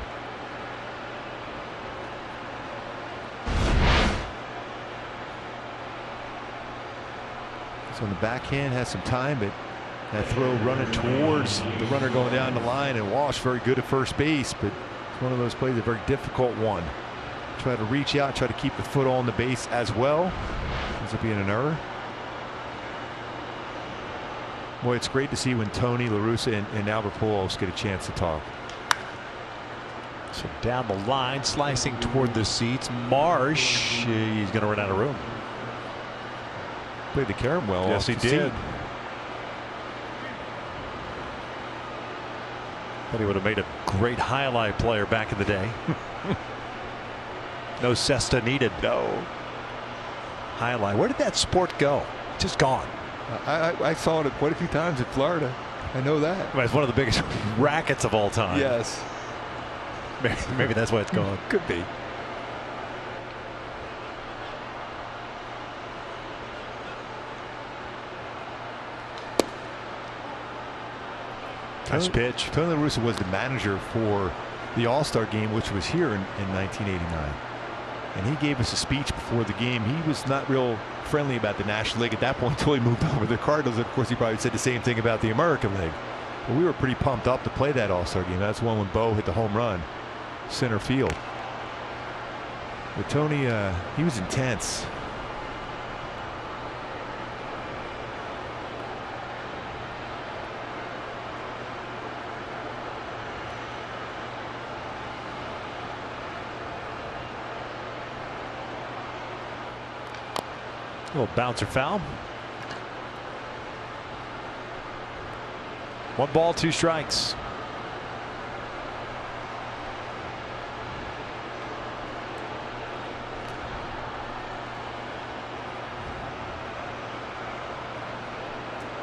So on the backhand has some time, but that throw running towards the runner going down the line, and Walsh very good at first base, but it's one of those plays, a very difficult one. Try to reach out, try to keep the foot on the base as well. Ends up being an error. Boy, it's great to see when Tony La Russa and Albert Pujols get a chance to talk. So down the line, slicing toward the seats. Marsh, he's going to run out of room. Played the carom well. Yes, he did. But he would have made a great highlight player back in the day. No cesta needed. No. Highlight. Where did that sport go? Just gone. I saw it quite a few times in Florida. I know that. Well, it's one of the biggest rackets of all time. Yes. Maybe that's why it's gone. Could be. Nice pitch. Tony La Russa was the manager for the All-Star game, which was here in 1989. And he gave us a speech before the game. He was not real friendly about the National League at that point until he moved over to the Cardinals. Of course, he probably said the same thing about the American League. But we were pretty pumped up to play that All-Star game. That's one when Bo hit the home run, center field. But Tony, he was intense. A little bouncer foul. 1 ball, 2 strikes.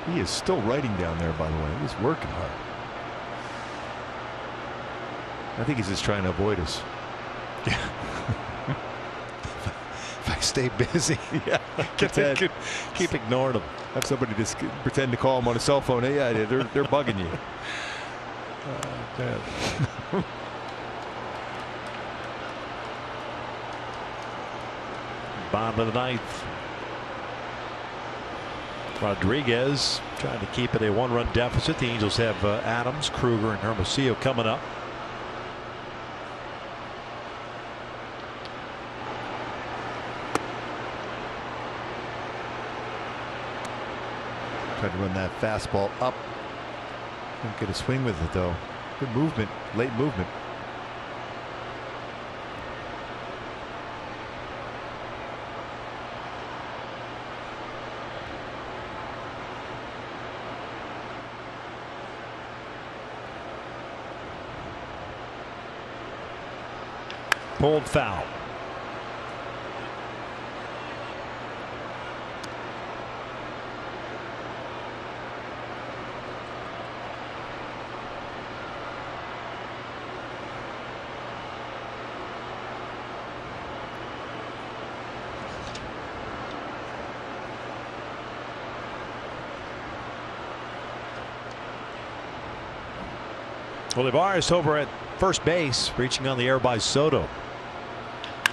He is still writing down there, by the way. He's working hard. I think he's just trying to avoid us. Yeah. If I stay busy, yeah, keep ignoring them. Have somebody just pretend to call him on a cell phone. Hey, yeah, they're bugging you. Bottom of the 9th. Rodriguez trying to keep it a 1-run deficit. The Angels have Adams, Kruger, and Hermosillo coming up. Tried to run that fastball up. Don't get a swing with it, though. Good movement, late movement. Pulled foul. Olivares over at first base, reaching on the air by Soto.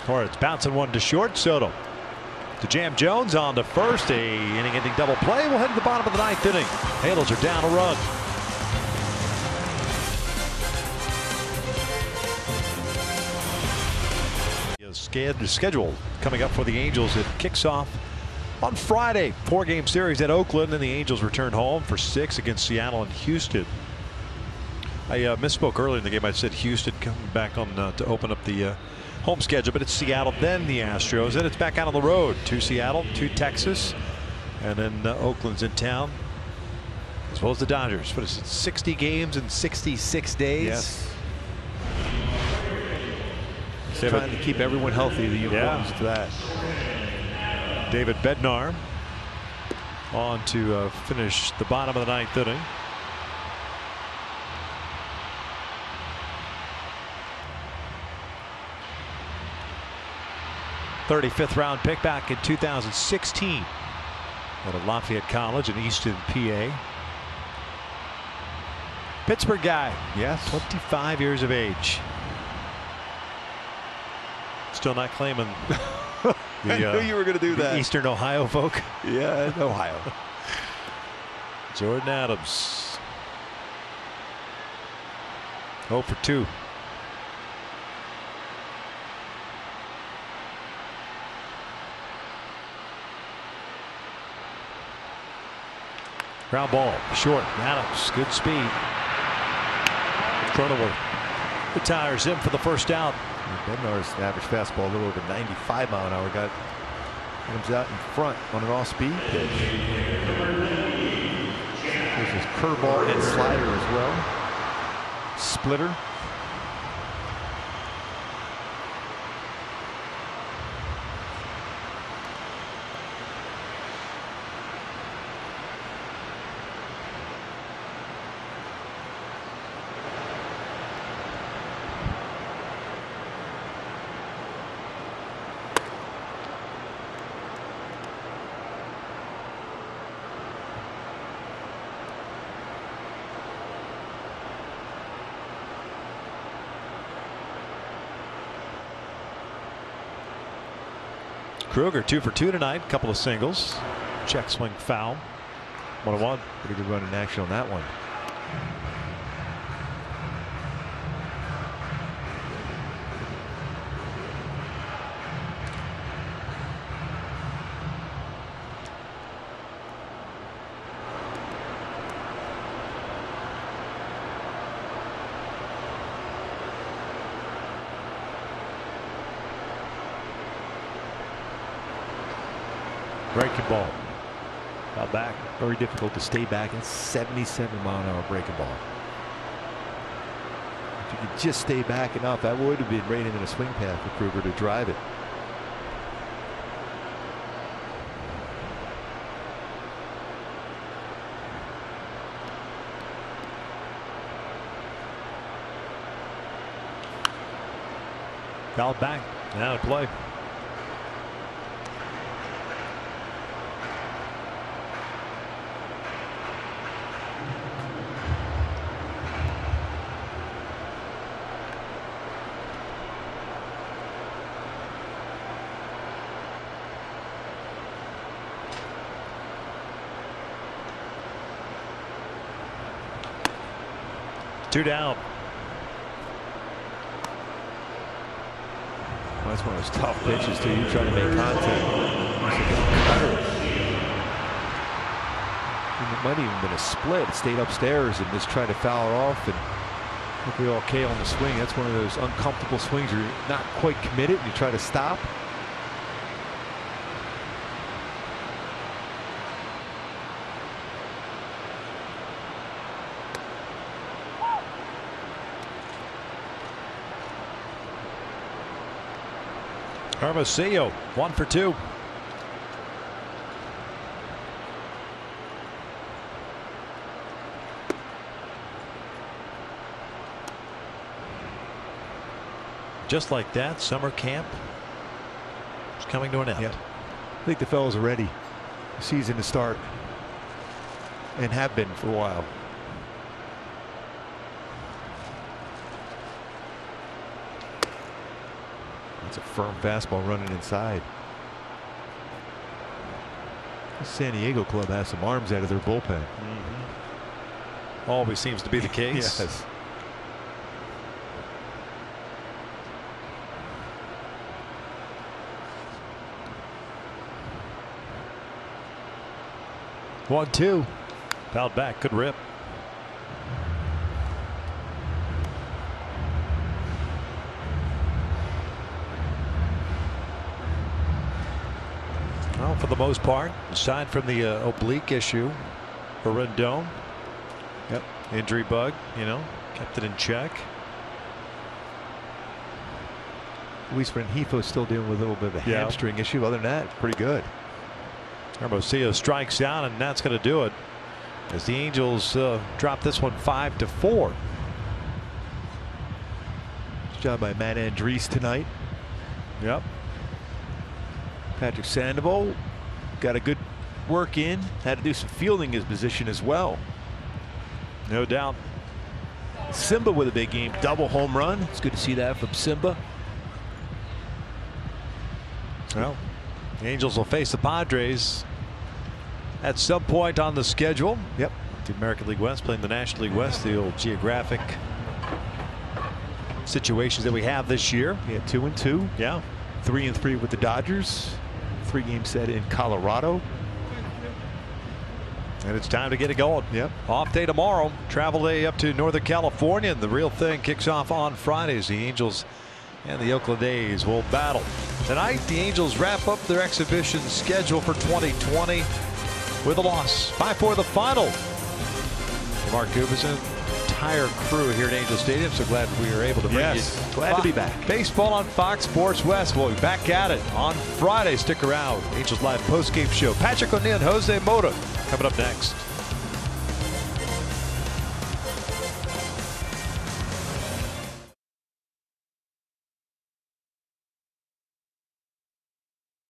Torres bouncing one to short. Soto to Jam Jones on to first. A inning-ending double play. We'll head to the bottom of the 9th inning. Halos are down a run. Schedule coming up for the Angels. It kicks off on Friday. 4-game series at Oakland, and the Angels return home for 6 against Seattle and Houston. I misspoke earlier in the game. I said Houston coming back on to open up the home schedule, but it's Seattle, then the Astros, then it's back out on the road to Seattle, to Texas, and then Oakland's in town, as well as the Dodgers. What is it, 60 games in 66 days? Yes. Trying to keep everyone healthy, the importance to that. David Bednar on to finish the bottom of the 9th inning. '35th round pick back in 2016 out of Lafayette College in Easton, PA. Pittsburgh guy. Yes. 25 years of age. Still not claiming I knew you were going to do that. Eastern Ohio folk. Yeah, Ohio. Jordan Adams. 0 for 2. Ground ball short. Adams, good speed. Cronenworth retires him for the first out. Bednar's average fastball a little over 95 mile an hour. Comes out in front on an off-speed pitch. There's his curveball and slider as well. Splitter. Kruger 2 for 2 tonight. Couple of singles. Check swing foul. 1-1. Pretty good run in action on that one. Breaking ball. Now back. Very difficult to stay back. It's 77 mile an hour breaking ball. If you could just stay back enough, that would have been right into the swing path for Kruger to drive it. Fouled back. Now to play. Two down. Well, that's one of those tough pitches too. You try to make contact. It might have even been a split. It stayed upstairs and just tried to foul it off, and hopefully okay on the swing. That's one of those uncomfortable swings where you're not quite committed and you try to stop. Hermosillo 1 for 2. Just like that, summer camp is coming to an end. Yeah. I think the fellas are ready. The season to start, and have been for a while. It's a firm fastball running inside. The San Diego club has some arms out of their bullpen. Always seems to be the case. Yes. One, two. Fouled back. Good rip. Well, for the most part, aside from the oblique issue for Rendon. Yep. Injury bug, you know, kept it in check. Luis Rengifo still dealing with a little bit of a hamstring issue. Other than that, pretty good. Hermosillo strikes out, and that's going to do it as the Angels drop this one 5-4. Good job by Matt Andriese tonight. Yep. Patrick Sandoval got a good work in. Had to do some fielding his position as well. No doubt. Simba with a big game. Double home run. It's good to see that from Simba. Well, the Angels will face the Padres at some point on the schedule. Yep. The American League West playing the National League West, the old geographic situations that we have this year. Yeah, 2-2. Yeah. 3-3 with the Dodgers. 3-game set in Colorado. And it's time to get it going. Yep. Off day tomorrow. Travel day up to Northern California. And the real thing kicks off on Fridays. The Angels and the Oakland A's will battle. Tonight, the Angels wrap up their exhibition schedule for 2020 with a loss. 5-4 the final. Mark Gubicza, entire crew here at Angel Stadium. So glad we were able to bring you. Glad to be back. Baseball on Fox Sports West. We'll be back at it on Friday. Stick around. Angels Live postgame show. Patrick O'Neill and Jose Mota coming up next.